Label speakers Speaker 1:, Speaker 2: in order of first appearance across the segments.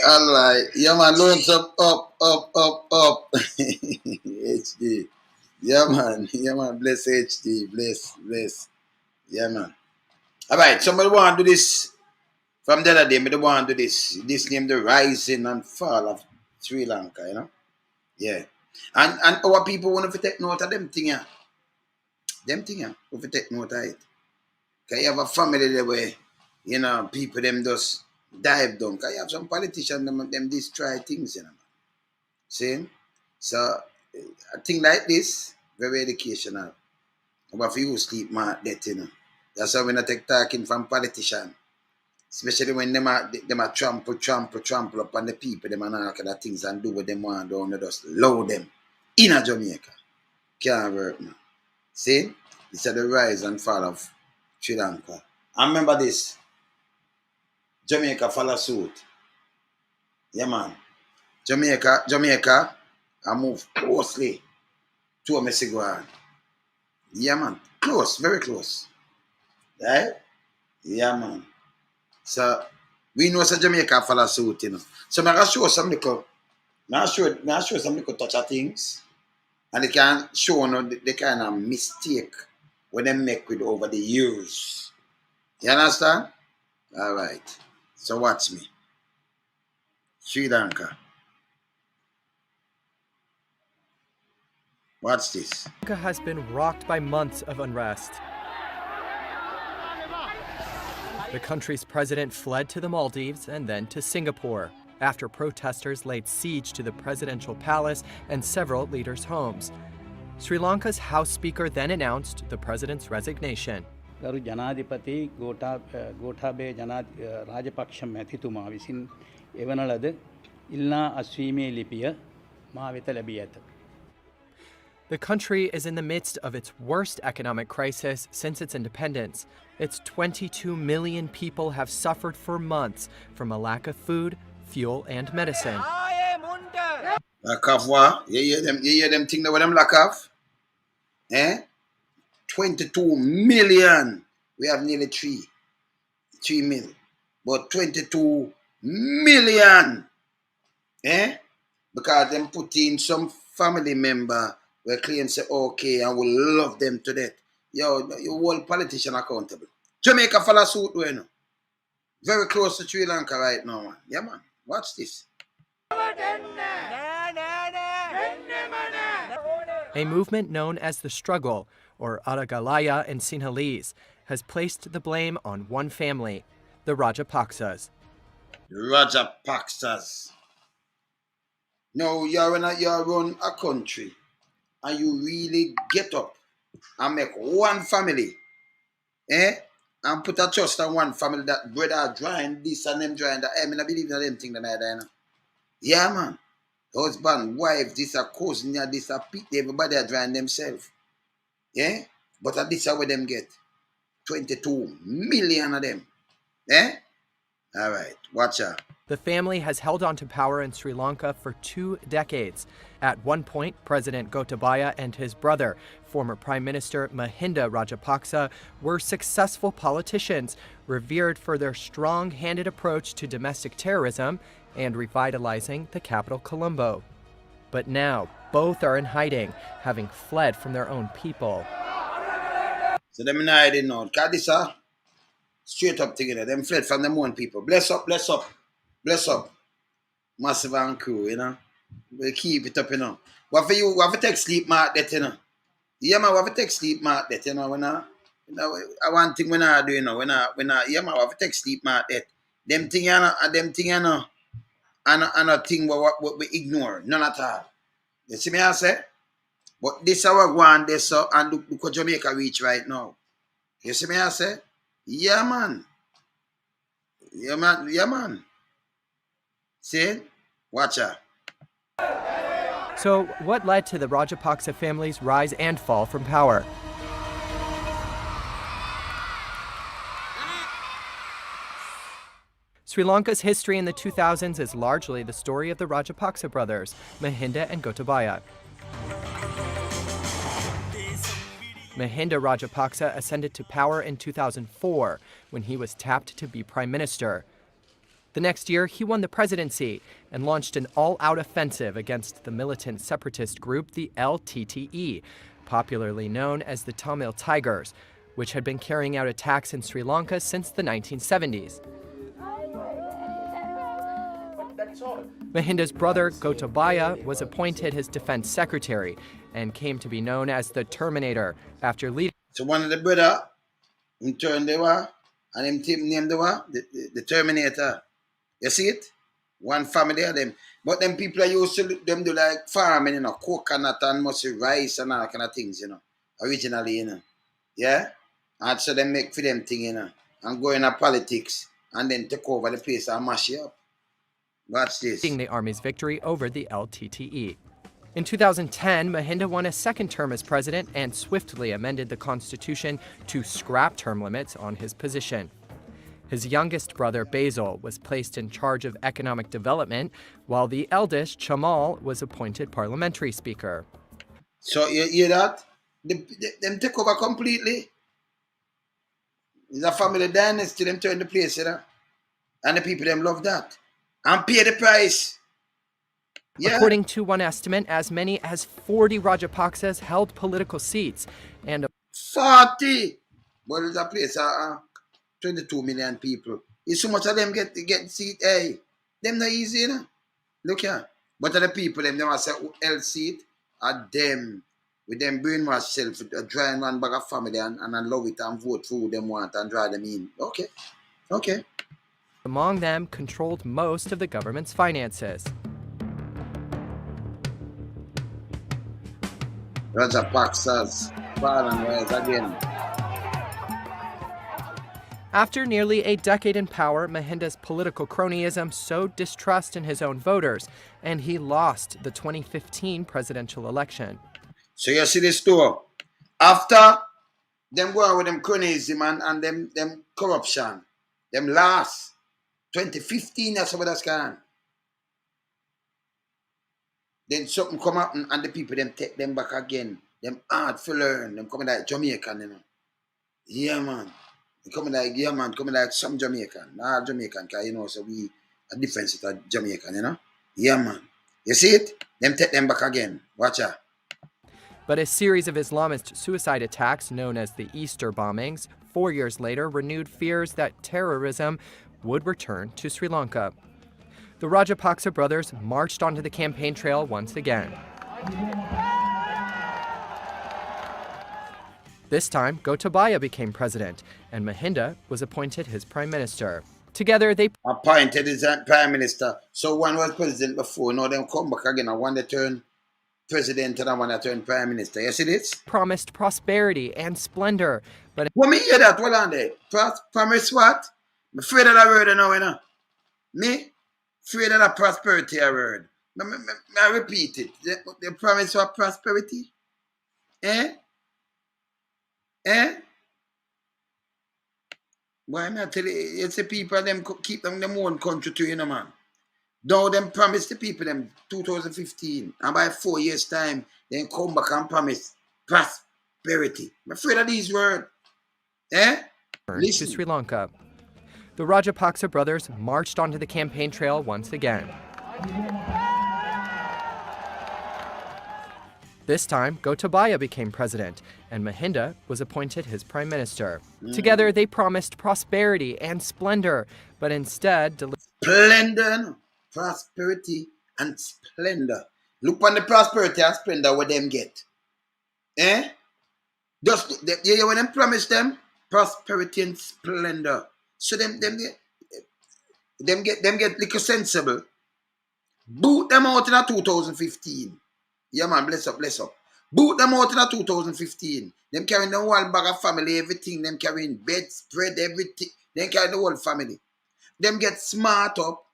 Speaker 1: All right. Yeah, man. Loans up. HD. Yeah, man. Yeah, man. Bless HD. Bless. Yeah, man. All right. Somebody want to do this from the other day. Me want to do this. This name the rising and fall of Sri Lanka. You know. Yeah. And our people want to take note of them thing. Yeah. Them thing. Yeah. We take note of it. Cause you have a family there where people them just dive down. Cause you have some politicians them destroy things. You know. See? So a thing like this, very educational. But for you sleep mark that, That's why we not take talking from politicians. Especially when them a trample up on the people, them and all kind of things and do what them want down there, just load them in a Jamaica. Can't work, man. See? This is the rise and fall of Sri Lanka. I remember this. Jamaica follow suit. Yeah, man. Jamaica, I move closely to a Mexico. Yeah, man. Close, very close. Right? Yeah, man. So, we know so Jamaica follow suit, So, I'm going to show some little, some little touch of things. And they can show the kind of mistake when they make with over the years. You understand? All right. So, watch me. Sri Lanka. Watch this.
Speaker 2: Sri Lanka has been rocked by months of unrest. The country's president fled to the Maldives and then to Singapore after protesters laid siege to the presidential palace and several leaders' homes. Sri Lanka's House Speaker then announced the president's resignation.
Speaker 3: ගරු ජනාධිපති ගෝඨාභය රාජපක්ෂ මැතිතුමා විසින් එවන ලද ඉල්ලා අස්වීමේ ලිපිය මා වෙත ලැබී ඇත.
Speaker 2: The country is in the midst of its worst economic crisis since its independence. Its 22 million people have suffered for months from a lack of food, fuel, and medicine.
Speaker 1: Lack of what? You hear them thing that with them lack of? 22 million. We have nearly 3 mil. But 22 million. Because them put in some family member will claim say okay and will love them to death. Yo, you hold politician accountable. Jamaica follow suit, very close to Sri Lanka right now, man. Yeah, man. Watch this.
Speaker 2: A movement known as the Struggle, or Aragalaya in Sinhalese, has placed the blame on one family, the Rajapaksas.
Speaker 1: Rajapaksas. Now you're run a country and you really get up and make one family, and put a trust on one family that brother drawing this and them drawing that. I mean, I believe in them thing that I know. Yeah, man. Husband, wife, this a cousin, this a pit, everybody are drawing themselves. Yeah? But at this is where them get. 22 million of them. All right, watch out.
Speaker 2: The family has held on to power in Sri Lanka for 2 decades. At one point, President Gotabaya and his brother, former Prime Minister Mahinda Rajapaksa, were successful politicians, revered for their strong-handed approach to domestic terrorism and revitalizing the capital, Colombo. But now, both are in hiding, having fled from their own people.
Speaker 1: So them in hiding now. Because this straight up together. Them fled from them own people. Bless up. Massive and crew, We keep it up, What for you? What for take sleep mark that, Yeah, man, what for take sleep mark that, When I one thing when I do, when I yeah, man, what for take sleep mark that. Them thing, and a thing what we ignore. None at all. You see me I say? But this our one this and look what Jamaica reach right now. You see me I say? Yeah, man. See? Watch out.
Speaker 2: So, what led to the Rajapaksa family's rise and fall from power? Sri Lanka's history in the 2000s is largely the story of the Rajapaksa brothers, Mahinda and Gotabaya. Mahinda Rajapaksa ascended to power in 2004 when he was tapped to be prime minister. The next year, he won the presidency and launched an all-out offensive against the militant separatist group, the LTTE, popularly known as the Tamil Tigers, which had been carrying out attacks in Sri Lanka since the 1970s. Mahinda's brother, Gotabaya, was appointed his defense secretary and came to be known as the Terminator after leading.
Speaker 1: So one of the brother, in turn they were, and him team named the Terminator. You see it? One family of them. But them people are used to them do like farming, coconut and mostly rice and all kind of things, originally, Yeah? And so they make for them thing, and go into politics and then take over the place and mash it up. Watch this.
Speaker 2: The army's victory over the LTTE. In 2010, Mahinda won a second term as president and swiftly amended the constitution to scrap term limits on his position. His youngest brother, Basil, was placed in charge of economic development, while the eldest, Chamal, was appointed parliamentary speaker.
Speaker 1: So you hear that? Them take over completely. It's a family dynasty, them turn the place, And the people, them love that. And pay the price. Yeah.
Speaker 2: According to one estimate, as many as 40 Rajapaksas held political seats. And
Speaker 1: 40! But there's a place, 22 million people. If so much of them get seat, hey, them not easy, Look here. But the people, them want to say, held seat, are them, with them brainwash self, try and run back a family and allow it and vote for who them want and draw them in. Okay.
Speaker 2: Among them, controlled most of the government's finances.
Speaker 1: Rajapaksas, far and wide again.
Speaker 2: After nearly a decade in power, Mahinda's political cronyism sowed distrust in his own voters, and he lost the 2015 presidential election.
Speaker 1: So you see this too. After them go out with them cronyism and them corruption, them last 2015, that's what that's gone. Then something come up and the people them take them back again. Them hard to learn. Them coming like Jamaican, Yeah, man. They coming like some Jamaican. Not Jamaican, because so we a difference with a Jamaican, Yeah, man. You see it? Them take them back again. Watch out.
Speaker 2: But a series of Islamist suicide attacks, known as the Easter bombings, 4 years later renewed fears that terrorism would return to Sri Lanka. The Rajapaksa brothers marched onto the campaign trail once again. This time, Gotabaya became president, and Mahinda was appointed his prime minister. Together, they
Speaker 1: appointed as prime minister. So one was president before, now them come back again, and one they turn president and one they turn prime minister. You see this?
Speaker 2: Promised prosperity and splendor, but
Speaker 1: what me hear that? Hold on there. Promise what? I'm afraid of that word now, Me? Afraid of that prosperity word. I repeat it. They promise what prosperity? Eh? Why me I tell you, it's the people them keep them own country too, man. Though them promise the people them 2015, and by 4 years' time, then come back and promise prosperity. I'm afraid of these words.
Speaker 2: Listen. To Sri Lanka. The Rajapaksa brothers marched onto the campaign trail once again. This time, Gotabaya became president, and Mahinda was appointed his prime minister. Together, they promised prosperity and splendor, but instead
Speaker 1: splendor, prosperity, and splendor. Look on the prosperity and splendor what them get. Just you hear when them promise them prosperity and splendor. So them get little sensible. Boot them out in a 2015. Yeah, man, bless up. Boot them out in a 2015. Them carrying the whole bag of family, everything. Them carrying bed, spread, everything. Them carrying the whole family. Them get smart up.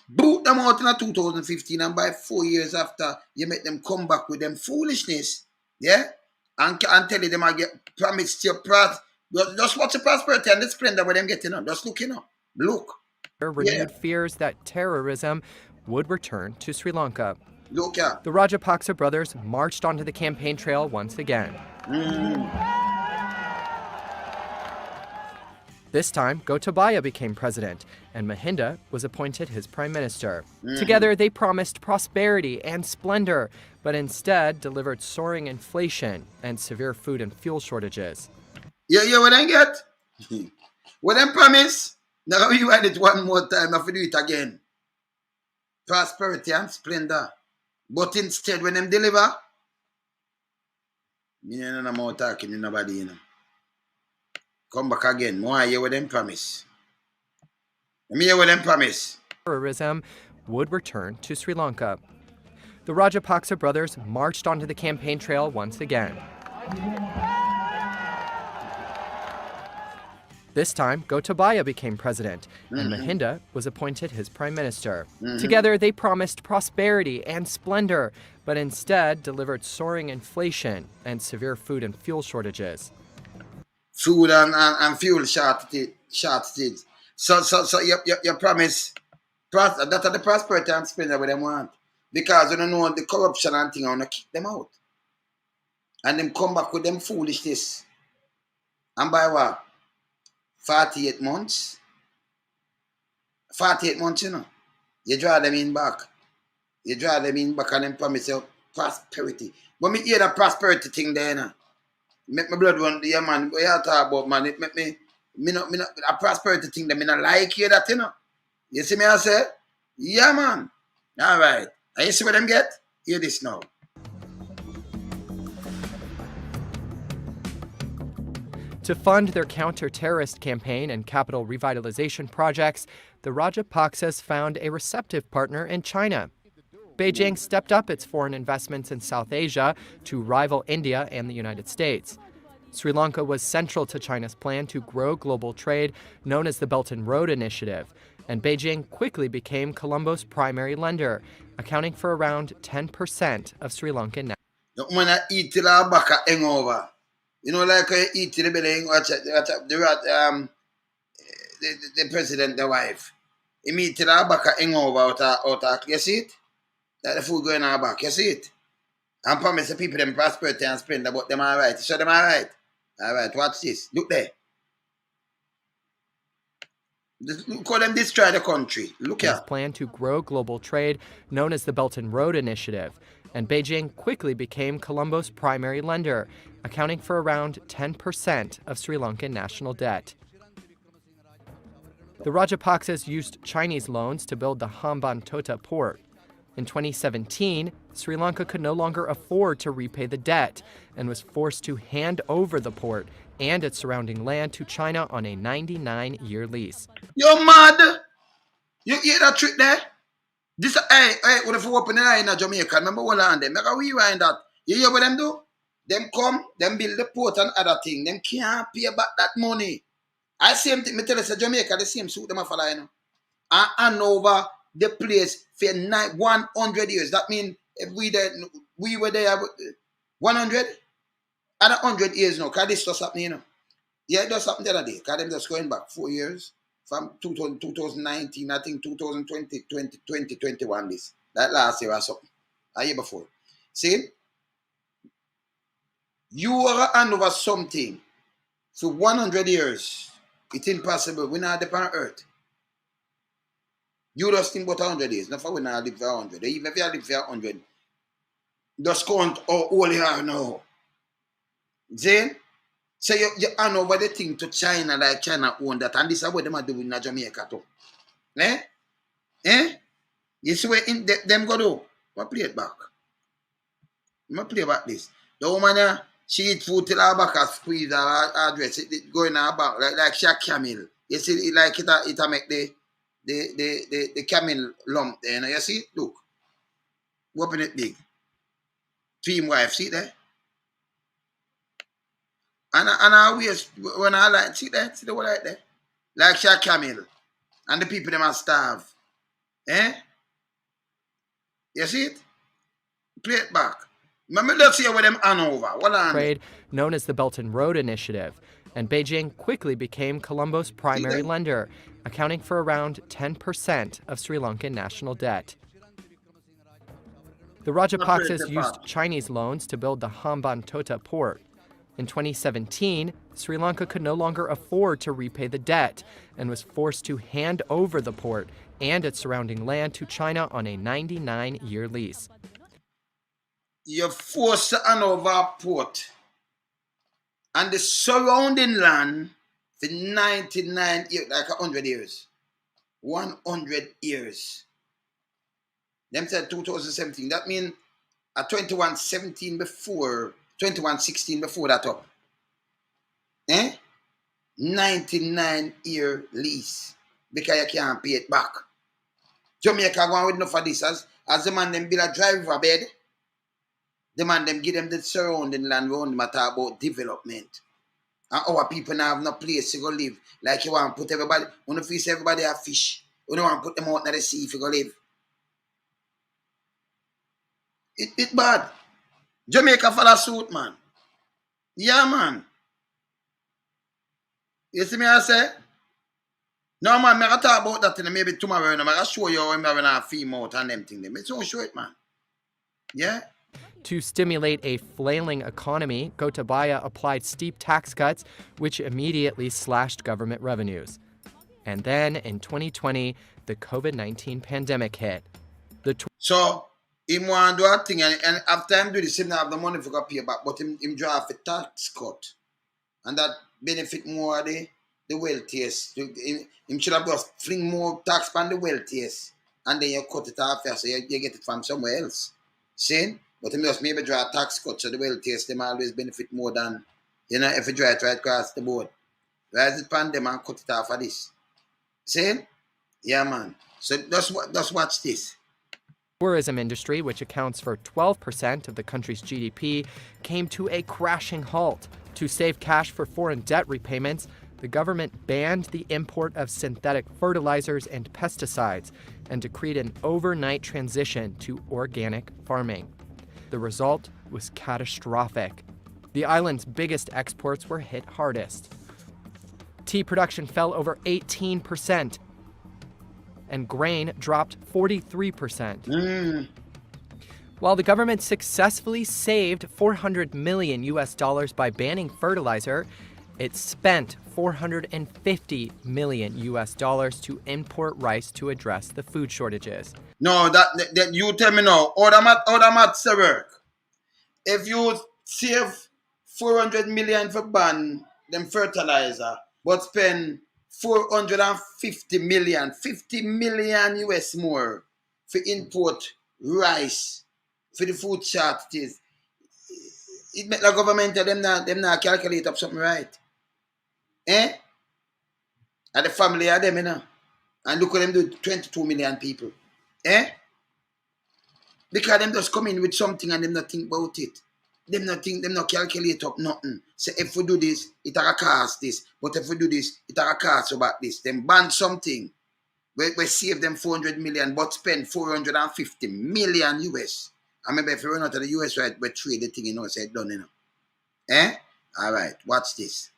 Speaker 1: Boot them out in a 2015, and by 4 years after, you make them come back with them foolishness. Yeah? And tell you them I get promised your just watch the prosperity and the splendor where them getting on. Just look, Look.
Speaker 2: Renewed fears that terrorism would return to Sri Lanka.
Speaker 1: Look at.
Speaker 2: The Rajapaksa brothers marched onto the campaign trail once again. This time, Gotabaya became president, and Mahinda was appointed his prime minister. Together, they promised prosperity and splendor, but instead delivered soaring inflation and severe food and fuel shortages.
Speaker 1: Yeah, what I get? What them promise? Now you add it one more time, I have to do it again. Prosperity and splendor. But instead, when them deliver, me no no more talking to nobody, you know. Come back again. More hear what them promise. Let me hear what them promise.
Speaker 2: Terrorism would return to Sri Lanka. The Rajapaksa brothers marched onto the campaign trail once again. This time, Gotabaya became president, and Mahinda was appointed his prime minister. Together, they promised prosperity and splendor, but instead delivered soaring inflation and severe food and fuel shortages.
Speaker 1: Food and fuel shortages. So you promise that are the prosperity and splendor what them want. Because you don't know the corruption and thing, I want to kick them out. And them come back with them foolishness. And by what? 48 months. 48 months, you know. You draw them in back. You draw them in back and then promise you prosperity. But me hear that prosperity thing there, you know. Make my blood run, yeah, man. What you talk about, man? It make me a prosperity thing that me not like hear that, you know. You see me I say? Yeah, man. All right. And you see what them get? Hear this now.
Speaker 2: To fund their counter-terrorist campaign and capital revitalization projects, the Rajapaksas found a receptive partner in China. Beijing stepped up its foreign investments in South Asia to rival India and the United States. Sri Lanka was central to China's plan to grow global trade, known as the Belt and Road Initiative, and Beijing quickly became Colombo's primary lender, accounting for around 10% of Sri Lankan net.
Speaker 1: You know, like you eat the belly, the president, the wife. He meet the back out. You see it? That the food going on back. You see it? And promise the people them prosperity and splendor, but them all right. Show them all right. All right, watch this. Look there. Look how them destroy the country. Look here.
Speaker 2: His plan to grow global trade, known as the Belt and Road Initiative, and Beijing quickly became Colombo's primary lender, accounting for around 10% of Sri Lankan national debt. The Rajapaksas used Chinese loans to build the Hambantota port. In 2017, Sri Lanka could no longer afford to repay the debt and was forced to hand over the port and its surrounding land to China on a 99-year lease.
Speaker 1: You're mad! You hear that trick there? This, hey, what if we open the line in Jamaica? Remember what land them? Make a rewind that. You hear what them do? Them come, them build the port and other thing. Them can't pay back that money. I same thing, me tell you, Jamaica, the same suit them a follow, you know. And hand over the place for 100 years. That means if we were there 100 and 100 years now, because this does happen, you know. Yeah, it does happen the other day, because them just going back 4 years. From 2019, I think 2020, 2021 this. That last year or something. A year before. See? You are hand over something for 100 years. It's impossible. We're not on earth. You just think about 100 years. Not for we not live for 100. Even if you live for 100, just count how old you are now. See? So you hand over the thing to China like China own that. And this is what they are doing in Jamaica too. You see where them go do? I play it back. I play back this. The woman she eat food till her back squeeze her dress. It go in her back like she a camel. You see it like it make the camel lump there. You see it? Look. Open it big. Team wife, see there? And I always, when I like, see that? See the one right there? Like she a camel. And the people them are starve. You see it? Play it back. Let's see where them hand over. What on
Speaker 2: trade, known as the Belt and Road Initiative, and Beijing quickly became Colombo's primary lender, accounting for around 10% of Sri Lankan national debt. The Rajapaksas used Chinese loans to build the Hambantota port. In 2017, Sri Lanka could no longer afford to repay the debt and was forced to hand over the port and its surrounding land to China on a 99-year lease.
Speaker 1: You're forced to hand over a port and the surrounding land for 99 years, like 100 years. 100 years. Them said 2017. That means a 2116 before that up. 99-year lease. Because you can't pay it back. Jamaica going with enough of this. As the man them build a drive bed, the man them give them the surrounding land around them talk about development. And our people now have no place to go live. Like you want to put everybody, when you feast everybody a fish, you don't want to put them out in the sea if you go live. It bad. Jamaica follow suit, man. Yeah, man. You see me I say? No, man, I talk about that in maybe tomorrow. And I show you how I'm having a film out and them things. It's so show it, man. Yeah?
Speaker 2: To stimulate a flailing economy, Gotabaya applied steep tax cuts, which immediately slashed government revenues. And then, in 2020, the COVID-19 pandemic hit.
Speaker 1: So, him want to do a thing, and after him do this, him not have the money for pay back, but him draft a tax cut. And that benefit more the wealthiest. Him should have just fling more tax on the wealthiest. And then you cut it off here, so you get it from somewhere else. See? But him just maybe draw a tax cut, so the wealthiest, them always benefit more than, if you draw it right across the board. Rise it pan them and cut it off of this. See? Yeah, man. So just watch this.
Speaker 2: Tourism industry, which accounts for 12% of the country's GDP, came to a crashing halt. To save cash for foreign debt repayments, the government banned the import of synthetic fertilizers and pesticides and decreed an overnight transition to organic farming. The result was catastrophic. The island's biggest exports were hit hardest. Tea production fell over 18%, and grain dropped 43%. While the government successfully saved $400 million by banning fertilizer, it spent $450 million to import rice to address the food shortages.
Speaker 1: No, that you tell me now, how the maths work? If you save 400 million for ban them fertilizer, but spend 450 million, 50 million US more for import rice for the food shortages, it make the government them not calculate up something right. And the family of them, and look at them do 22 million people. Because them just come in with something and them not think about it. Them not calculate up nothing. Say if we do this, it will cost this. But if we do this, it will cost about this. Them ban something. We save them 400 million, but spend 450 million US. I remember if you run out of the US, right, we trade the thing, say it done, All right, watch this.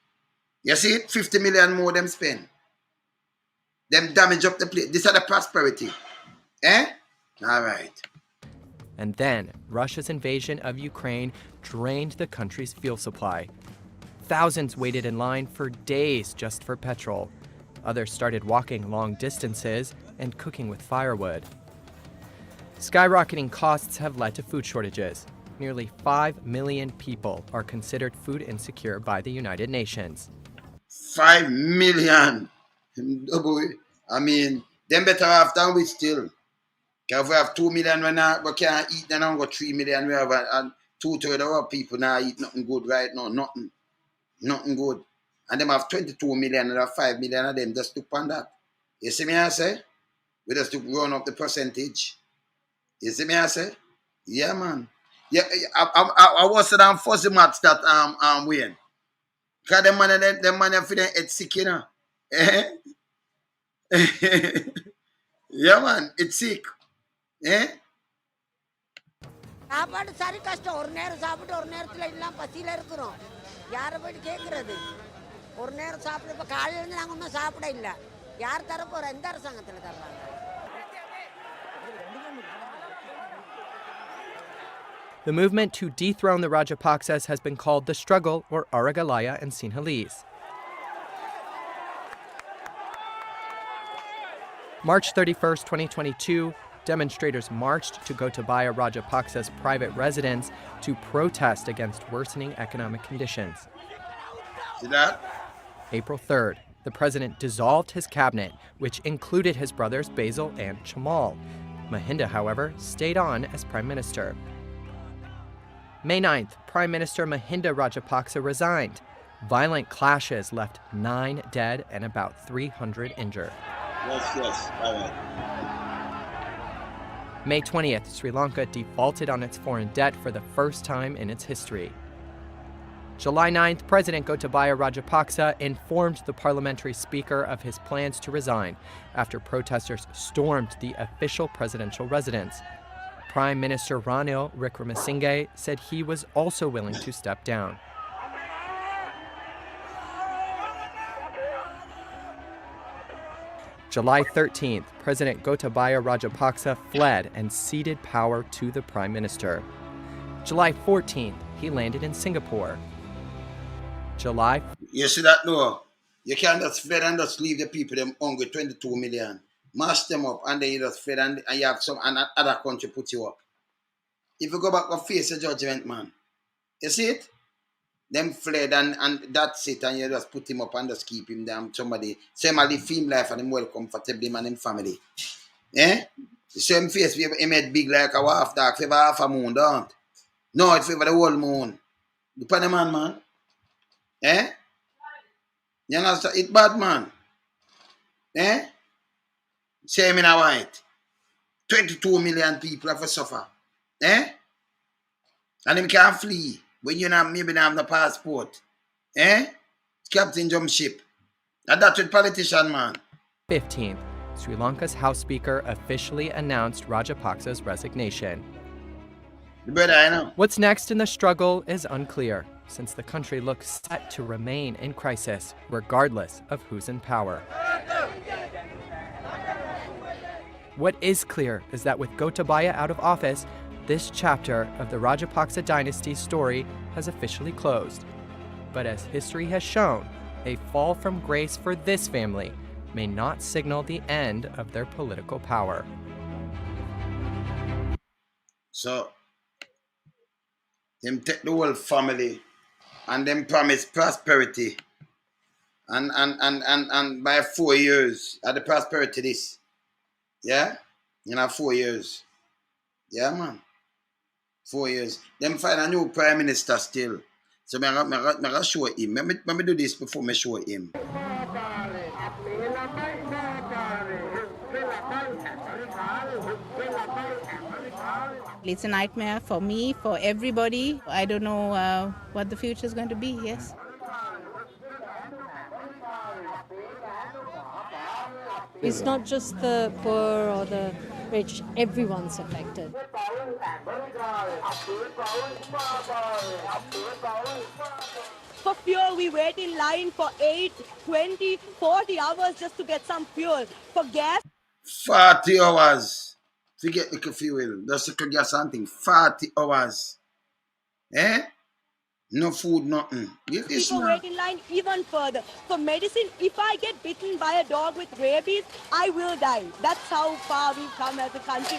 Speaker 1: You see it? 50 million more them spend. Them damage up the place. This is the prosperity. All right.
Speaker 2: And then, Russia's invasion of Ukraine drained the country's fuel supply. Thousands waited in line for days just for petrol. Others started walking long distances and cooking with firewood. Skyrocketing costs have led to food shortages. Nearly 5 million people are considered food insecure by the United Nations.
Speaker 1: 5 million. I mean, them better off than we still. Because if we have 2 million we can't eat, then we got 3 million. We have and 2/3 of our people now eat nothing good right now. Nothing good. And them have 22 million and have 5 million of them just look on that. You see me I say? We just run up the percentage. You see me I say? Yeah, man. Yeah, I was saying fuzzy maths that Wayne. Because them man for them head sick, Yeah, man, it's sick.
Speaker 4: சாப்பாடு சரி கஷ்டம் ஒரு நேரம் சாப்பிட்டு ஒரு நேரத்தில் எல்லாம் பசியில் இருக்கிறோம் யாரை போயிட்டு கேட்குறது ஒரு நேரம் சாப்பிட இப்போ காலையிலேருந்து நாங்கள் ஒன்றும் சாப்பிட இல்லை யார் தர போகிறோம் எந்த அரசாங்கத்தில் தர்றாங்க
Speaker 2: The movement to dethrone the Rajapaksas has been called the struggle, or Aragalaya in Sinhalese. March 31st, 2022, demonstrators marched to Gotabaya Rajapaksa's private residence to protest against worsening economic conditions.
Speaker 1: See that?
Speaker 2: April 3rd, the president dissolved his cabinet, which included his brothers Basil and Chamal. Mahinda, however, stayed on as prime minister. May 9th, Prime Minister Mahinda Rajapaksa resigned. Violent clashes left 9 dead and about 300 injured.
Speaker 1: Yes, all right.
Speaker 2: May 20th, Sri Lanka defaulted on its foreign debt for the first time in its history. July 9th, President Gotabaya Rajapaksa informed the parliamentary speaker of his plans to resign after protesters stormed the official presidential residence. Prime Minister Ranil Wickremesinghe said he was also willing to step down. July 13th, President Gotabaya Rajapaksa fled and ceded power to the prime minister. July 14th, he landed in Singapore. July...
Speaker 1: You see that, no? You can't just fled and just leave the people them hungry, 22 million. Mash them up and then you just fled and you have some other country put you up. If you go back and face the judgment, man, you see it? Them fled and that's it, and you just put him up and just keep him down. Somebody, same as live him life and him well comfortably, man, him family. Eh? The same face, he made big like a half dark, favor half a moon, don't? No, it favor the whole moon. Depend on man. Eh? You understand? It bad, man. Eh? Same in a white. 22 million people have to suffer. Eh? And them can't flee when you maybe not have no passport. Eh? Captain jump ship. And that's with politician, man.
Speaker 2: 15th, Sri Lanka's House Speaker officially announced Rajapaksa's resignation.
Speaker 1: The brother, I know.
Speaker 2: What's next in the struggle is unclear, since the country looks set to remain in crisis, regardless of who's in power. What is clear is that with Gotabaya out of office, this chapter of the Rajapaksa dynasty's story has officially closed. But as history has shown, a fall from grace for this family may not signal the end of their political power.
Speaker 1: So, them take the whole family and them promise prosperity. And by 4 years, at the prosperity this. Yeah? 4 years. Yeah, man. 4 years. Them find a new prime minister still. So I'm gonna show him. Let me do this before I show him.
Speaker 5: It's a nightmare for me, for everybody. I don't know what the future is going to be, yes.
Speaker 6: It's not just the poor or the rich, everyone's affected.
Speaker 7: For fuel, we wait in line for 8, 20, 40 hours just to get some fuel. For gas,
Speaker 1: 40 hours to get the fuel. Just to get something. 40 hours. Eh? No food, nothing.
Speaker 7: people wait in line even further. For medicine, if I get bitten by a dog with rabies, I will die. That's how far we've come as a country.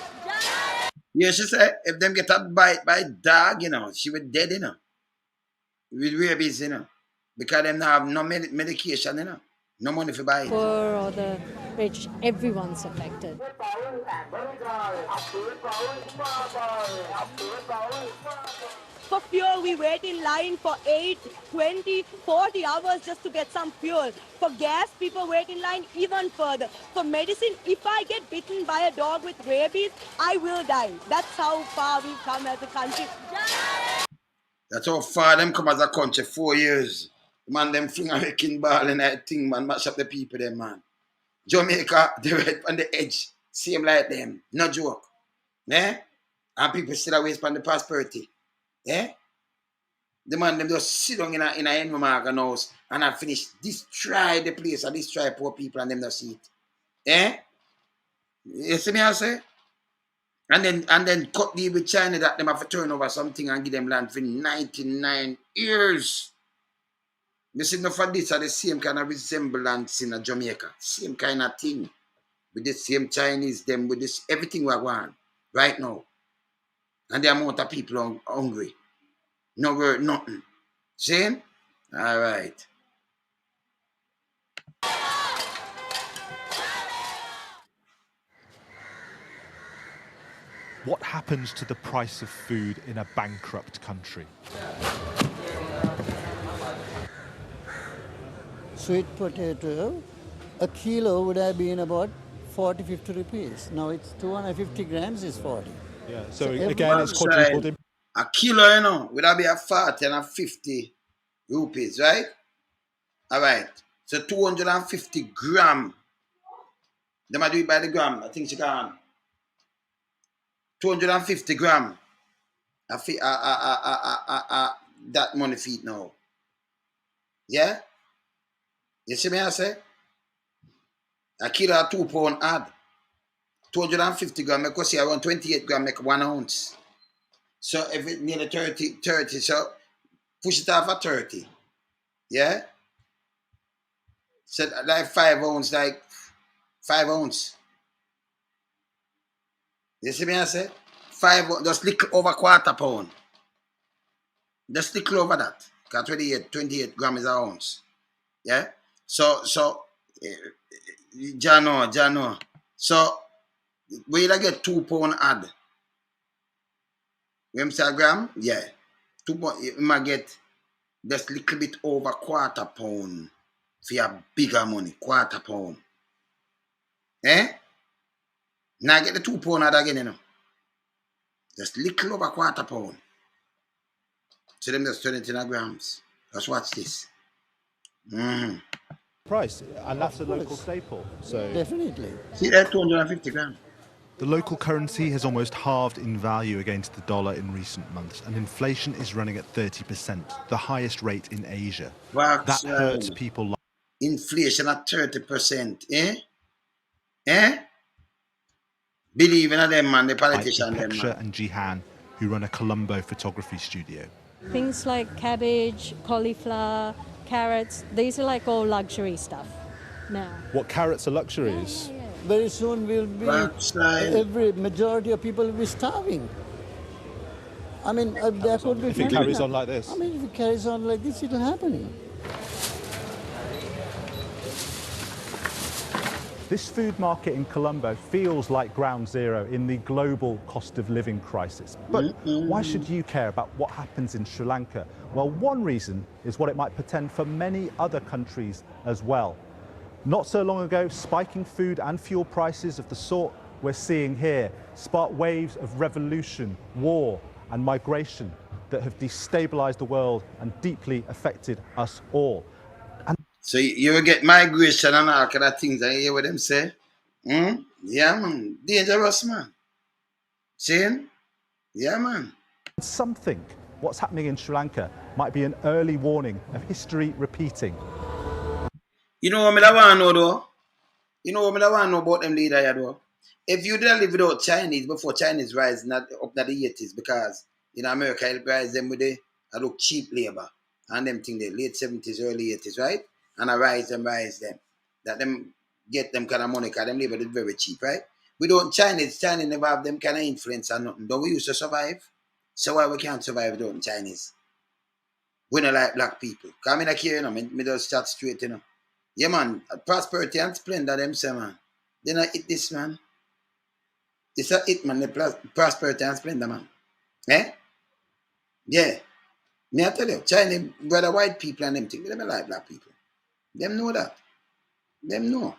Speaker 1: Yeah, she said if them get a bite by a dog, she was dead, with rabies, because them not have no medication, no money for buy it.
Speaker 6: Poor or the rich, everyone's affected.
Speaker 7: For fuel, we wait in line for 8, 20, 40 hours just to get some fuel. For gas, people wait in line even further. For medicine, if I get bitten by a dog with rabies, I will die. That's how far we've come as a country.
Speaker 1: That's how far them come as a country, 4 years. Man, them fling a wrecking ball and that thing, man, mash up the people, them, man. Jamaica, they right on the edge, same like them, no joke. Eh? And people still away from the prosperity. Eh? The man, them just sit down in a Henry Morgan house and I finish destroy the place and destroy poor people and them not see it. Eh? You see me I say? And then cut deal with China that them have to turn over something and give them land for 99 years. You see, enough of this are the same kind of resemblance in Jamaica. Same kind of thing. With the same Chinese, them with this, everything we want right now. And the amount of people are hungry. No word, nothing. See? All right.
Speaker 8: What happens to the price of food in a bankrupt country?
Speaker 9: Sweet potato, a kilo would have been about 40, 50 rupees. Now it's 250 grams is 40.
Speaker 8: Yeah, so again, it's quadrupled in.
Speaker 1: A kilo, you know, would have been a 40 and a 50 rupees, right? All right. So 250 gram. They might do it by the gram. I think she can. 250 gram. That money feet now. Yeah? You see me I say? A kilo of 2 pound add. 250 gram, because see around 28 gram make 1 ounce. So if it nearly 30, so push it off at 30. Yeah? So like 5 ounce, like 5 ounce. You see me I say? 5, just little over quarter pound. Just little over that. Because 28 gram is an ounce. Yeah? So, Jano. So, we get 2 pound add. Gram? Yeah. 2 pound, you might get just little bit over quarter pound for your bigger money. Quarter pound. Eh? Now get the 2 pound add again, you know. Just little over quarter pound. So them just turn it in grams. Just watch this.
Speaker 8: Price, and that's a local staple. So
Speaker 9: Definitely.
Speaker 1: See that 250 grams.
Speaker 8: the local currency has almost halved in value against the dollar in recent months, and inflation is running at 30%, the highest rate in Asia. That hurts people like
Speaker 1: inflation at 30%, eh? Believe in them, man, the politician, them, man.
Speaker 8: and Jihan, who run a Colombo photography studio.
Speaker 6: Things like cabbage, cauliflower, carrots, these are like all luxury stuff now.
Speaker 8: What, carrots are luxuries?
Speaker 6: Yeah.
Speaker 9: Very soon we'll be, every majority of people will be starving. I mean, that would be
Speaker 8: If it carries on like this.
Speaker 9: I mean, if it carries on like this, it'll happen.
Speaker 8: This food market in Colombo feels like ground zero in the global cost of living crisis. But why should you care about what happens in Sri Lanka? Well, one reason is what it might portend for many other countries as well. Not so long ago, spiking food and fuel prices of the sort we're seeing here sparked waves of revolution, war and migration that have destabilized the world and deeply affected us all.
Speaker 1: So you will get migration and all kind of things, and you hear what them say? Yeah, man. Dangerous, man. See? Yeah, man.
Speaker 8: Some think what's happening in Sri Lanka might be an early warning of history repeating.
Speaker 1: You know what I want to know, though? You know what I want to know about them leaders here, though? If you didn't live without Chinese before Chinese rise up to the 80s, because in America, it rise them with the look cheap labor and them thing, the late 70s, early 80s, right? And I rise them. That them get them kind of money because them labor is very cheap, right? We don't Chinese never have them kind of influence or nothing. Don't we used to survive? So why we can't survive without Chinese? We don't like black people. Because I care, you know, me just chat straight, you know. Yeah, man, prosperity and splendor, them say, man. They not eat this, man. It's a it, man, the prosperity and splendor, man. Eh? Yeah. Me I tell you, China, whether white people and them things, they don't like black people. Them know that. Them know.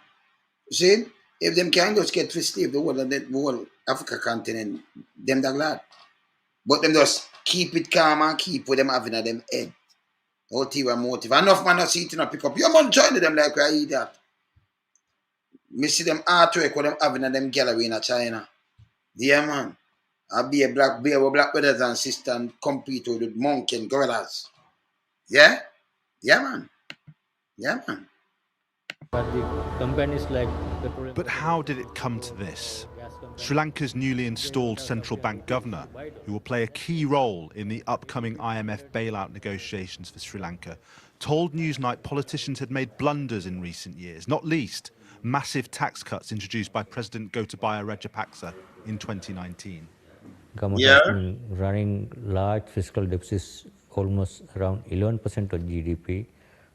Speaker 1: See? If them can just get to slave the whole Africa continent, them that glad. But them just keep it calm and keep what them having at them head. Ulterior motive. Enough man not see it and pick up. You man join them like I eat that. Me see them artwork what them having at them gallery in China. Yeah, man. I'll be a black bear with black brothers and sisters and compete with monkey and gorillas. Yeah? Yeah, man. Yeah, man.
Speaker 3: But the companies like
Speaker 8: But how did it come to this? Sri Lanka's newly installed central bank governor, who will play a key role in the upcoming IMF bailout negotiations for Sri Lanka, told Newsnight politicians had made blunders in recent years, not least massive tax cuts introduced by President Gotabaya Rajapaksa in 2019.
Speaker 10: Government
Speaker 1: Yeah.
Speaker 10: has been running large fiscal deficits, almost around 11% of GDP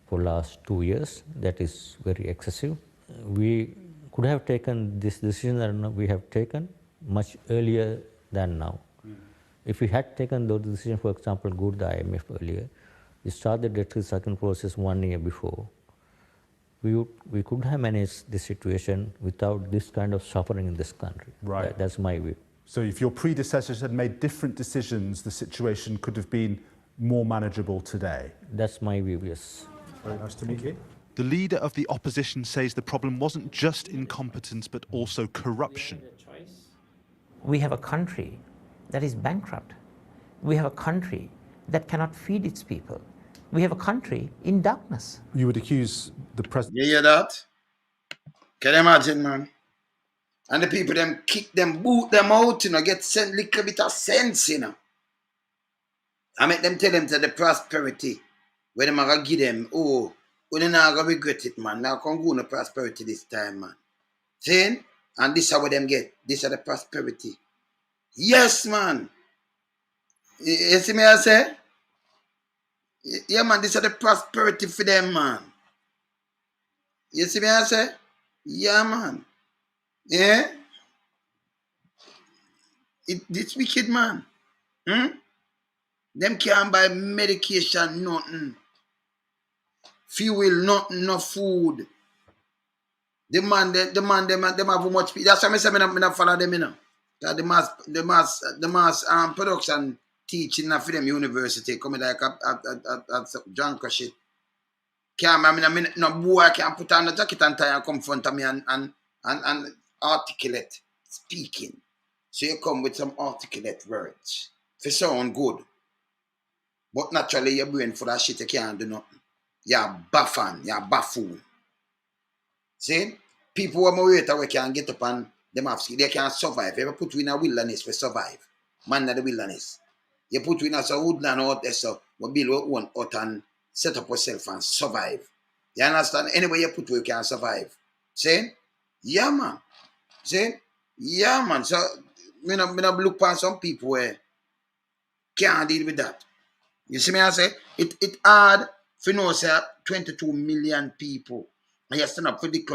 Speaker 10: for last 2 years. That is very excessive. We could have taken this decision that we have taken much earlier than now. If we had taken those decisions, for example, go to the IMF earlier, we start the debt restructuring process 1 year before, we could have managed this situation without this kind of suffering in this country.
Speaker 8: Right.
Speaker 10: That's my view.
Speaker 8: So if your predecessors had made different decisions, the situation could have been more manageable today.
Speaker 10: That's my view, yes.
Speaker 8: Very nice to meet you. The leader of the opposition says the problem wasn't just incompetence, but also corruption.
Speaker 11: We have a country that is bankrupt. We have a country that cannot feed its people. We have a country in darkness.
Speaker 8: You would accuse the president...
Speaker 1: You hear that? Can you imagine, man? And the people, them kick them, boot them out, you know, get sent little bit of sense, you know. I make them tell them to the prosperity, where them are going to give them, oh, we're not going to regret it, man. Now come go on the prosperity this time, man. See? And this is what them get. This is the prosperity. Yes, man. You see me I say? Yeah, man, this is the prosperity for them, man. You see me I say? Yeah, man. Yeah? This wicked, man. Them can't buy medication, nothing. Fuel, nothing, no food. The man, them have much people. That's why I say I don't follow them, you know. The mass production teaching for them university coming like a junk shit. No boy can put on a jacket and tie and come front of me and articulate speaking. So you come with some articulate words. For sound good. But naturally your brain for that shit you can't do nothing. You're buffoon. See? People who are wait away can get up and they can survive. You ever put you in a wilderness for survive. Man of the wilderness. You put you in a woodland out there so we build your own hut and set up yourself and survive. You understand? Anyway you put you can survive. See? Yeah, man. See? Yeah, man. So me not look past some people where can't deal with that. You see me I say? It hard for know say 22 million people and you stand up for the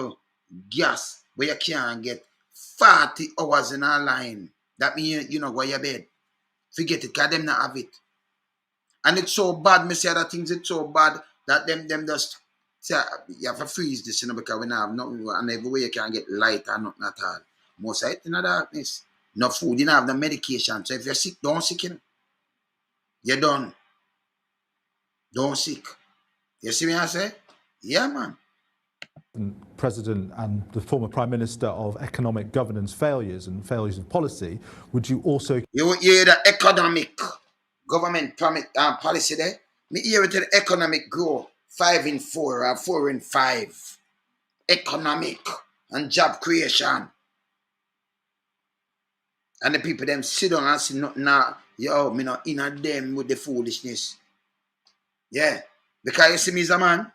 Speaker 1: gas where you can't get 40 hours in a line. That means you know go your bed. Forget it, because them not have it. And it's so bad, me say other things, it's so bad that them just say you have to freeze this, you know, because we don't have nothing, and everywhere you can get light and nothing at all. Most of it in the darkness. No food, you don't have no medication. So if you're sick, don't sick, you know. You're done. Don't sick. You see me I say? Yeah, man.
Speaker 8: President and the former Prime Minister of economic governance failures and failures of policy, would you also...
Speaker 1: You hear the economic government policy there? Me hear it the economic growth, 5 in 4 or 4 in 5. Economic and job creation. And the people them sit down and say nothing now. Yo, me not in on them with the foolishness. Yeah. Because you see me as a man,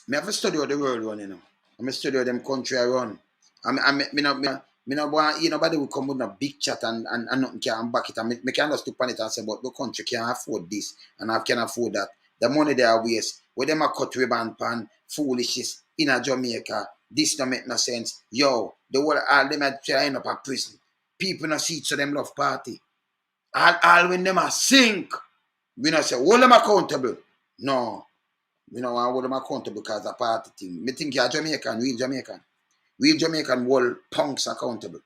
Speaker 1: I have to study how the world run, you know. I have to study how them country run. Me not want, nobody will come with a big chat and nothing can back it. And me can just look on it and say, but the country can't afford this and I can afford that. The money they are waste. Where them a cut ribbon pan, foolishness in a Jamaica. This don't make no sense. Yo, the whole all them are trying up a prison. People no see it, so them love party. All when them a sink. We not say, hold them accountable. No. We don't want to hold them accountable because of a party thing. Me think you're Jamaican, real Jamaican. Real Jamaican hold punks accountable.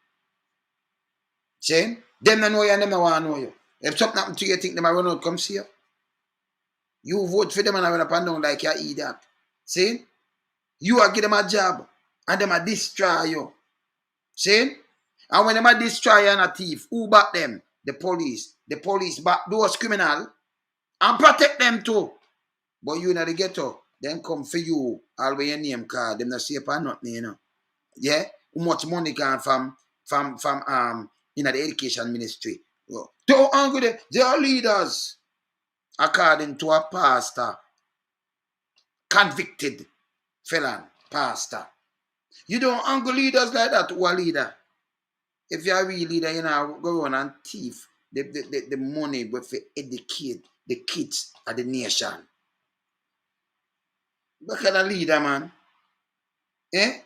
Speaker 1: See? Them don't know you and them don't want to know you. If something happen to you, think them a run out, come see you. You vote for them and I run up and down like you idiot. See? You are give them a job and them a destroy you. See? And when them a destroy you and a thief, who back them? The police. The police back those criminals and protect them too. But you know the ghetto, them come for you, all with your name card, them not say upon nothing, you know. Yeah? How much money come from from in the education ministry. Don't hungry them. They are leaders, according to a pastor, convicted felon pastor. You don't hungry leaders like that who are leader. If you're a real leader, you know, go on and thief the money but for educate the kids of the nation. Look at a leader, man. Eh?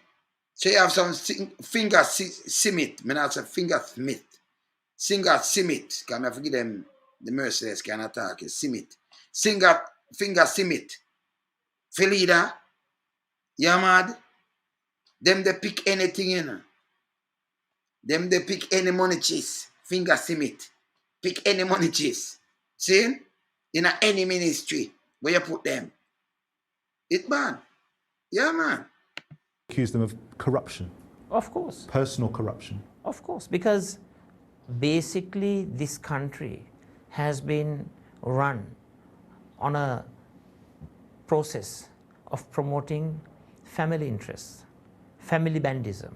Speaker 1: So you have some finger simit. I not say finger smith. Singer simit. Can I forget them? The merciless can attack it. Simit. Finger simit. For leader. You mad? Them they pick anything in. Them they pick any money chase. Finger simit. Pick any money chase. See? In any ministry where you put them. It bad. Yeah, man.
Speaker 8: Accuse them of corruption.
Speaker 11: Of course.
Speaker 8: Personal corruption.
Speaker 11: Of course, because basically this country has been run on a process of promoting family interests, family bandism.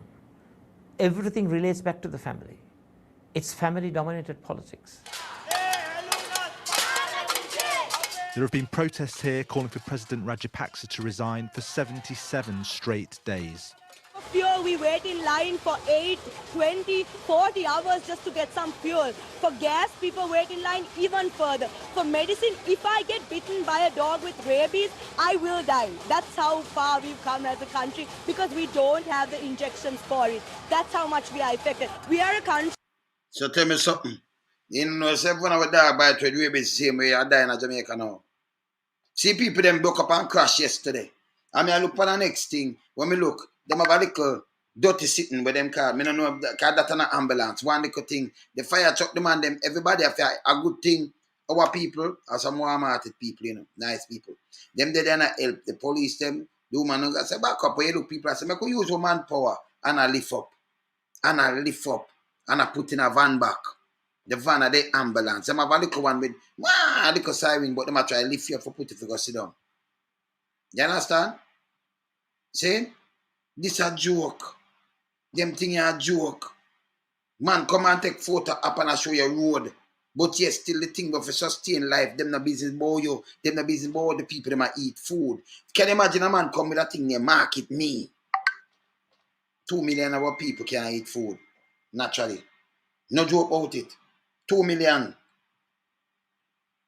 Speaker 11: Everything relates back to the family. It's family-dominated politics.
Speaker 8: There have been protests here calling for President Rajapaksa to resign for 77 straight days.
Speaker 7: For fuel, we wait in line for 8, 20, 40 hours just to get some fuel. For gas, people wait in line even further. For medicine, if I get bitten by a dog with rabies, I will die. That's how far we've come as a country because we don't have the injections for it. That's how much we are affected. We are a country.
Speaker 1: So tell me something. You know, if one of our dog bite with rabies, same way I die in Jamaica now. See people them broke up and crash yesterday. I mean, I look for the next thing. When me look, them have a little dirty sitting with them car. Me don't know if that's an ambulance. One little thing. The fire truck, them and them, everybody have a good thing. Our people are some warm-hearted people, you know, nice people. Them they don't help. The police, them, the woman, I say, back up. When you look people, I say, I could use your manpower and I lift up. And I lift up. And I put in a van back. The van are the ambulance. Them have a little one with a little siren, but them a try to lift you up for put it for go sit down. You understand? See? This a joke. Them thing a joke. Man, come and take photo up and I show you road. But yes, still the thing but for sustain life, them no business about you. Them no business about the people them a eat food. Can you imagine a man come with a thing they market me? 2 million of our people can eat food. Naturally. No joke about it. 2 million.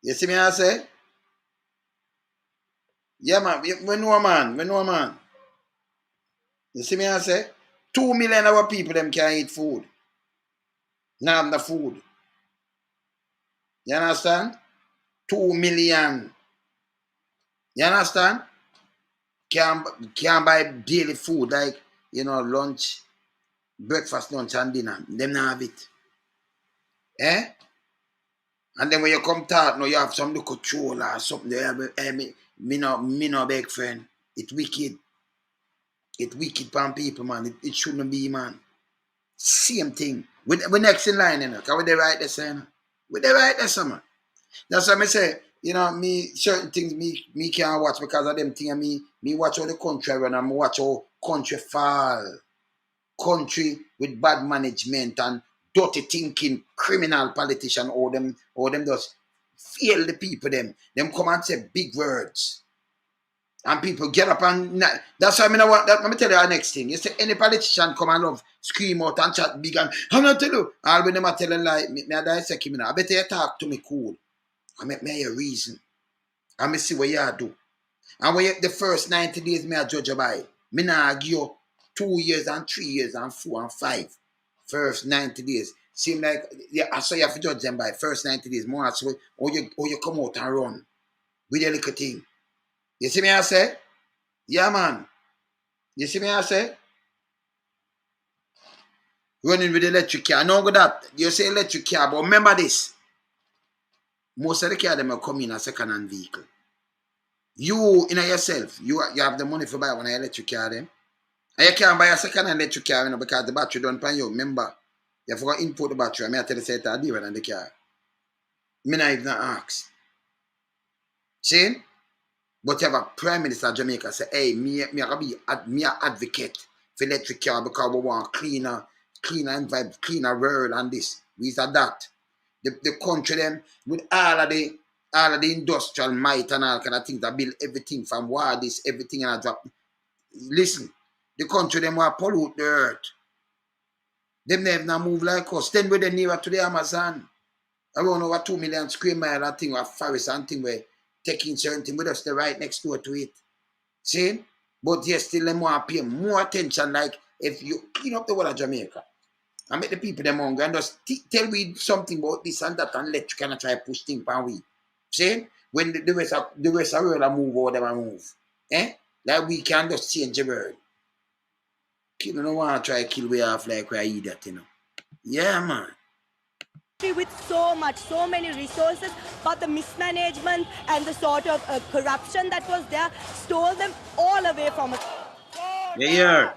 Speaker 1: You see me I say? Yeah, man. We know a man. You see me I say? 2 million of our people them can eat food. Now have the food. You understand? 2 million. You understand? Can buy daily food like, you know, lunch, breakfast, lunch, and dinner. Them not have it. Eh? And then when you come talk, no, you have some little troll or something. They have, me no beg friend. It's wicked. It's wicked pan people, man. It shouldn't be, man. Same thing. We next in line, you know. Because we the right there, you know. We the right there, man. That's why I say, you know, me certain things me can't watch because of them things. Me watch how the country run and me watch how country fall. Country with bad management and dirty thinking, criminal politician, or them just fail the people them. Them come and say big words. And people get up and that's why I mean let me tell you our next thing. You say any politician come and love scream out and chat big and I'm not tell you. All when them are telling like me I dissect him now. I better you talk to me cool. I make me a reason. I me see what you do. And when the first 90 days me I judge you by. Me nah give you 2 years and 3 years and 4 and 5. First 90 days. Seem like yeah, I saw you have to judge them by first 90 days. More I say, or you come out and run with a little thing. You see me I say? Yeah, man. You see me I say? Running with the electric car. No good that. You say electric car, but remember this. Most of the car them will come in a second-hand vehicle. You, in yourself, you have the money for buy one electric car them. And you can't buy a second-hand electric car, you know, because the battery don't pan you. Remember, you have to import the battery. I mean, I tell you, say it's different than the car. Me not even ask. See? But you have a Prime Minister of Jamaica say, hey, me a advocate for electric car because we want cleaner cleaner environment, cleaner world and this. We are that. The country them with all of the industrial might and all kind of things that build everything from war, this, everything and a drop. Listen, the country them will pollute the earth. Them never not move like us. Then we're nearer to the Amazon. Around over 2 million square mile and thing, or forest and thing where taking certain thing with us, they're right next door to it. See? But yes, still them want to pay more attention, like if you clean up the whole of Jamaica and make the people them hungry and just tell we something about this and that and let you kind of try to push things on we. See? When the rest of the world move over them and move. Like we can just change the world. People don't want to try to kill we off like we are idiot, you know. Yeah, man.
Speaker 7: With so many resources, but the mismanagement and the sort of corruption that was there stole them all away from us.
Speaker 1: Yeah.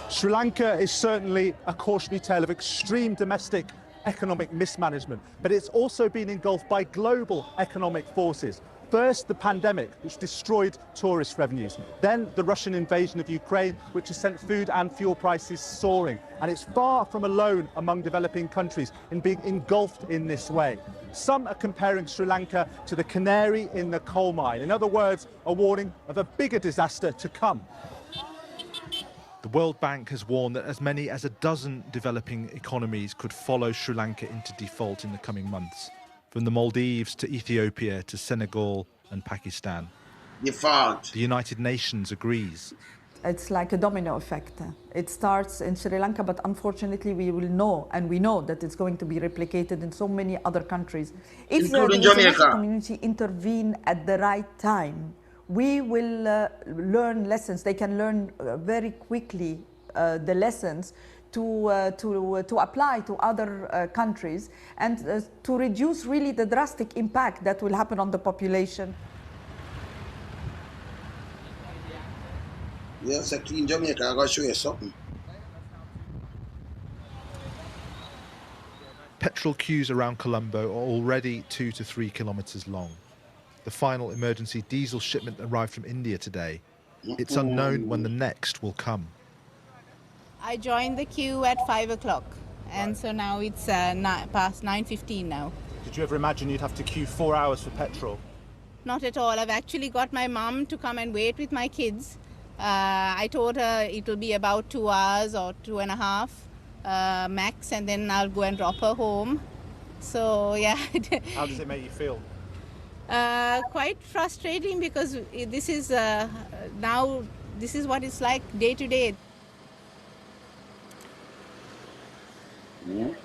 Speaker 8: Sri Lanka is certainly a cautionary tale of extreme domestic economic mismanagement, but it's also been engulfed by global economic forces. First, the pandemic, which destroyed tourist revenues. Then, the Russian invasion of Ukraine, which has sent food and fuel prices soaring. And it's far from alone among developing countries in being engulfed in this way. Some are comparing Sri Lanka to the canary in the coal mine. In other words, a warning of a bigger disaster to come.
Speaker 12: The World Bank has warned that as many as a dozen developing economies could follow Sri Lanka into default in the coming months. From the Maldives to Ethiopia to Senegal and Pakistan.
Speaker 1: Default.
Speaker 12: The United Nations agrees.
Speaker 13: It's like a domino effect. It starts in Sri Lanka, but unfortunately we will know, and we know that it's going to be replicated in so many other countries. If the international community intervene at the right time, we will learn lessons. They can learn very quickly the lessons to apply to other countries and to reduce really the drastic impact that will happen on the population.
Speaker 1: Yes, a clean Jamaica, I'm going to show you something.
Speaker 12: Petrol queues around Colombo are already 2 to 3 kilometres long. The final emergency diesel shipment arrived from India today. It's unknown when the next will come.
Speaker 5: I joined the queue at 5 o'clock, and so now it's past 9:15 now.
Speaker 8: Did you ever imagine you'd have to queue 4 hours for petrol?
Speaker 5: Not at all. I've actually got my mum to come and wait with my kids. I told her it will be about 2 hours or 2.5 max, and then I'll go and drop her home. So, yeah.
Speaker 8: How does it make you feel?
Speaker 5: Quite frustrating, because this is now, this is what it's like day to day.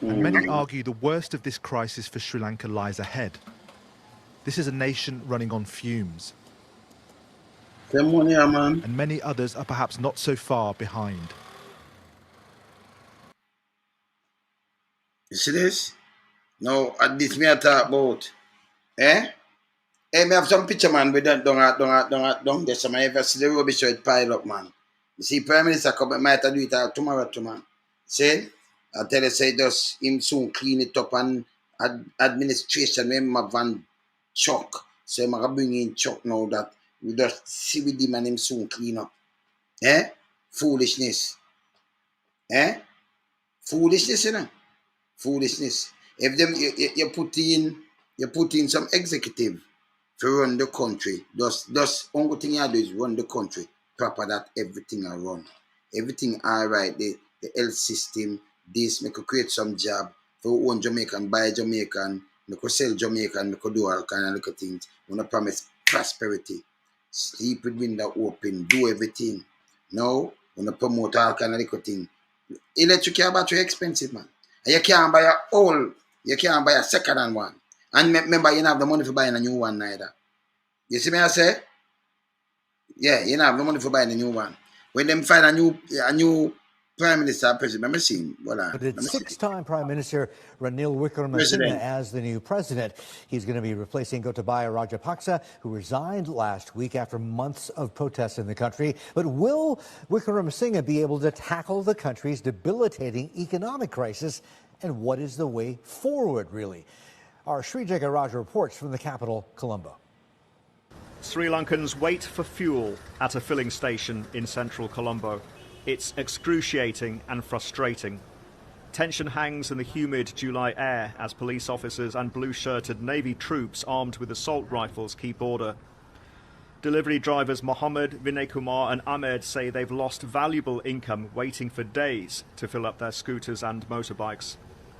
Speaker 12: And many argue the worst of this crisis for Sri Lanka lies ahead. This is a nation running on fumes. And many others are perhaps not so far behind.
Speaker 1: You see this? Now, at this me I talk about. Hey, me have some picture, man, with that down there. Some I ever see the rubbish where it pile up, man. You see, Prime Minister come, might do it tomorrow, man. See? I tell you, say, just him soon clean it up, and administration, him have one Chuck. So I'm going to bring in Chuck now that we just see with him and him soon clean up. Foolishness. Foolishness, you know. Foolishness. If them you put in some executive to run the country, just only thing you do is run the country proper, that everything are run. Everything all right. The health system, this, make you create some job for own Jamaican, buy Jamaican, make you sell Jamaican, make you do all kind of little things. We don't promise prosperity. Sleep with window open, do everything. No, we don't promote all kind of little thing. Electric car battery expensive, man. And you can't buy you can't buy a second-hand one. And remember, you don't have the money for buying a new one neither. You see me I say? Yeah, you don't have the money for buying a new one. When them find a new Prime Minister, President, remember seeing?
Speaker 14: But it's six-time Prime Minister Ranil Wickremesinghe as the new president. He's going to be replacing Gotabaya Rajapaksa, who resigned last week after months of protests in the country. But will Wickremesinghe be able to tackle the country's debilitating economic crisis? And what is the way forward, really? Our Sri Lanka Raj reports from the capital, Colombo.
Speaker 15: Sri Lankans wait for fuel at a filling station in central Colombo. It's excruciating and frustrating. Tension hangs in the humid July air as police officers and blue-shirted Navy troops armed with assault rifles keep order. Delivery drivers Mohammed, Vinay Kumar and Ahmed say they've lost valuable income waiting for days to fill up their scooters and motorbikes.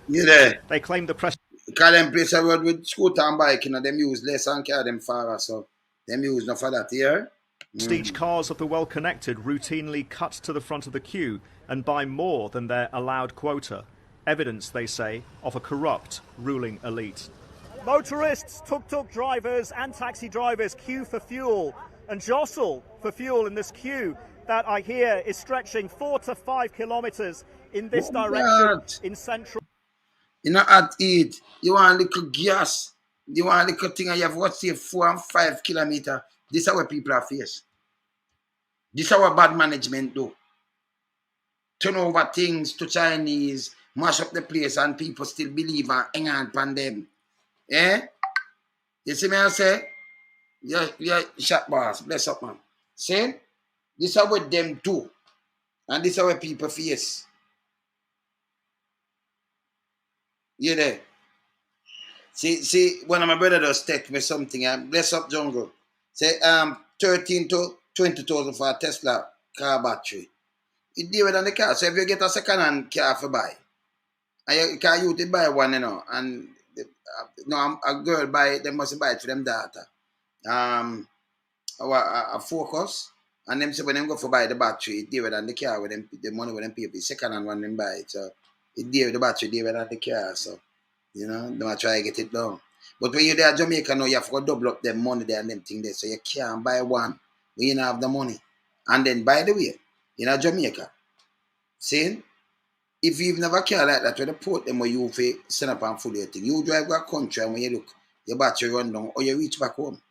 Speaker 1: Yeah.
Speaker 15: They claim the press...
Speaker 1: Because them place a road with scooter and bike, you know, them use less and carry them far, so them use no for that here.
Speaker 15: Prestige cars of the well-connected routinely cut to the front of the queue and buy more than their allowed quota. Evidence, they say, of a corrupt ruling elite. Motorists, tuk-tuk drivers and taxi drivers queue for fuel and jostle for fuel in this queue that I hear is stretching 4 to 5 kilometres in this direction in central...
Speaker 1: You know at eat, you want a little gas, you want a little thing and you have what say 4 and 5 kilometers. This is what people are face. This is what bad management do. Turn over things to Chinese, mash up the place and people still believe and hang on upon them. Eh? You see me I say? Yeah, shot boss, bless up man. See? This is what them do. And this is what people face. You there? See, one of my brother does text me something, bless up jungle. Say 13 to 20,000 for a Tesla car battery. It deal with on the car. So if you get a second hand car for buy, and you can use it buy one, you know, and a girl buy, they must buy it for them daughter. A Focus, and them say when them go for buy the battery, it deal with on the car with them the money with them pay. The second hand one them buy it. So it deal with the battery, deal with on the car. So you know, they might try to get it down. But when you're there in Jamaica now, you have to double up them money there and them thing there. So you can't buy one when you don't have the money. And then, by the way, in Jamaica, saying, if you've never care like that, when the port them where you send up and full your thing, you drive to a country and when you look, your battery run down or you reach back home.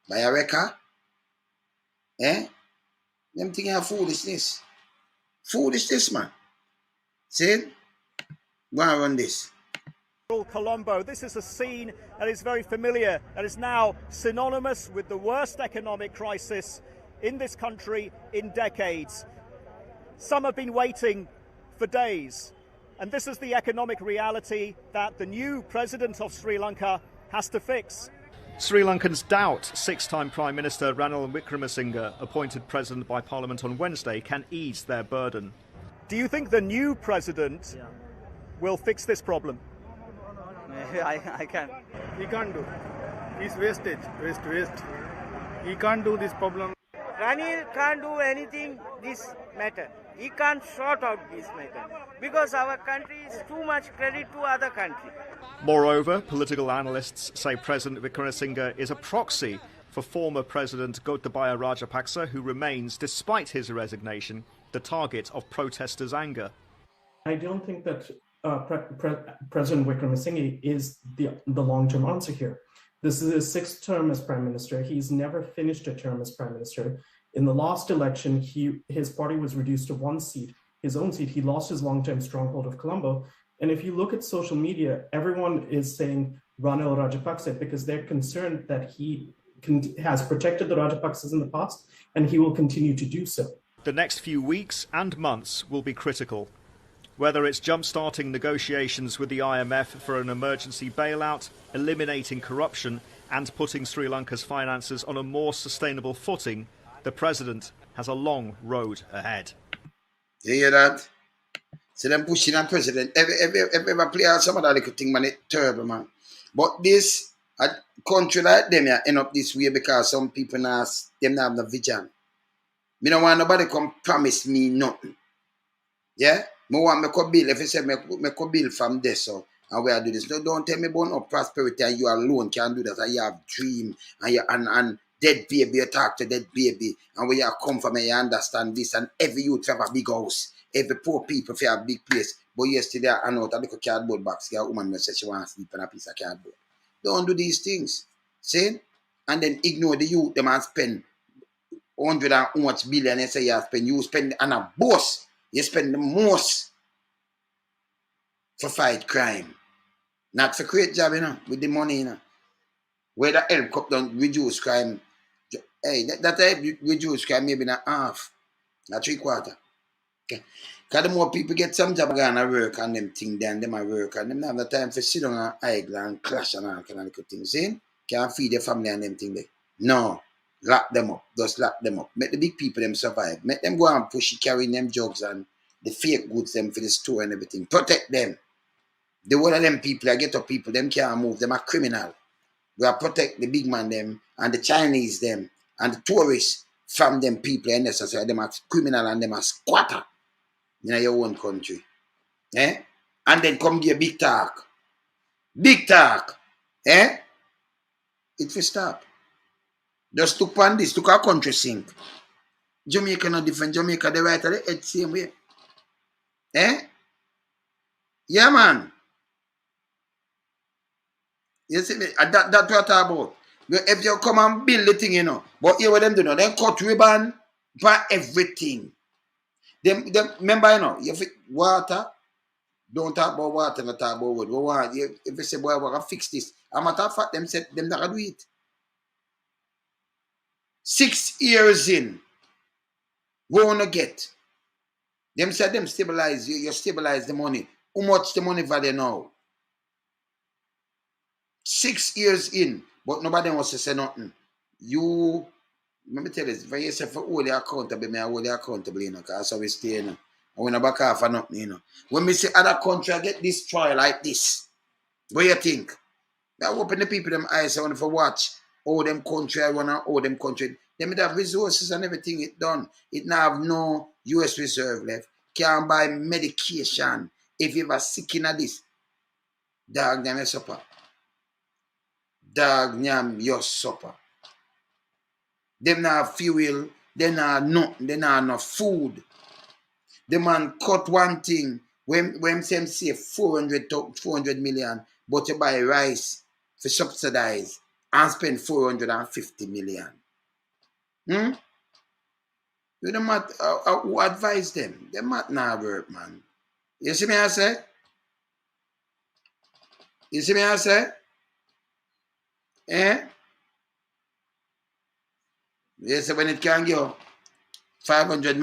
Speaker 1: Buy a record, them things are foolishness. Foolishness, man. See? Go and run this.
Speaker 15: Colombo. This is a scene that is very familiar, that is now synonymous with the worst economic crisis in this country in decades. Some have been waiting for days, and this is the economic reality that the new president of Sri Lanka has to fix. Sri Lankans doubt six-time Prime Minister Ranil Wickremesinghe, appointed president by Parliament on Wednesday, can ease their burden. Do you think the new president will fix this problem?
Speaker 16: I can't. He can't do. He's wastage. Waste. He can't do this problem.
Speaker 17: Ranil can't do anything this matter. He can't sort out this matter because our country is too much credit to other countries.
Speaker 15: Moreover, political analysts say President Wickremesinghe is a proxy for former President Gotabaya Rajapaksa, who remains, despite his resignation, the target of protesters' anger.
Speaker 18: I don't think that President Wickremesinghe is the long-term answer here. This is his sixth term as Prime Minister. He's never finished a term as Prime Minister. In the last election, his party was reduced to one seat, his own seat. He lost his long-term stronghold of Colombo. And if you look at social media, everyone is saying Ranil Rajapaksa because they're concerned that he has protected the Rajapaksas in the past and he will continue to do so.
Speaker 15: The next few weeks and months will be critical. Whether it's jump-starting negotiations with the IMF for an emergency bailout, eliminating corruption and putting Sri Lanka's finances on a more sustainable footing, the president has a long road ahead.
Speaker 1: You hear that? So them pushing a president. Every player some of that little thing, man, it's terrible, man. But this, a country like them, end up this way because some people them not have the vision. Me don't want nobody come promise me nothing. Yeah? I want me to build, if you say me could build from this, so, and where I do this. No, don't tell me about no prosperity and you alone can do that. And you have dream and dead baby, you talk to dead baby. And where you come from and you understand this. And every youth have a big house. Every poor people have a big place. But yesterday I know a little cardboard box. A woman said she wants to sleep on a piece of cardboard. Don't do these things. See? And then ignore the youth. Them and spend 100 and how much billion you say you spend on a boss. You spend the most for fight crime. Not for create job, with the money, Where the help come down, reduce crime. Hey, that help reduce crime maybe not half, not 3/4. Because the more people get some job gonna work on them thing than them a work and them not have the time for sit down and idle and clash and all kind of little things. See? Can't feed their family and them thing there. No. Lock them up. Just lock them up. Make the big people them survive. Make them go and push it, carrying them drugs and the fake goods them for the store and everything. Protect them. The one of them people, I get up people, them can't move. Them are criminal. We are protect the big man them and the Chinese them and the tourists from them people and necessary. Them are criminal and them are squatter in your own country. Eh? And then come give big talk. Big talk. Eh? It will stop. Just look on this, look our country sink. Jamaica no different. Jamaica the right of the head same way. Eh? Yeah, man. You see me? That's what I talk about. If you come and build the thing, you know. But here what them do now, they cut ribbon for everything. Them remember, you know, if it water, don't talk about water, not talk about wood. If you say, boy, we're gonna fix this. A matter of fact, them said them not gonna do it. 6 years in, we wanna get. Them said them stabilize, you stabilize the money. How much the money value now? 6 years in, but nobody wants to say nothing. You, let me tell you, when you say for hold you accountable, I hold you accountable, you know, because that's how we stay, you know. And we not back off for nothing, you know. When we say other country get destroyed like this, what do you think? I open the people them eyes, I want to watch all them country, I want to all them country. They may have resources and everything it done. It now have no US reserve left. Can't buy medication. If you ever sick in this, dog, them your supper. Dog, nyam your supper. Them not have fuel, they not nothing, they not enough food. The man cut one thing, when some say 400 million, but you buy rice for subsidize and spend 450 million. You don't matter who advise them. They might not work, man. You see me I say? You see me I say? Eh? You say when it can go 500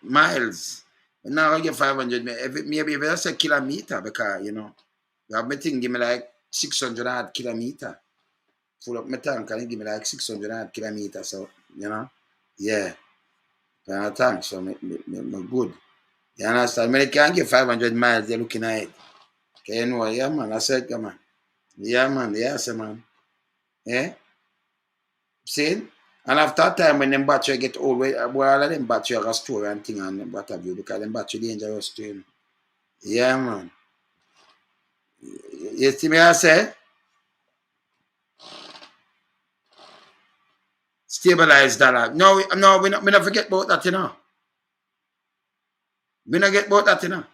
Speaker 1: miles. Now I get 500 miles. Maybe if that's a kilometer, because, you know, I have my thing give me like 600 odd kilometer. Full up my tank and it give me like 600 odd kilometer. So, you know, yeah. Kind of tank, so me good. You understand? When it can't get 500 miles, they're looking at it. Okay, you know, yeah, man. I said, come on. Yeah, man. Yes, man. Yeah? See? And after that time, when them battery get old, well, all of them battery are store and thing and what have you, because them battery dangerous too. You know? Yeah, man. You see me I say? Stabilize dollar. No, we not forget about that, you know. We not get about that, you know.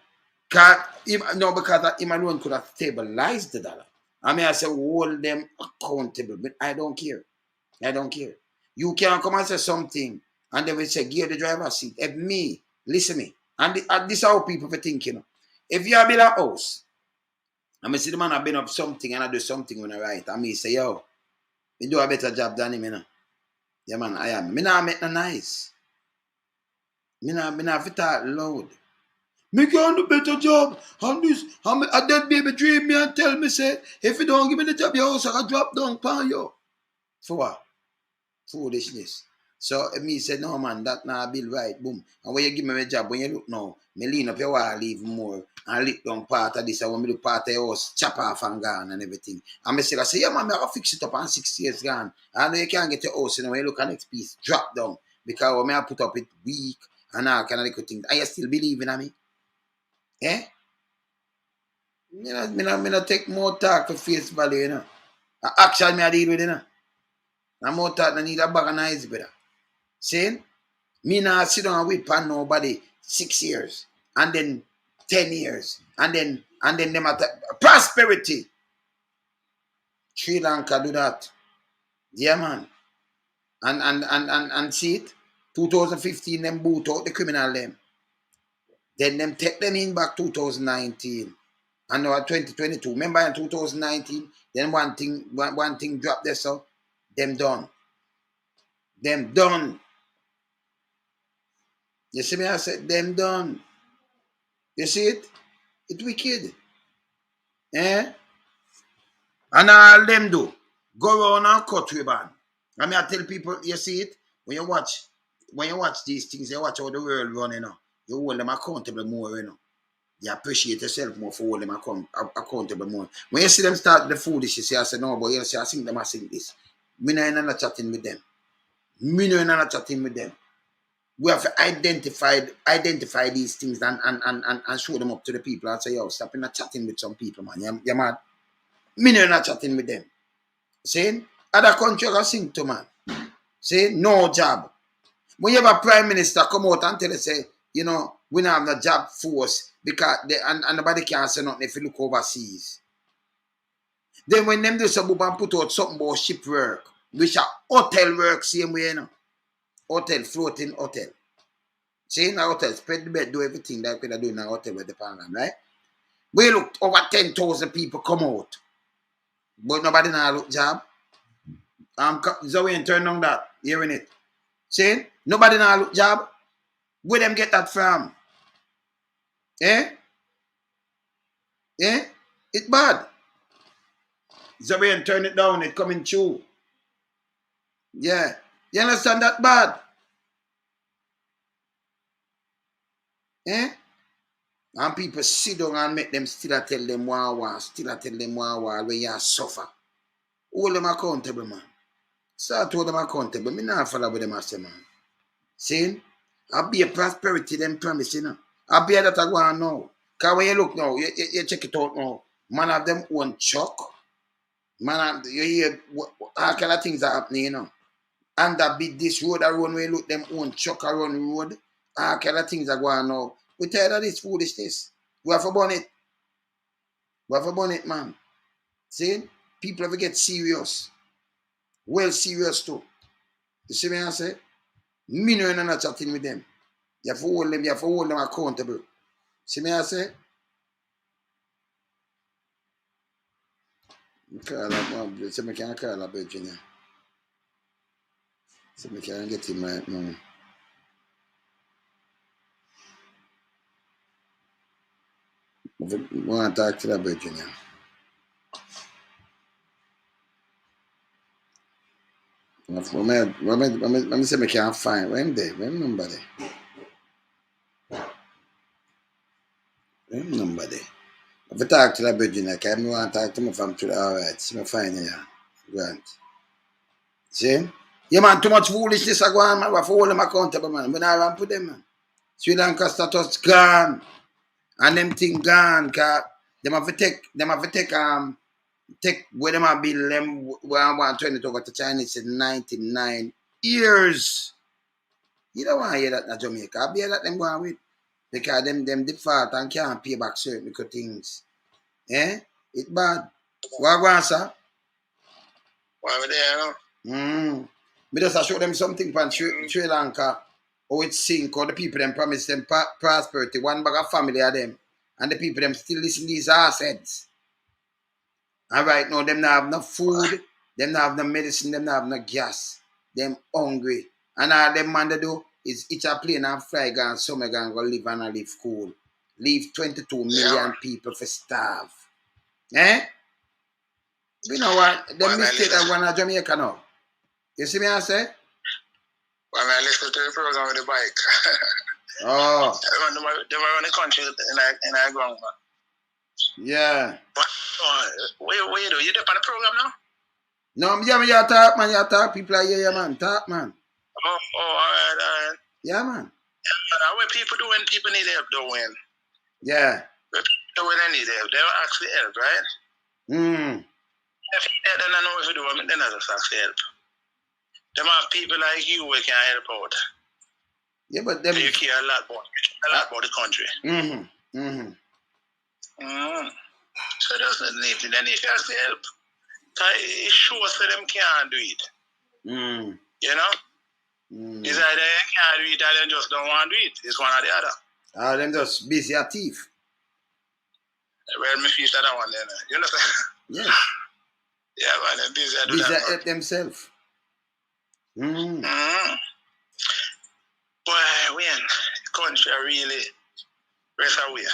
Speaker 1: Because him alone could have stabilized the dollar. I mean, I say hold them accountable, but I don't care. I don't care. You can come and say something, and they will say, give the driver's seat. If me, listen me, and this is how people think, you know. If you build a house, I see the man have been up something and I do something when I write, I may say, yo, you do a better job than him, you know. Yeah, man, I am. Me not make no nice. Me not fit talk loud. Me can do better job. And this, a dead baby dream me and tell me, say, if you don't give me the job, your house I can drop down upon you. For what? Foolishness. So me said, no man, that not bill right, boom. And when you give me my job, when you look now, me lean up your wall even more and lick down part of this. And when me do part of your house, chop off and gone and everything. And me say, yeah man, I gotta fix it up and 6 years gone. I know you can't get your house, you know, when you look at next piece, drop down. Because when I put up it weak and all kind of little things. And you still believe in me? Eh? Me not take more talk for face value, you know. Action me I deal with, you know. And more talk I need a bag of nice, brother. See? Me not sit down and wait for nobody 6 years. And then 10 years. And then them at prosperity. Sri Lanka do that. Yeah, man. And see it? 2015, them boot out the criminal them. Then them take them in back 2019. And now 2022. Remember in 2019, then one thing dropped there, so them done. Them done. You see me, I said, them done. You see it? It wicked. Eh? And all them do, go around and cut ribbon. I mean, I tell people, you see it? When you watch these things, you watch how the world run, you know. You hold them accountable more, you know. You appreciate yourself more for holding them accountable more. When you see them start the foolishness, you say, no, but you say, I think them, I think this. Me no in chatting with them. Me no in chatting with them. We have to identify these things and show them up to the people and say, yo, stop in chatting with some people, man. You mad? Me no in chatting with them. See? Other countries are sing to, man. See? No job. When you have a prime minister come out and tell us, say, you know, we don't have no job force because and nobody can say nothing if you look overseas. Then when them do something and put out something about ship work, which are hotel work, same way, you know. Hotel, floating hotel. See, in a hotel, spread the bed, do everything that we do in a hotel with the parliament, right? We looked over 10,000 people come out. But nobody now look job. Zoe and turn on that, hearing it. See? Nobody now look job. Where them get that from? Eh? Eh? It's bad. Zoe and turn it down, it coming true. Yeah. You understand that bad? Eh? And people sit down and make them still tell them wah, still tell them wah when you suffer. Hold them accountable, man. Start hold them accountable. Me not follow with them as man. See? I'll be a prosperity them promise, you know. I'll be that I go on now. Because when you look now, you check it out now. Man have them own truck. Man have, you hear all kind of things are happening, you know. And that be this road around where you look them own truck around the road. All kind of things are going on now. We tired of this foolishness. We have to burn it. We have to burn it, man. See? People have to get serious. Well serious too. You see me I say? Me no in not chatting with them. You have to hold them accountable. See me I say? So me can call a Virginia. So me can get him right now. I want to talk to the Virginia. Let me say me can't find. When there? When number there? When number there? If I talk to the Virginia, I want to talk to my family. Alright, see me find you. Grant. See? Yeah, man, too much foolishness I go on, man. We have to hold them accountable, man. We not want to put them, man. Sri Lanka status gone. And them thing gone, cause them have to take where them have been them 120 over to Chinese in 99 years. You don't want to hear that in Jamaica. I hear that them going with. Because them default and can't pay back certain things. Eh? It's bad. What go on, sir?
Speaker 19: Why we there, you know?
Speaker 1: Me just show them something from Sri Lanka. How it sink, how the people them promise them prosperity. One bag of family of them. And the people them still listen to these assets. And right now, them not have no food, them not have no medicine, them not have no gas. Them hungry. And all them man they do is each a plane and fly gone, some gonna go live and live cool. Leave 22 million people for starve. Eh? You know what? Them mistake that one in Jamaica now. You see me I say?
Speaker 19: Well, I listen to the program with the bike.
Speaker 1: Oh.
Speaker 19: They were on the country in our ground, man.
Speaker 1: Yeah.
Speaker 19: But what you do? You dip on the program now?
Speaker 1: No, yeah, man, you talk, man, you talk. People are here, man. Talk, man.
Speaker 19: Oh, all right.
Speaker 1: Yeah, man.
Speaker 19: Yeah, what people do when people need help, though, when?
Speaker 1: Yeah.
Speaker 19: When they need help, they will actually help, right? If they don't know what to do, then they just ask help. Them have people like you who can help out.
Speaker 1: Yeah, but them...
Speaker 19: You care a lot about the country. So that's not need to. Then if you ask for help, it shows that them can't do it. You know? It's either they can't do it or they just don't want to do it. It's one or the other.
Speaker 1: Them just busy at thief.
Speaker 19: Well, me feel that one then. You understand?
Speaker 1: Yes.
Speaker 19: Yeah, man, they're busy at
Speaker 1: busy
Speaker 19: that.
Speaker 1: Busy at themselves.
Speaker 19: Boy, when country really rest away.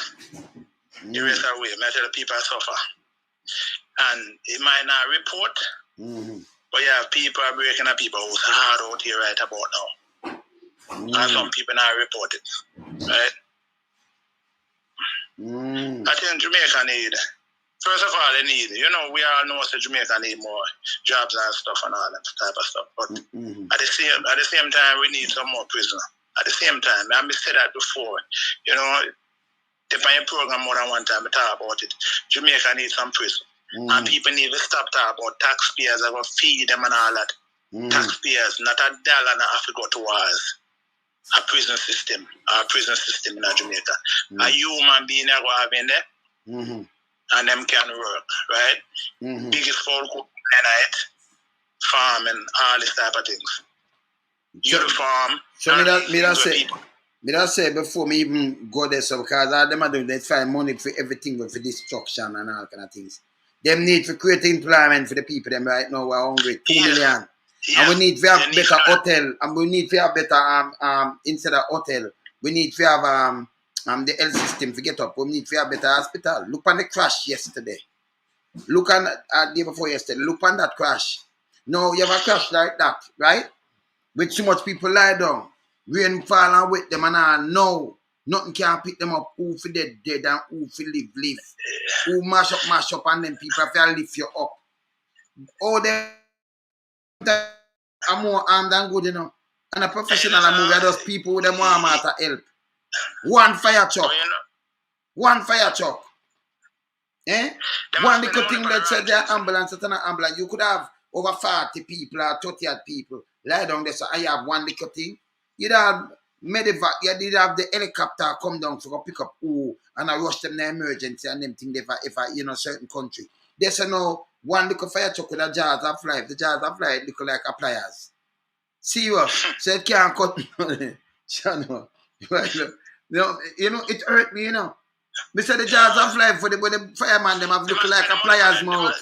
Speaker 19: The rest away. I tell the people suffer. And it might not report, but yeah, people are breaking up people who's hard out here right about now. And some people not report it. Right? I think Jamaica need, first of all, they need, we all know that Jamaica need more jobs and stuff and all that type of stuff. But at the same time, we need some more prisoners. At the same time, I said that before, the program more than one time I talk about it. Jamaica needs some prison. And people need to stop talking about taxpayers are going to feed them and all that. Taxpayers, not a dollar and have to go towards a prison system in Jamaica. A human being are going to have in there, and them can work, right? Biggest folk night, farm and all this type of things. Uniform.
Speaker 1: So me that say before me even go there, so because all them are doing, they find money for everything, but for destruction and all kind of things. Them need to create employment for the people them right now who are hungry. 2 million. And we need to have better hotel. And we need to have better instead of hotel, we need to have the health system to get up. We need to have better hospital. Look on the crash yesterday. Look on the day before yesterday. Look on that crash. No, you have a crash like that, right? With too much people lie down. Rain fall and wet them and all. No. Nothing can pick them up. Who for dead and who for live. Who mash up and then people have to lift you up. All them are more armed than good, And a professional move are those people with them want to help. One fire truck. One fire truck. One little thing that said their ambulance, it's an ambulance. You could have over 40 people or 30 people lie down there, so I have one little thing. You'd have medevac, you'd have the helicopter come down to go pick up who and I rush them in the emergency and them thing if I certain country. There's one little fire truck with a jars of life. The jars of life look like a pliers. Serious. So it can't cut me. It hurt me, Me say the jars of life for the fireman them have look like a pliers mouth.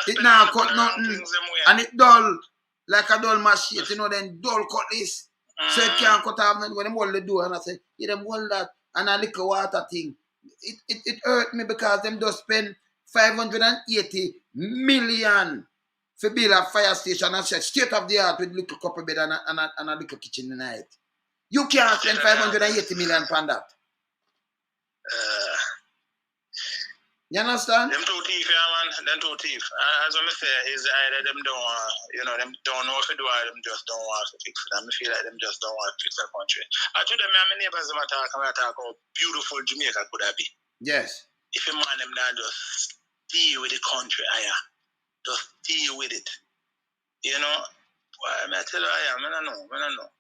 Speaker 1: It now cut nothing. And it dull like a dull machete, then dull cut this. So it can't cut off when them hold the door and I say, them hold that and a little water thing. It hurt me because them just spend 580 million for build a fire station and say state of the art with little couple bed and a little kitchen in night. You can't spend 580 million on that. You understand?
Speaker 19: Them two thief, man. Them two thief. As I say, is either them them don't know if they do or them just don't want to fix it. I feel like them just don't want to fix the country. Actually, my neighbors talk how beautiful Jamaica could have been.
Speaker 1: Yes.
Speaker 19: If you man them down, just deal with the country, just deal with it. Why am I tell you I don't know.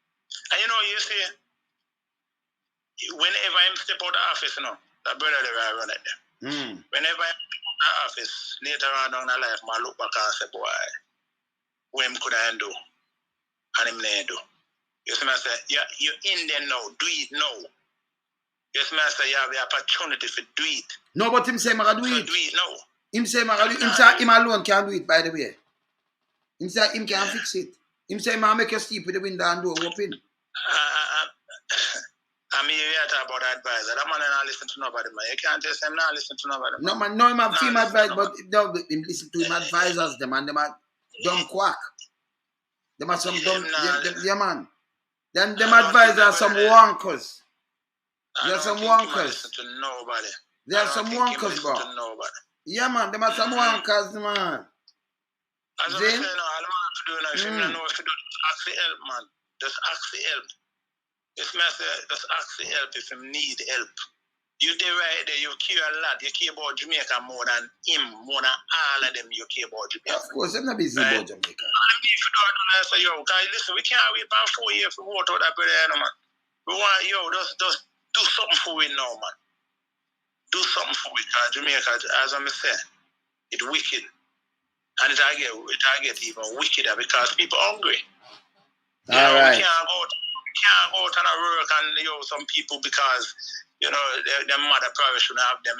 Speaker 19: And you see, whenever I step out of the office, that brother there run it there. Whenever I step out of the office, later on down the life, I look back and say, boy, what could I do? And him never do. You see me say, you're in there now, do it now. You see me say, you have the opportunity to do it.
Speaker 1: No, but him say, I do it.
Speaker 19: Do it now.
Speaker 1: Him say, him alone can't do it, by the way. Him say, him can't fix it. Him say, man, make you sleep with the window and door open.
Speaker 19: I mean, you talk about advisor. That man not listen to nobody, man. You can't just say him not listen to nobody.
Speaker 1: No, man, no, him have female advice, but him listen to him advisors, them and them are dumb quack. Them are some dumb, yeah, man. Then them advisors are some wonkers. There are some wonkers. There are some wonkers, bro. Yeah, man, them are some wonkers, man.
Speaker 19: As I say, all the man to do now, if you know if you do, ask for help, man. Just ask for help. If me say, just ask for help if you need help. You there right there, you care a lot. You care about Jamaica more than him, more than all of them you care about Jamaica.
Speaker 1: Of course, I'm not busy about Jamaica.
Speaker 19: And if you don't say, guys, listen, we can't wait for 4 years for vote out that brother, man. We want, just do something for it now, man. Do something for it, because Jamaica, as I'm saying, it's wicked. And it get even wickeder because people are hungry.
Speaker 1: All right.
Speaker 19: We can't go out and work and some people because their mother probably shouldn't have them,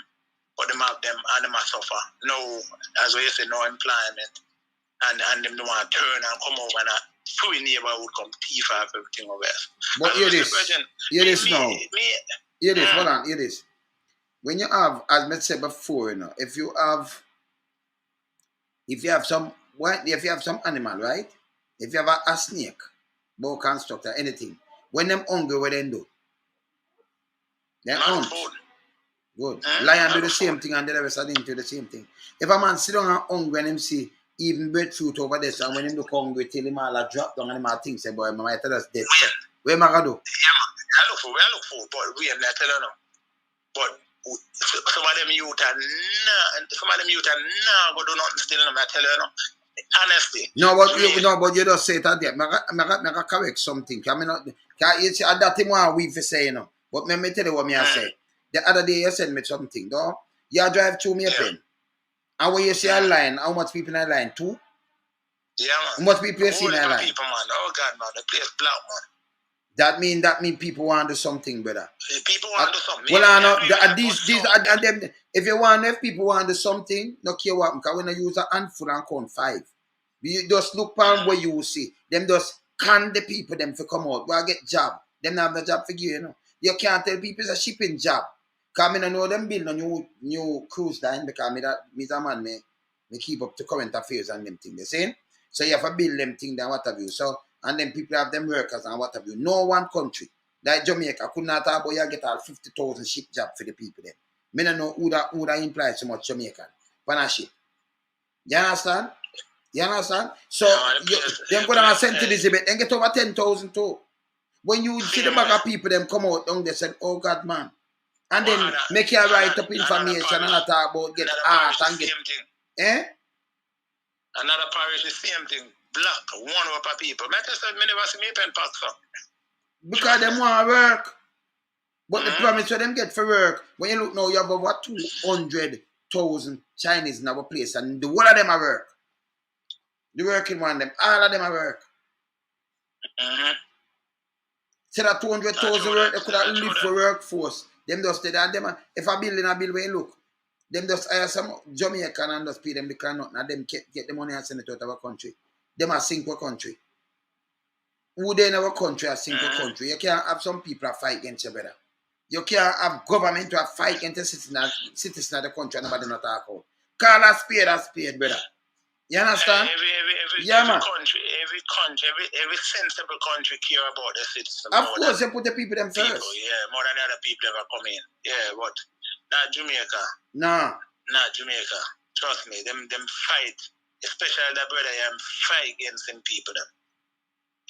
Speaker 19: but them have them and them suffer. No, as we say, no employment, and them don't want to turn and come over and few neighborhood come thief off everything over there.
Speaker 1: But hear this. Hear this now. Hear this. Hold on. Hear this. When you have, as I said before, you know, if you have some animal, right? If you have a snake, boa constructor, anything, when them hungry, what they do? They hunt. Good. Lion do the same thing and the rest of them do the same thing. If a man sit down and hungry and him see even breadfruit over there, and when him look hungry till him all a drop down and him all think say, boy, my tell us dead. So, where am I gonna do?
Speaker 19: I look for, but we are not telling them. But some of them youth are nah, go do nothing still, I'm telling you. Honestly.
Speaker 1: But you just say it at there. I correct something. I mean, you see, that thing what we for say, you know. But let me tell you what me I say. The other day you sent me something, though. You drive through me a pen. And when you see a line, how much people in a line? 2?
Speaker 19: Yeah, man.
Speaker 1: How much people you see in a line?
Speaker 19: People, man. Oh, God, man. The place black, man.
Speaker 1: That mean people want to do something, brother.
Speaker 19: People want to do something.
Speaker 1: Well, I know these and them. If you want, if people want to do something, no care what, because when you use a handful and count 5, you just look on where you will see them just can the people them for come out. Well, get job. Them not have the job for you know. You can't tell people it's a shipping job. Because I know them build a new cruise line because me's a man me keep up to current affairs and them things. You see? So you have to build them things and what have you. So and then people have them workers and what have you. No one country like Jamaica could not have about you get all 50,000 ship job for the people them. Me don't know who that implies so much Jamaican. When I ship. You understand? You understand? So them go down and send to this event and get over 10,000 too. When you see the bag of people them come out down they said, oh God man. And then make your write up information and talk about get art and get eh?
Speaker 19: Another parish the same thing. Black, one up of people. I never see me pen pack so.
Speaker 1: Because them want to work. But the promise what them get for work, when you look now, you have over 200,000 Chinese in our place, and the whole of them are work. The working one, them, all of them are work. So that 200,000 work, they could have lived for workforce. Them just did that. Them, if a building a bill, where you look, them just hire some Jamaican and just pay them the cannot, and them get the money and send it out of our country. Them are sink our country. Who they in our country are sink our country? You can't have some people that fight against you, brother. You can't have government to have fight against citizens of the country and nobody not talk about. Call a spade, brother. You understand?
Speaker 19: Every country, every sensible country care about the citizens.
Speaker 1: Of course, you put the people them first.
Speaker 19: Yeah, more than the other people ever come in. Yeah, but not Jamaica.
Speaker 1: No.
Speaker 19: Not Jamaica. Trust me, them fight, especially that brother, fight against them people. Them.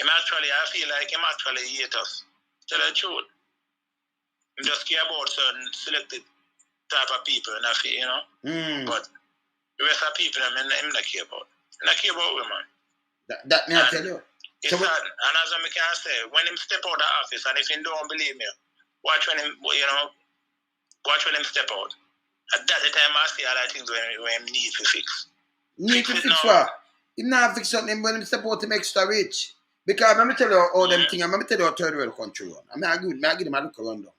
Speaker 19: I feel like him actually hate us. Tell the truth. He just care about certain selected type of people, and I feel, you know. But the rest of people, him not care about. He not care about women.
Speaker 1: That me I tell you.
Speaker 19: It's sad. And as I can say, when him step out of the office, and if you don't believe me, watch when him step out. At that time, I see all the things when him need to fix.
Speaker 1: Need to fix what? He not fix something when him step out to make extra rich. Because let me tell you all them things, let me tell you how third world country run. I give them a look around them.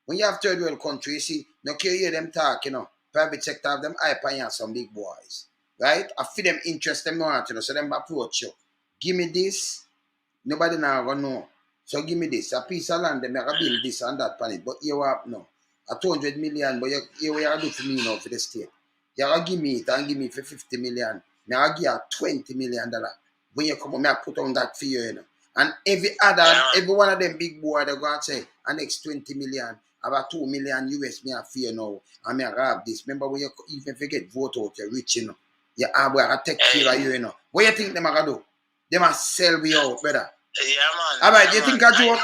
Speaker 1: When you have third world country, you see, no care hear them talk, you know, private sector have them hype and some big boys. Right? I feel them interest them want to know, so them approach you. Give me this, nobody now gonna know. So give me this, a piece of land, them I build this and that planet. But you have no, a 200 million, but you what you do for me now for the state. You gotta give me it and give me for 50 million. Now I give you $20 million. When you come, I put on that for you, you know. And every one of them big boy, they go and say, the next 20 million, about 2 million US, me I fear now, and me I have this. Remember when you even if you get vote out, you're rich, you know. You have to take care of you, you know. What you think them are gonna do? They must sell me out, brother.
Speaker 19: Yeah, man.
Speaker 1: All right, you think I joke?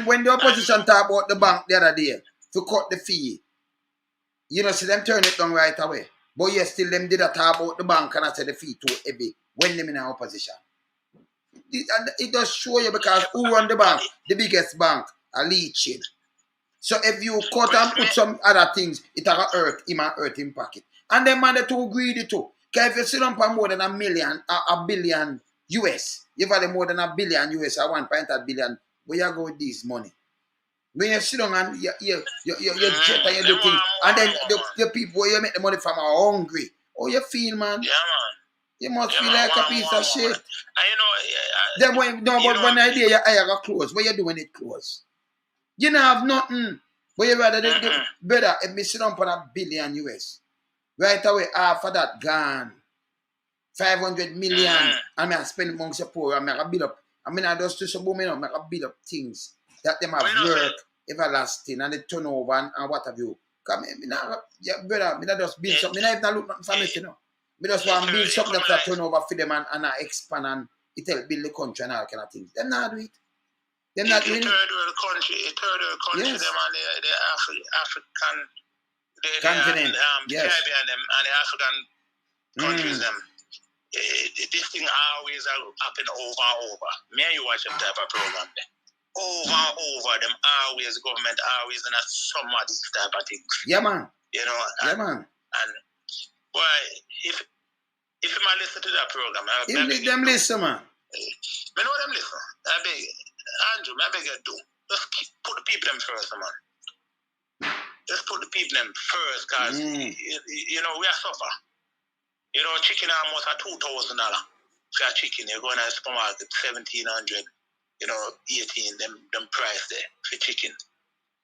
Speaker 1: When the opposition talk about the bank the other day to cut the fee, you know, see them turn it down right away. But yes, still them did a talk about the bank and I said the fee too heavy when them in our opposition. It does show you because who run the bank? The biggest bank are leeching. So if you cut and put some other things, it will hurt him and hurt him pocket. And them man they too greedy too. Because if you sit on for more than a billion US, you value more than $1 billion US or 1.8 billion, where you go with this money? When you sit down and you jet and you do things, and then the people where you make the money from are hungry. How you feel, man?
Speaker 19: Yeah, man.
Speaker 1: You must feel like a piece of shit.
Speaker 19: And you know,
Speaker 1: Then when I hear your eye got close, what you doing it close? You don't have nothing. But you rather better if me sit down for $1 billion US. Right away, half of that gone. 500 million. I mean, I spend amongst the poor. I make a build up. I mean, I just do some women, make a build up things that them have work everlasting and the turnover and what have you. Come in, brother, I just build something. I even look nothing for me, you know. I just want to build something that turnover for them and expand and it help build the country and all kind of things. Them not do it. Them not doing it.
Speaker 19: Third world country,
Speaker 1: Yes.
Speaker 19: them and the African,
Speaker 1: continent,
Speaker 19: the
Speaker 1: yes.
Speaker 19: Caribbean, them and the African countries, them. This thing always happen over and over. Me and you watch them type of program there. Over and over, them always government always in some of these type of things.
Speaker 1: Yeah, man.
Speaker 19: You know.
Speaker 1: Yeah, man.
Speaker 19: And boy, if you might listen to that program,
Speaker 1: them listen, man.
Speaker 19: Me know them listen. I beg Andrew, I beg you do. Just put the people them first, man. Just put the people them first, cause you know we are suffer. You know, chicken almost at $2,000 for a chicken. You're going to the supermarket, 1,700, you know, 18, them price there for chicken.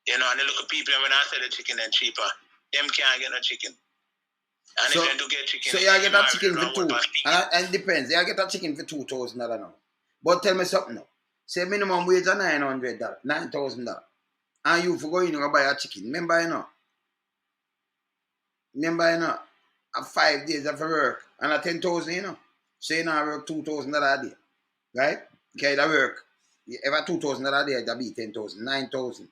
Speaker 19: You know, and they look at people, and when I sell the chicken, then cheaper, them can't get no chicken. And
Speaker 1: so,
Speaker 19: if you do get chicken,
Speaker 1: so you get a chicken for $2,000. And it depends. You get a chicken for $2,000 now. But tell me something now. Say minimum wage is $900, $9,000. And you for going to buy a chicken. Remember, you know? A 5 days of work and a 10,000, you know. So you know work $2,000 a day. Right? Okay, that work. If a $2,000 a day, that be 10,000, 9,000.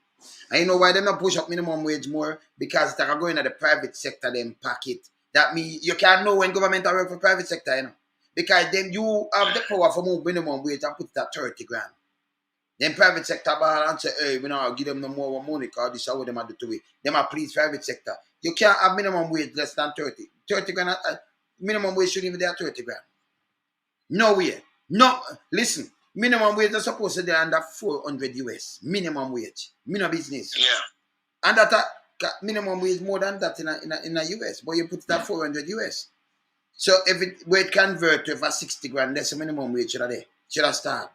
Speaker 1: And you know why they not push up minimum wage more? Because they're going to the private sector, them pocket. That means you can't know when government work for private sector, you know. Because then you have the power for move minimum wage and put it at 30 grand. Then private sector ball and say, hey, we don't give them no more money because this is how them are do it. Them are please private sector. You can't have minimum wage less than 30. 30 grand, minimum wage shouldn't even be at 30 grand. No way. No, listen, minimum wage is supposed to be under 400 US. Minimum wage. Minimum business.
Speaker 19: Yeah.
Speaker 1: And that minimum wage more than that in a US. But you put it at 400 US. So if it convert to 60 grand, that's the minimum wage should have there. Should have start.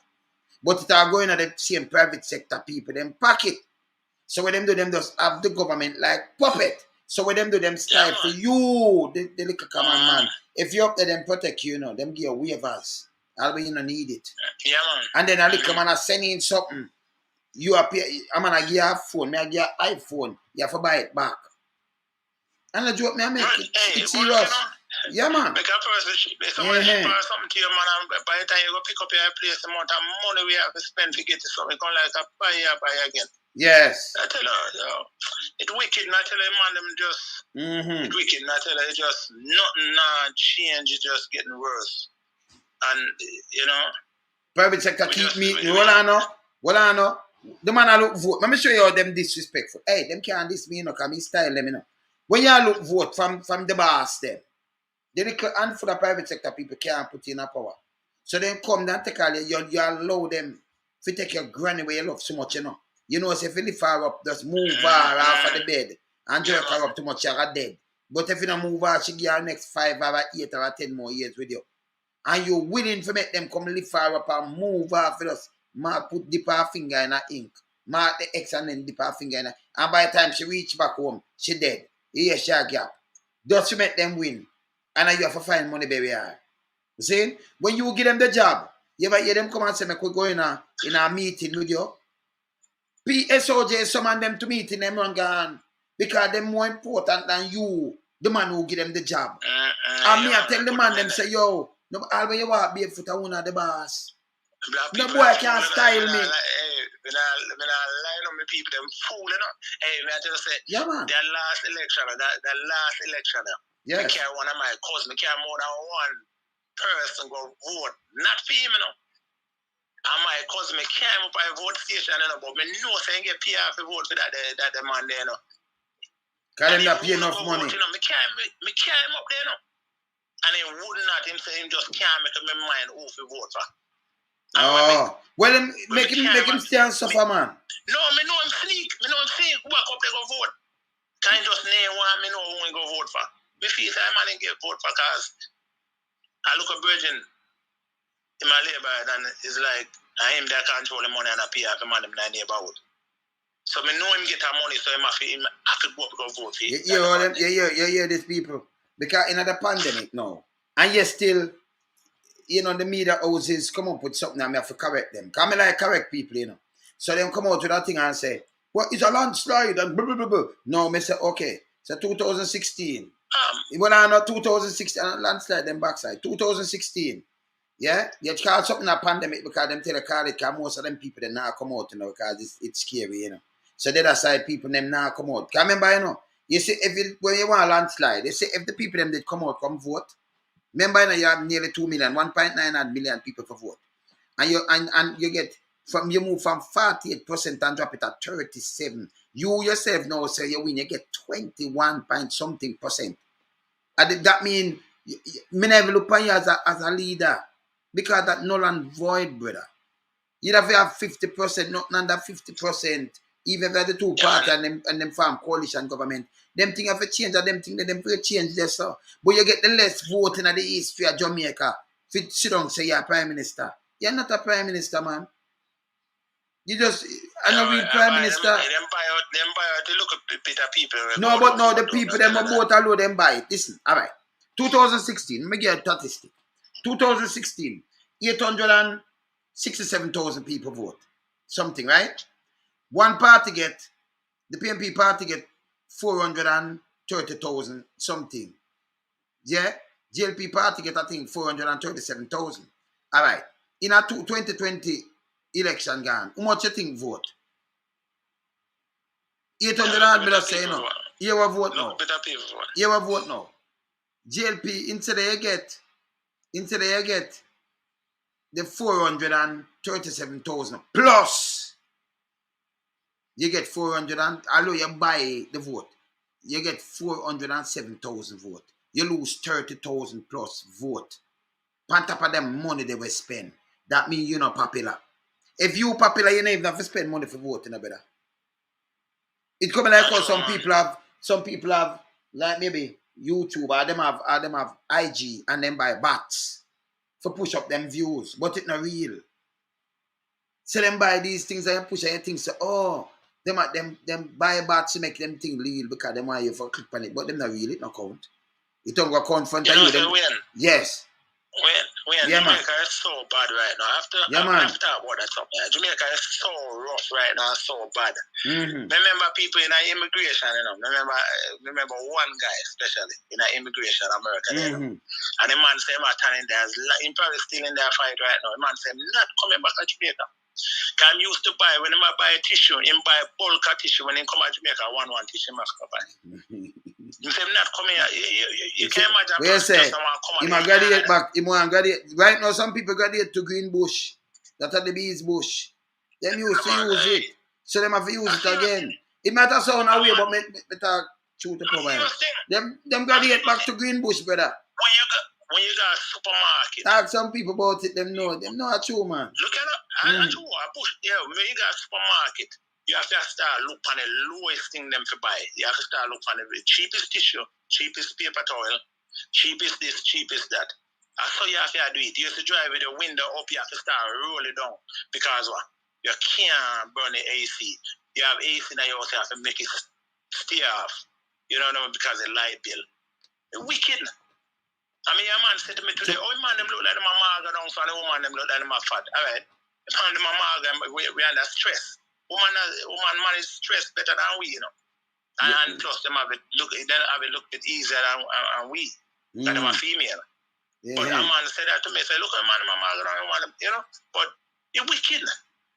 Speaker 1: But it are going at the same private sector people, them pocket. So when them do, them just have the government like puppet. So when them do, them style for you, the little common man. If you up there, them protect you, you know, them give you waivers. Although you don't need it.
Speaker 19: Yeah, man.
Speaker 1: And then a little man are sending something. You appear, I'm gonna give you a phone, me I give you an iPhone. You have to buy it back. And the joke me I make it's serious. Yeah, man.
Speaker 19: Make a person, somebody buy something to you, man, and by the time you go pick up your place, the amount of money we have to spend to get it, so we come like a buy again.
Speaker 1: Yes.
Speaker 19: I tell her, it's wicked, and I tell her, man, them just, it's wicked, and I tell her, it's just nothing now change, it's just getting worse. And, you know.
Speaker 1: Private sector keep me, what I know. The man I look vote, let me show you how them disrespectful. Hey, them can't diss me, you know, because me style them, you know. When you look vote from the boss, them. The little handful of private sector people can't put in a power. So then come down take all you allow them to take your granny where you love so much, you know. You know, so if you lift her up, just move her off of the bed and jerk her up too much, you're dead. But if you don't move her, she give her next 5 or 8 or 10 more years with you. And you're willing to make them come lift her up and move her for us. Mark put dip her finger in her ink. Mark the X and then dip her finger in her. And by the time she reach back home, she dead. Here's she a gap. Just to make them win. And you have to find money, baby. You see? When you give them the job, you ever hear them come and say, we go in a meeting with you? PSOJ summon them to meeting them run gone. Because they're more important than you, the man who give them the job. And me, I tell the man, them say, yo, no, all when you walk barefoot, I want the boss. No boy can't style me.
Speaker 19: When I line up with people, them fool, you know. Hey, I just say,
Speaker 1: yeah, man.
Speaker 19: That last election,
Speaker 1: yes.
Speaker 19: I carry one of my cousins, I carry more than one person go vote. Not for him, you know. And my cousin, I carry him up by vote station, you know, but I know I get PR to vote for that man there, you know.
Speaker 1: Because they not pay enough money.
Speaker 19: Vote, you know, I carry him up there, you know. And he would not, him say him just can't make up my mind who to vote for.
Speaker 1: Oh, well, make him stay and suffer, man.
Speaker 19: No, I know him sneak. Walk up there go vote. Can't just name one, I know who I go vote for. Me feel that man ain't get vote for because I look at Virgin in my labor and it's like I him that control the money and I pay half the money in my neighborhood. So I know him get our money, so him have to go up and vote for it.
Speaker 1: You hear these people. Because in the pandemic now, and you still, you know, the media houses come up with something and I have to correct them. Because I like correct people, you know. So them come out with that thing and say, well, it's a landslide and blah, blah, blah, blah. No, I say, okay. So 2016. When I know 2016, landslide, them backside. 2016. Yeah? You call something a pandemic because them tell you call it because most of them people they now come out, you know, because it's scary, you know. So the other side people them now come out. Because remember, you know, you see, when you want a landslide, they say if the people them did come out, come vote. Remember, you know, you have nearly 2 million, 1.9 million people to vote. And you get, you move from 48% and drop it at 37. You yourself now say you win, you get 21 point something percent. And that means, me never look upon you as a leader. Because that null and void, brother. You'd have to have 50%, not under 50%. Even if the two parties and them form coalition government, them thing have to change, and them thing that them will change this. So. But you get the less voting at the history of Jamaica. If you sit down say you're a prime minister. You're not a prime minister, man. You just, I know real prime minister.
Speaker 19: Them buy out, they look at people.
Speaker 1: No, but no, the people, them both alone, them buy it. Listen, all right. 2016, let me get a statistic. 2016, 867,000 people vote. Something, right? One party get, the PNP party get 430,000 something. Yeah? GLP party get, I think, 437,000. All right. In a 2020 election gone, how much you think vote? 800 million say no. You will vote now. You will vote now. GLP, instead you get the 437,000 plus you get 400 and although you buy the vote, you get 407,000 vote. You lose 30,000 plus vote. On top of them money they will spend. That means you're not popular. If you popular, you don't even have to spend money for voting, brother. It come like how some people have like maybe YouTube or them have IG and them buy bots for push up them views, but it's not real. So them buy these things and push and you think so, oh, them buy bots to make them think real because them want you for click on it, but them not real, it not count. It don't go count front of you. Yes.
Speaker 19: When Jamaica is so bad right now. After about that something. Jamaica is so rough right now, so bad. Remember people in our immigration, you know. Remember one guy especially in our immigration America, you know. And the man say, "Man, he's probably still in their fight right now." The man say, "Not coming back to Jamaica." Cause used to buy when he buy tissue, him buy bulk of tissue when he come to Jamaica, one tissue must come buy. You say not coming here. You can't imagine.
Speaker 1: Where you say he might graduate back. He might graduate. Right now, some people graduate to Green Bush. That are the bees bush. Them used to use it, so them have to use it again. It might have sound away, but me talk true to provide. Them graduate back to Green Bush, brother.
Speaker 19: When you got a supermarket.
Speaker 1: Talk some people about it. Them know a true man.
Speaker 19: Look at it. I true. I push. Yeah, when you got a supermarket. You have to start look for the lowest thing them to buy. You have to start look for the cheapest tissue, cheapest paper towel, cheapest this, cheapest that. That's how you have to do it. You have to drive with the window up, you have to start roll it down. Because what? You can't burn the AC. You have AC in your house, you have to make it stay off. You don't know because of the light bill. It's wicked. I mean, a man said to me today, oh man, them look like them a down for the woman, them look like them a fat. Alright. Man, them a we under stress. Woman manage stress better than we, you know. And plus them have it look bit easier than we. Than them a female. Yeah. But a man said that to me, say, look at man, you know, but you're wicked.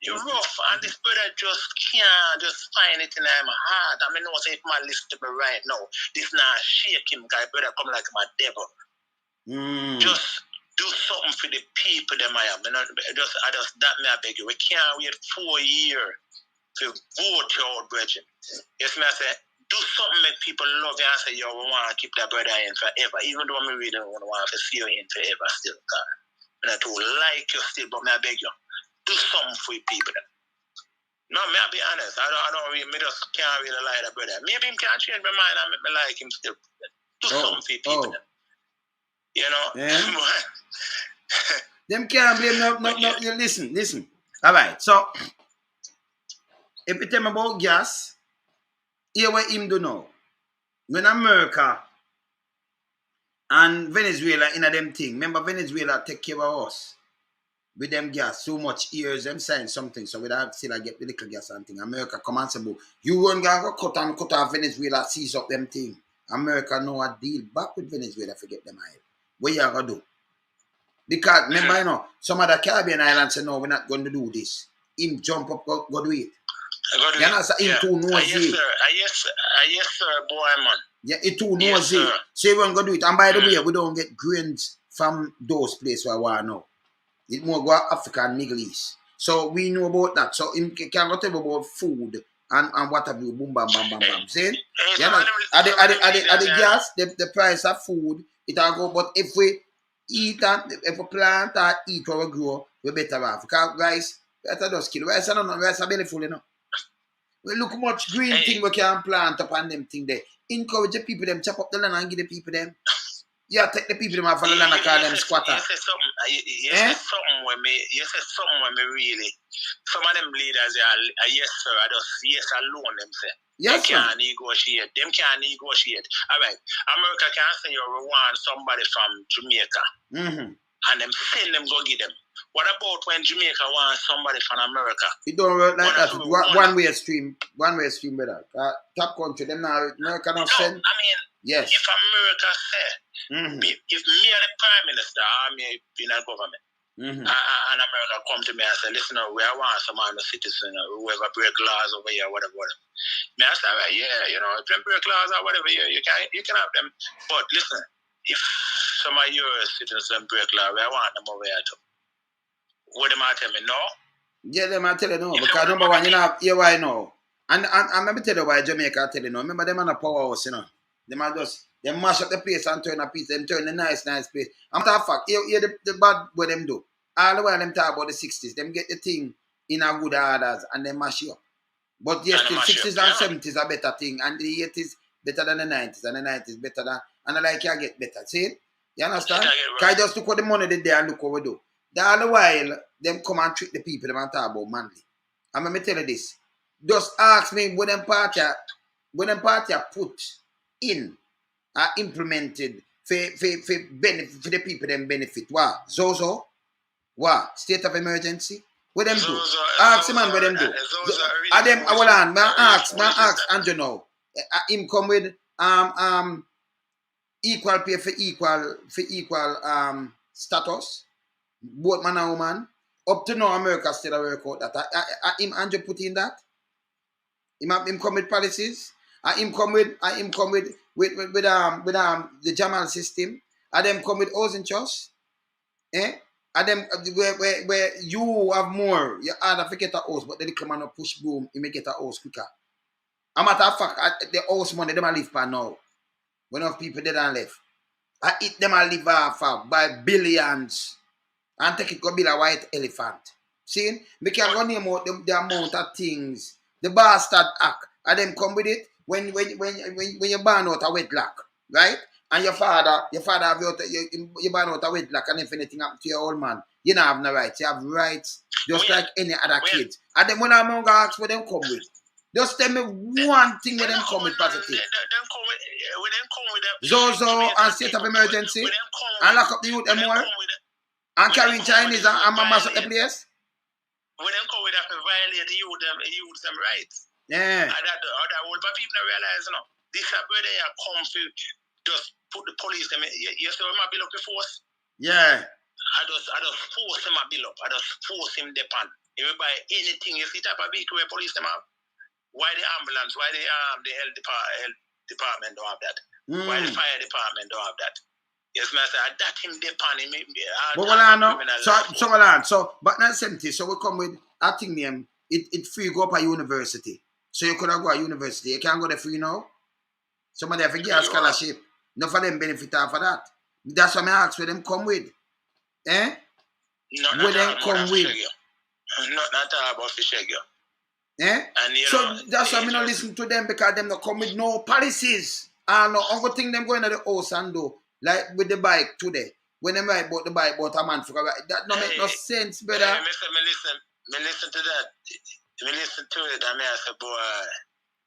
Speaker 19: You're rough, and this brother just can't just find it in his heart. I mean, no say if man listen to me right now, this not shake him, guy brother come like my devil. Just do something for the people them I am. I just that me I beg you. We can't wait 4 years to vote you out, brethren. Yes, me I say, do something make people love you and say, yo, we want to keep that brother in forever. Even though we really don't want to see you in forever still. God. I do like you still, but me I beg you, do something for your people. No, me I be honest. I don't really, me just can't really like that brother. Maybe him can't change my mind and make me like him still. Do something for your people. You know?
Speaker 1: Yeah. Them can't blame no. You listen. All right, so if you tell me about gas, here what him do now. When America and Venezuela in a them thing, remember Venezuela take care of us with them gas so much years them sign something, so we don't still get the little gas and thing. America come and say, you run go cut off Venezuela, seize up them thing. America know a deal back with Venezuela to get them oil. What you gonna do? Because remember, you know, some of the Caribbean islands say, no, we're not going to do this. Him jump up, go do it. You understand? Him too nosy.
Speaker 19: Yes, sir, boy, man.
Speaker 1: Yeah, it too nosy. So he won't go do it. And by the way, we don't get grains from those places where we are now. It more go Africa and Middle East. So we know about that. So him can go tell about food and what have you, boom, bam, bam, bam, bam. See? You know, at the gas, the price of food, it'll go, but if we eat and if we plant or eat or we grow, we better off. Because rice, better just kill. Rice, I don't know, rice are belly full, you know. We look much green thing we can plant up on them thing there. Encourage the people them, chop up the land and give the people them. Yeah, take the people them off of the land and call them squatter.
Speaker 19: You say something when me really. Some of them leaders are yes sir, I just yes alone them say.
Speaker 1: Yes,
Speaker 19: they can't negotiate. Them can't negotiate. All right. America can say you want somebody from Jamaica. And them send them go get them. What about when Jamaica wants somebody from America?
Speaker 1: It don't work like that. One way stream, brother. Top country, them now America don't send.
Speaker 19: I mean,
Speaker 1: yes.
Speaker 19: If America say, if me and the Prime Minister, I mean in a government, and America come to me and say, listen, we want some of the citizen, whoever break laws over here, whatever. Me I say, right, yeah, you know, if they break laws or whatever, yeah, you can have them. But listen, if some of your citizens break law, I want them over here too. What them tell me, no?
Speaker 1: Yeah, them I tell you no. Because number one, you know, here why no. And let me tell you why Jamaica tell you no. Remember them on a powerhouse, you know. Them are just, they mash up the place and turn a piece. Them turn the nice place. I'm talking fact. Here the bad what them do. All the while them talk about the 60s. Them get the thing in a good orders and they mash you up. But yes, the 60s and 70s are better thing. And the 80s better than the 90s. And the 90s better than, and I like you get better. See? You understand? Can I just look at the money they there and look what we do. All the while, them come and treat the people them and talk about manly. And let me tell you this. Just ask me when them party are put in are implemented for the people them benefit. What? Zozo? What? State of emergency? What them do? Ask the man what them do. Are them hold on, man ask Andrew now. Him come with equal pay for equal status. Both man and woman. Up to now, America still a work out that. Him Andrew put in that. Him come with policies. Him come with the Jamal system. Them come with housing trust. Them where you have more, you either forget a house, but then they come and push boom, you may get a house quicker. A matter of fact, the house money them a live for now. When enough people they don't live. I eat them a live off by billions. And take it go build a white elephant. See? We can go name out the amount of things. The bastard act. And them come with it when you burn out a wedlock. Right? And your father have you burn out a wedlock, and if anything happens to your old man, you don't have no rights. You have rights just like any other kid. And then when I'm going to ask what them come with. Just tell me one thing when them come with positive. Zozo and state of emergency. And lock up the youth them more. And carrying Chinese and mass up the place.
Speaker 19: When them come with that to violate the youth them rights.
Speaker 1: Yeah.
Speaker 19: And that but people don't realize, you know, this is where they are come to just put the police them. You see my bill up the force?
Speaker 1: Yeah.
Speaker 19: I just force him a bill up. I just force him depend. If you buy anything, you see type of vehicle where police them have. Why the ambulance? Why the health department don't have that? Why the fire department don't have that? Yes, master. That him depend him.
Speaker 1: But what I know, so hold on. So, but not 70. So we come with a thing name. It free go up a university. So you could have go to university. You can't go there free now. Somebody have to get a scholarship. None of them benefit off of that. That's what I ask where them come with. Eh? Where them come with.
Speaker 19: Not about fish egg.
Speaker 1: Eh? So that's why I don't listen to them, because them not come with no policies. And no other thing them going to the house and do Like with the bike today. When them ride about the bike about a man for a ride, that don't make no sense, brother.
Speaker 19: Hey, me listen to that. Me listen to it, and me I say, boy.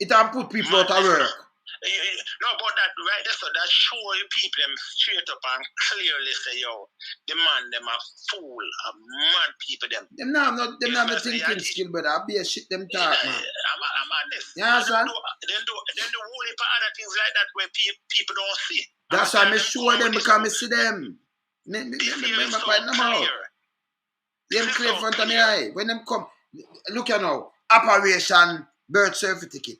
Speaker 1: It can put people out of work.
Speaker 19: No, but that right there, so that show you people them straight up and clearly say, yo, the man them a fool, a mad people them.
Speaker 1: Them not no thinking skill, brother. I be a shit them talk, man.
Speaker 19: I'm honest.
Speaker 1: You understand?
Speaker 19: Then do whole heap of other things like that where people don't see.
Speaker 1: That's why I show them because I see them. Me find them out. Them clear in front of me eye. When them come, look you now, Operation Birth Certificate.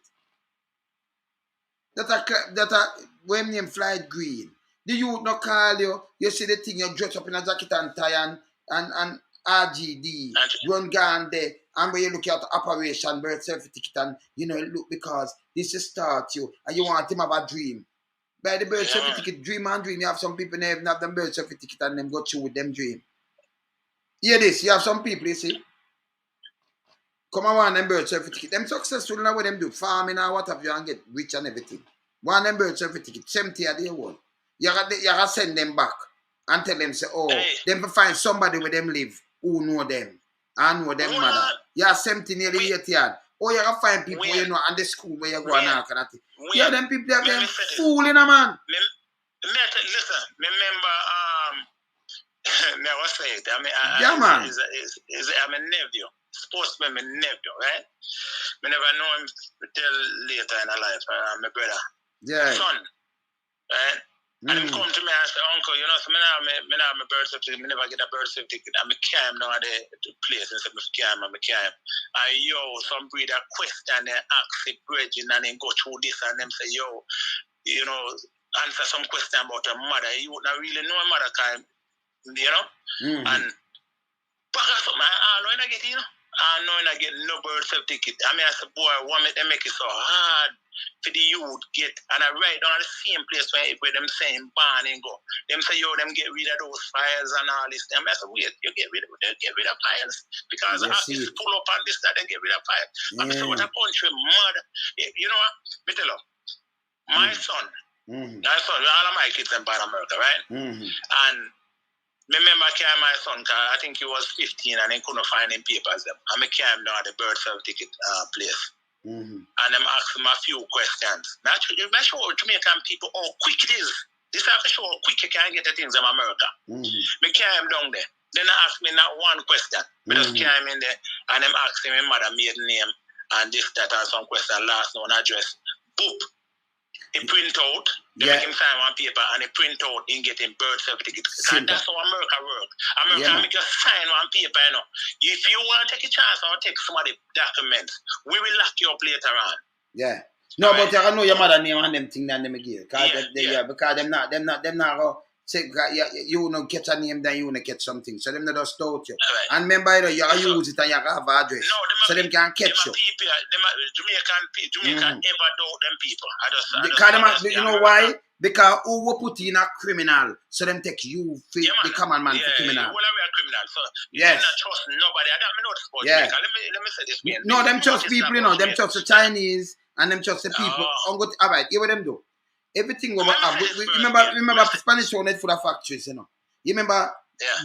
Speaker 1: That when name flight green. The youth no call you see the thing, you dress up in a jacket and tie and RGD, run gun there, and when you look at Operation Birth Certificate and you know look because this is start you and you want him have a dream. By the birth certificate, dream and dream, you have some people never have them birth certificate and them go through with them dream. Hear this, you have some people, you see, come and want them birth certificate. Them successful now what them do, farming or what have you and get rich and everything. Want them birth certificate, 70 a day old. You gotta send them back and tell them say, oh, them find somebody where them live who know them and know them mother. You have 70 nearly 80 years. Or you gotta find people you know and the school where you go and all kind of thing. Yeah, them people they are fooling a man.
Speaker 19: Listen, remember me I was say it.
Speaker 1: Yeah, man.
Speaker 19: I'm a nephew. Sportsman, my nephew, right? Me never know him till later in life. My brother.
Speaker 1: Yeah.
Speaker 19: Son. Right? And him come to me and say, Uncle, you know, so me have my birth certificate, me never get a birth certificate, and me carry him down the place and say, me carry him. And yo, some breeder question and ask the bridging and then go through this and them say, yo, you know, answer some question about a mother. You wouldn't really know a mother kind, you know? And back up something, I know I get, you know? I know I get no birth certificate. I mean, I said, boy, why make it so hard for the youth get, and I write down the same place where them saying ban and go. Them say, yo, them get rid of those files and all this. Them I said, wait, you get rid of files because it's full up on this that they get rid of files. I said, what a country mad. You know what? Me tell you, my son, all of my kids in America, right? And remember I carry my son because I think he was 15 and he couldn't find him papers. And I carry him down at the birth certificate place. And I'm asking him a few questions. I show Jamaican people how quick it is. This I have to show how quick you can get the things in America. I carry him down there. Then I ask me not one question. I just carry him in there and I'm asking him mother maiden name and this, that, and some question, last known address. Boop. He print out, they make him sign one paper and he print out and get him birth certificate. And that's how America works. America make you sign one paper, you know. If you want to take a chance or take some of the documents, we will lock you up later on.
Speaker 1: Yeah. No, but I know your mother name and them thing that them give. Because them not go say you will not get a name, then you will not get something. So them not just doubt you. Right. And remember, you use it and you have address. No, so them can catch you. Jamaican ever doubt them people. Because you know why? Because who will put in a criminal, so them take you the common man for criminal.
Speaker 19: Well, we are criminal, so you cannot trust nobody. I don't know about Jamaica. Let me say this.
Speaker 1: No, them trust people, you know. Them trust the Chinese and them trust the people. All right, hear what them do. Everything over remember Spanish owned for the factories, you know. You remember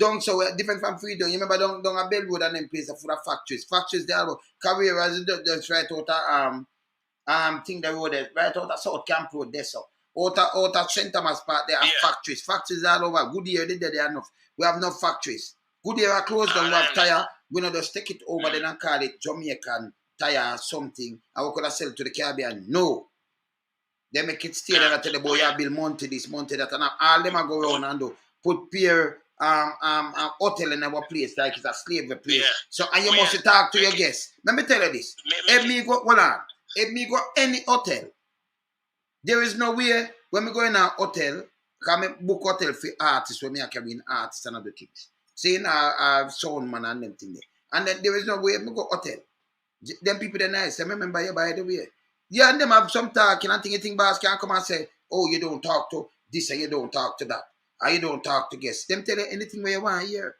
Speaker 1: down so different from Freedom. You remember down a Bellwood and them place for the factories. Factories they are Carreras just right out thing the road there, right out of South Camp Road there so. Out of St. Thomas Park there are factories. Factories all over. Goodyear they are enough. We have no factories. Goodyear are closed down, we have tire. We not just take it over then and call it Jamaican tire or something. And we could have sell it to the Caribbean. No. They make it stay there and tell the boy, you build monte this, monte that, and all them are go around and do put peer hotel in our place like it's a slavery place. So and you must talk to your guests. Let me tell you this. If me go any hotel, there is no way when we go in a hotel, because I book hotel for artists when I can be artists and other things. Saying sound man and them thing there. And then there is no way we go hotel. Them people are nice. I remember you by the way. Yeah, and them have some talking and you think boss can come and say, oh, you don't talk to this and you don't talk to that. Or you don't talk to guests. Them tell you anything where you want to hear.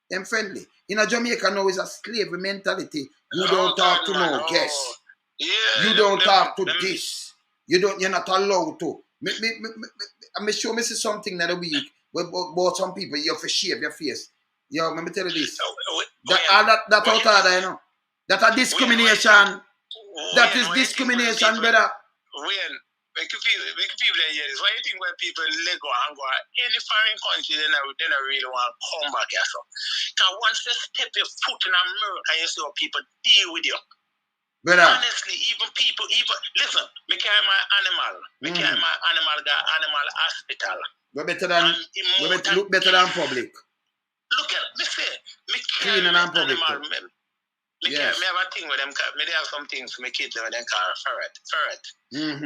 Speaker 1: Them friendly. In a Jamaica now is a slavery mentality. You don't talk to no guests. You don't talk to this. You're not allowed to. I'm sure me see something that a week about some people you have to shave your face. Yo, let me tell you this. That out there, you know. That a discrimination. That is discrimination, brother.
Speaker 19: Make people hear this. Why you think when people let go and go any foreign country, then I really want to come back here. Because once you step your foot in America, you see how people deal with you.
Speaker 1: Brother.
Speaker 19: Honestly, even listen, me carry my animal. Me carry my animal got animal hospital.
Speaker 1: We're better than look better than public.
Speaker 19: Look at me say, me carry
Speaker 1: Cleaner
Speaker 19: my
Speaker 1: than public.
Speaker 19: animal. Me have a thing with them. Me have some things for my kids with them called ferret.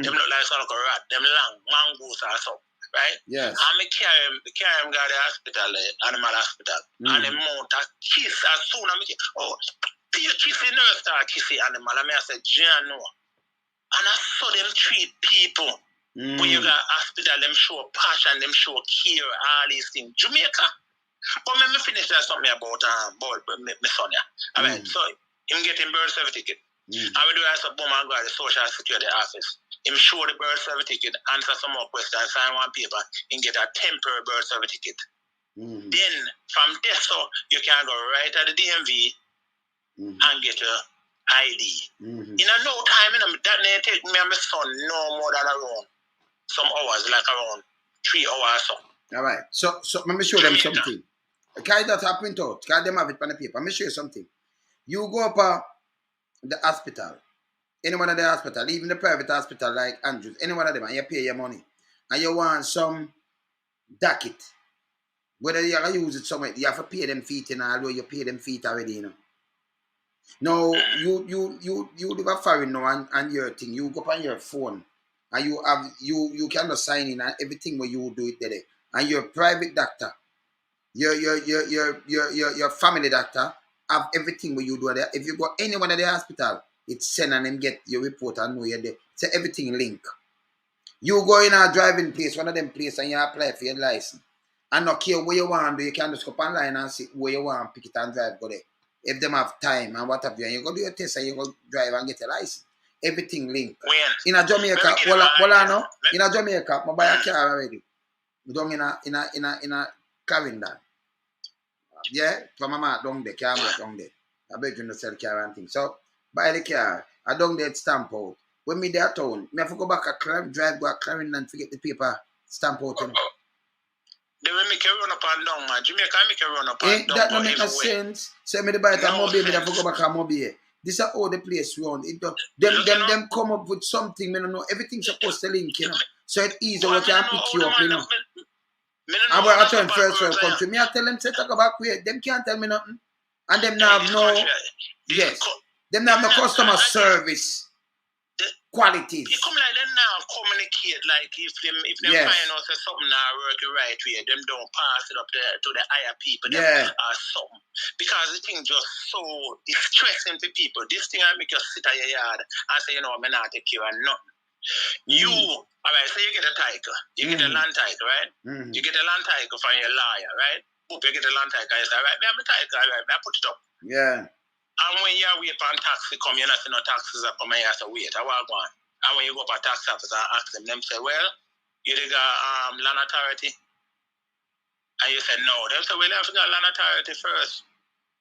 Speaker 19: Them look like some rat. Them long mongoose or something, right?
Speaker 1: Yes.
Speaker 19: And me carry him go to the hospital, animal hospital, and them mount a kiss as soon as me you kiss the nurse start kiss the animal. And I said, John, no. And I saw them treat people. When you go to hospital, them show passion, them show care, all these things. Jamaica. But let me finish that something about my son. All right, so him getting birth certificate. I will do as a boom and go to the social security office. Him show the birth certificate, answer some more questions, sign one paper, and get a temporary birth certificate. Then from there, so you can go right at the DMV and get your ID. In a no time, that may take me and my son no more than around some hours, like around 3 hours. So.
Speaker 1: All right. So let me show them something. Carry that up print out. Carry them have it on the paper. Let me show you something. You go up the hospital, anyone at the hospital, even the private hospital like Andrews, any one of them, and you pay your money, and you want some docket. Whether you are use it somewhere, you have to pay them feet in, although you pay them feet already, you know. Now you live a foreign now and your thing, you go up on your phone and you cannot sign in and everything where you do it there. And your private doctor, your family doctor have everything where you do there. If you go anyone at the hospital, it's send and them get your report and know you're there. So everything link. You go in a driving place, one of them place, and you apply for your license. And not care where you want to do, you can just go online and see where you want, pick it and drive, go there. If them have time and what have you, and you go do your test and you go drive and get a license. Everything linked. In a Jamaica, in a Jamaica, I buy a car already. Down in a Carindon. Yeah, from my mat down there, car mat down there. I bet you not sell car and things. So buy the car, I down there stamp out. When me there town, me have to go back a drive go a Clarendon and forget the paper stamp out. You know.
Speaker 19: They will make you run up and down, man. Jamaica make you run up and down.
Speaker 1: That don't make no sense. Say me the buy it a mobile, me have to go back a mobile. This is all the place round. Them come up with something, me don't know. Everything's supposed to link, you know. So it's easy we can pick you up, you know. And we're at a first world country. Me I tell them say talk about where them can't tell me nothing. And them now have no them now have no customer service qualities.
Speaker 19: You come like them now communicate like if them find out that something not work the right way, them don't pass it up to the higher people or something. Because the thing just so it's stressing to people. This thing I make you sit at your yard and say, you know, I'm not take care of nothing. You alright, so you get a title. You get a land title, right? You get a land title from your lawyer, right? Boop, you get a land title, you say, right, me have a title, right, I put it up.
Speaker 1: Yeah.
Speaker 19: And when you wait for taxi come, you're not seeing no taxes up come and you have to wait. I walk on. And when you go up a tax office and ask them say, well, you got land authority. And you say no. They say, well, you have to get land authority first.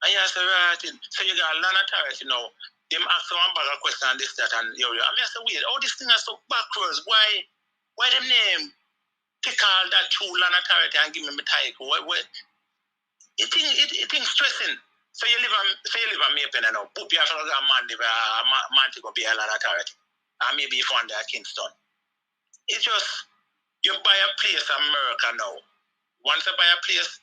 Speaker 19: And you say, right. So you got land authority now. Them ask one bag of question this, that, and yo. I mean, I say, wait, all these things are so backwards. Why them name take all that to land authority and give me my title? It thing stressing. So you live on Maple now. Boop, you have to go to man to go be a land authority. And maybe if one day at Kingston. It's just, you buy a place in America now. Once you buy a place,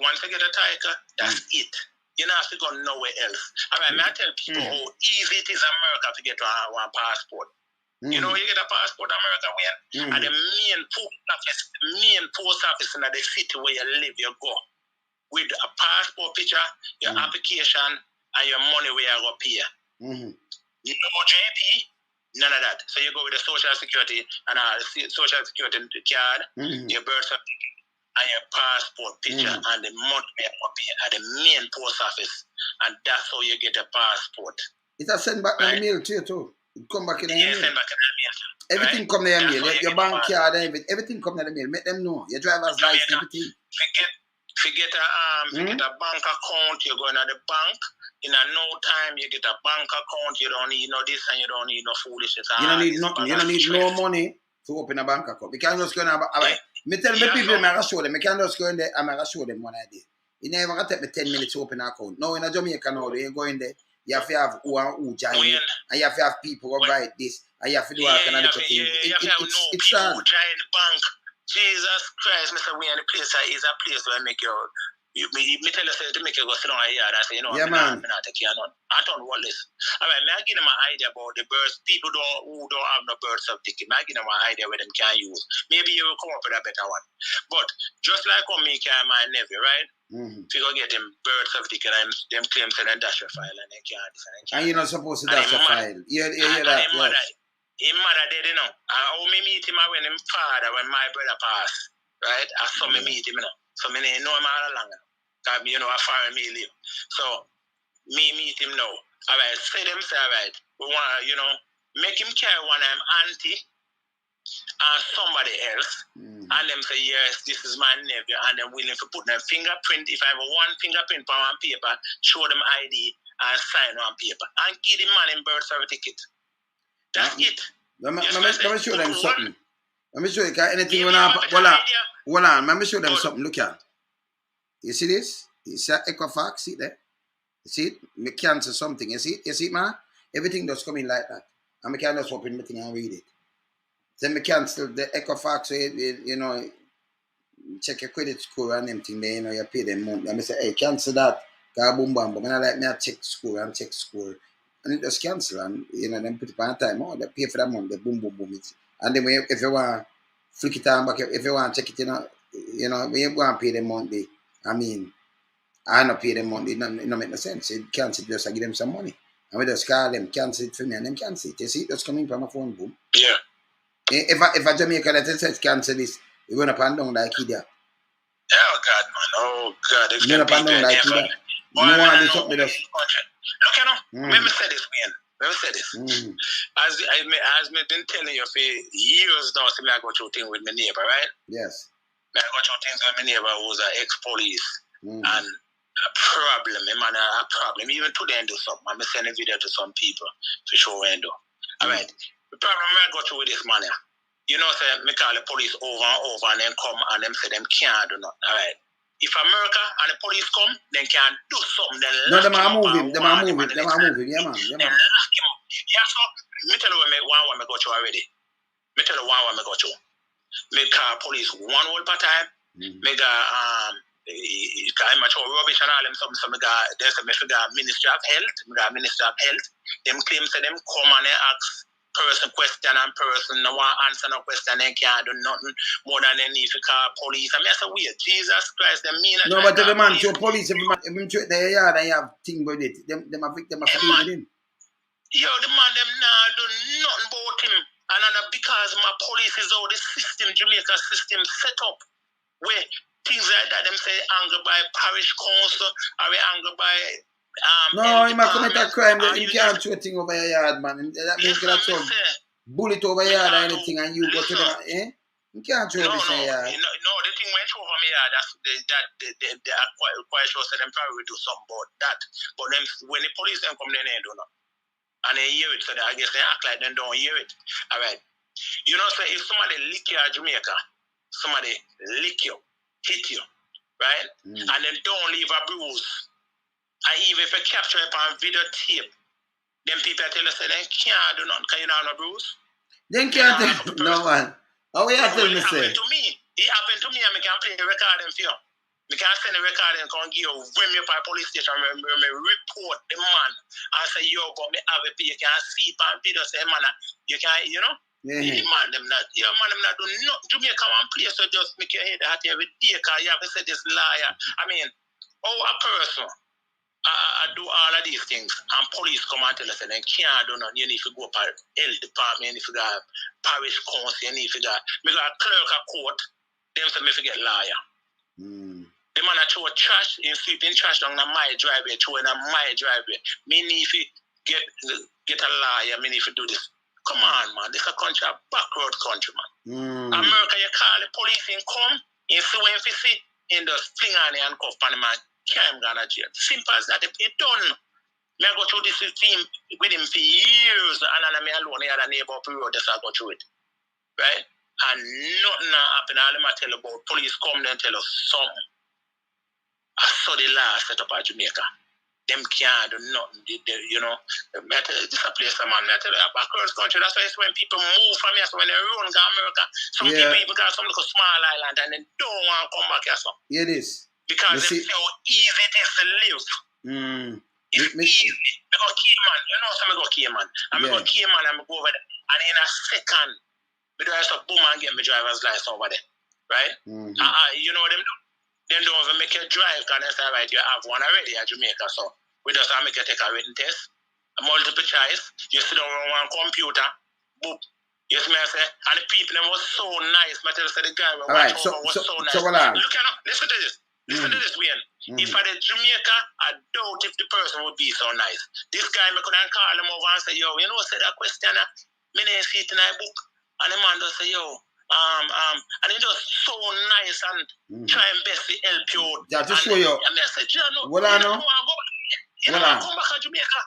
Speaker 19: once you get a title, that's it. You don't have to go nowhere else. All right, I tell people how easy it is in America to get one passport. You know, you get a passport in America where and the main post office in the city where you live, you go. With a passport picture, your application, and your money where you go pay. You don't go JP, none of that. So you go with the social security and a social security card, your birth certificate, and your passport picture, and the money where you go pay at the main post office. And that's how you get a passport.
Speaker 1: It's a send back in the mail to you too. It come back in the mail.
Speaker 19: Send back in the mail.
Speaker 1: Everything
Speaker 19: right?
Speaker 1: come to your
Speaker 19: That's
Speaker 1: mail.
Speaker 19: how you
Speaker 1: Your
Speaker 19: get
Speaker 1: bank
Speaker 19: pass.
Speaker 1: card, everything come to the mail. Make them know. Your driver's license, everything.
Speaker 19: Forget a bank account, you go into the bank. In no time, you get a bank account. You don't need no this and you don't need no foolishness.
Speaker 1: You don't need nothing. You don't need no money to open a bank account. We can just go in all right. Me tell me people, I'm going to show them. I can just go in there, I'm going to show them one idea. You never going to take me 10 minutes to open an account. Now in a Jamaica now, you go in there, you have to have who and who join you, and you have to have people who write this, and you have to do all kind of different things.
Speaker 19: You have to know people who join the bank. Jesus Christ, Mr. We in the place is a place where make you me tell you to make you go sit down here and I say, you know,
Speaker 1: yeah,
Speaker 19: I'm not taking none. I don't want this. All right, may I give them an idea about the birth people who don't have no birth certificate. May I give them an idea where them can use. Maybe you will come up with a better one. But just like on me and my nephew, right? If you go get them birth certificate and them claims and then dash your file and they can't.
Speaker 1: And you're not supposed to dash a file. Yeah, that, yes.
Speaker 19: His mother did, you know. I me meet him when his father, when my brother passed, right? I saw me meet him, you know. So me know him all along. You know, I foreign me live. So me meet him now. All right, say them say, all right, we want, you know, make him carry one of them auntie and somebody else. And them say, yes, this is my nephew. And them willing to put them fingerprint. If I have one fingerprint on one paper, show them ID and sign on paper. And give the man in birth certificate. That's it.
Speaker 1: Let me show them something. Let me show you, anything when I hold on, let me show them something. Look at. You see this? You see Equifax? See there? You see it? Me cancel something. You see it? You see it, man? Everything just come in like that. And me can just open my thing and read it. Then me cancel the Equifax, you know, check your credit score and them thing there, you know, you pay them month. And me say, hey, cancel that. Boom, bam, but I like me, I check score and check score. And it just cancel and, you know, then put it on time. Oh, they pay for that month, they boom, boom, boom. It. And then if you want to flick it on back, if you want to check it, you know, when you want to pay them monthly, I mean, I don't pay them monthly, it don't make no sense. It cancel it, just I give them some money. And we just call them, cancel it for me, and them cancel it. You see, it just coming from my phone, boom.
Speaker 19: Yeah.
Speaker 1: If a Jamaica that says cancel this, you run up and down like idiot.
Speaker 19: Oh God, man. Oh God.
Speaker 1: You run up and down like idiot. You want to do something with us.
Speaker 19: Look, you know, let me say this, man. Let me say this. As me been telling you for years now, see me I go through things with my neighbor, right?
Speaker 1: Yes.
Speaker 19: I go through things with my neighbor who's an ex-police. And a problem, man, a problem. Even today I do something. I'm sending a video to some people to show what I do. All right. The problem I go through with this man, you know, say, me call the police over and over and then come and them say them can't do nothing. All right. If America and the police come, they can do something.
Speaker 1: No, them are moving. Them are moving. Them are moving. Yeah, man. Yeah, man.
Speaker 19: Yeah, so, me tell you one me go through already. Me tell you one me go through. Me call police one whole per time. Me got, I'm much rubbish and all them something. So me got, there's a Ministry of Health. Me got Ministry of Health. Them claim say them come and they ask person question and person no one answer no question, they can't do nothing more than they need to call police. I mean, I say, weird. Jesus Christ, they mean
Speaker 1: no, but every man to police, every man to the yard and you have thing with it. Them a victim of deal with him.
Speaker 19: Yo, the man them now do nothing about him. And because my police is all the system, Jamaica system set up where things like that, them say anger by parish council or anger by
Speaker 1: no, he might commit a crime. He can't throw a thing over your yard, man. That means you throw bullet over your yard or anything and you go to them, eh? You can't throw this in your yard.
Speaker 19: No, the thing went over me yard, they are quite sure that them probably will do something about that. But then when the police them come, they ain't do nothing. And they hear it, so I guess they act like they don't hear it. All right. You know, say if somebody lick you at Jamaica, somebody lick you, hit you, right? And then don't leave a bruise. And even if you capture it on videotape, them people tell us that they can't do nothing because you don't have no bruise.
Speaker 1: They can't do no one. How you tell me say?
Speaker 19: It happened to me. It happened to me and I can play the recording for you. I can send the recording and come give you bring me up at police station and report the man and say, yo, go me have a pay. You can see it on video, say, man, you can, you know? Yeah. Man, them not do nothing. Jamaica one place so just make your head out here with day because you have to say this liar. I mean, a person I do all of these things and police come and tell us that they can't do nothing. You need to go up to health department, you need to go to parish council, you need to go clerk of court, them say me forget liar. The man that throw trash, he sweeping trash down my driveway, throwing on my driveway. Me need to get a liar, me need to do this. Come on, man. This is a country, a backward country, man. America, you call the police and come, you see when you see, and just fling on the handcuff on the man, can't go to jail. Simple as that. It done. Me I go through this with him for years, and then me alone, I had a neighbor up the road, just I go through it. Right? And nothing happened. All them I tell about police come and tell us something. I saw the law set up at Jamaica. Them can't do nothing. You know, this is a place, man. I tell you, a backwards country. That's why it's when people move from here. So when they run to America, some people even got some little small island and they don't want to come back here. So.
Speaker 1: Yeah, this.
Speaker 19: Because they see how easy it is to live. It's easy. I go Cayman. You know, so I go Cayman. I go Cayman and I go over there. And in a second, I just boom and get my driver's license over there. Right? You know what them do? Then don't even make you drive because they say, right, you have one already at Jamaica. So we just have to make you take a written test, a multiple choice. You sit down on one computer, boop. You see me, I say, and the people them was so nice. I tell you, the guy was so nice.
Speaker 1: So
Speaker 19: Look, listen to this. Listen to this, Wayne. If I did Jamaica, I doubt if the person would be so nice. This guy, I couldn't call him over and say, yo, you know, say that question, I didn't see it in my book. And the man just say, yo, and it just so nice and try and best to help you.
Speaker 1: That just show you. Well, I know.
Speaker 19: You know, come back to Jamaica.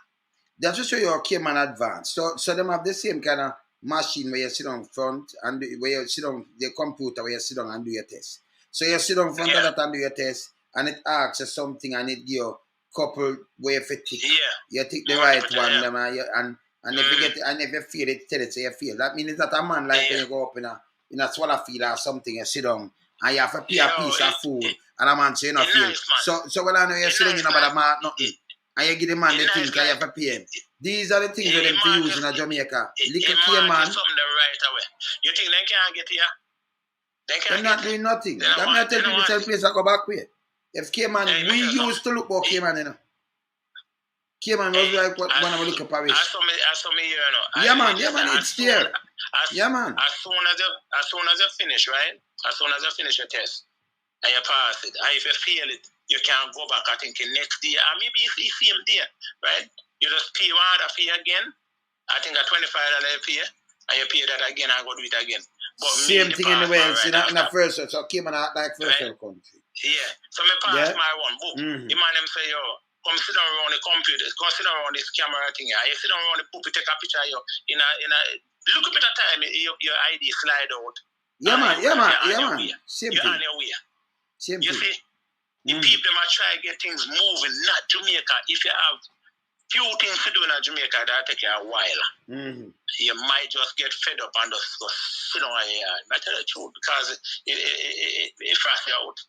Speaker 1: That just show you a Cayman advance. So them have the same kind of machine where you sit on front and where you sit on the computer where you sit down and do your test. So you sit on front of that and do your test, and it asks you something and it give you a couple way of tick. You tick the right one, and if you get it, and if you feel it, tell it so you feel. That means that a man like when you go up in a swallow field or something, you sit down and you have to pay a piece of food, and a man say you not feel. So when I know you're sitting in about a man nothing, and you give the man the things and you have to pay him. These are the things that them to use in Jamaica. Little Cayman.
Speaker 19: You think they can't get here?
Speaker 1: They're not doing nothing. That may tell people to place I go back with. If Cayman, we used to look for Cayman, you know. Cayman was like one of the look at Paris.
Speaker 19: I saw me, you know.
Speaker 1: Yeah, man, it's there. Yeah, man.
Speaker 19: As soon as you finish, right? As soon as you finish your test, and you pass it, and if you fail it, you can't go back, I think, the next day, or maybe it's the same day, right? You just pay one other fee again, I think a $25 fee, and you pay that again and go do it again. But
Speaker 1: same thing in the Wales, in a first world, so Cayman out like first world country.
Speaker 19: Yeah, so me pass my one book. The man them say, yo, come sit down around the computer, come sit down around this camera thing here. You sit down around the poop, take a picture of you in a look up at the time your ID slide out.
Speaker 1: Yeah, man. Same
Speaker 19: you're
Speaker 1: thing.
Speaker 19: on your way.
Speaker 1: Same
Speaker 19: you
Speaker 1: thing.
Speaker 19: See, the people might try to get things moving, not Jamaica. If you have few things to do in Jamaica, that'll take you a while. You might just get fed up and just go sit down here. I tell the truth, because it frosts you out.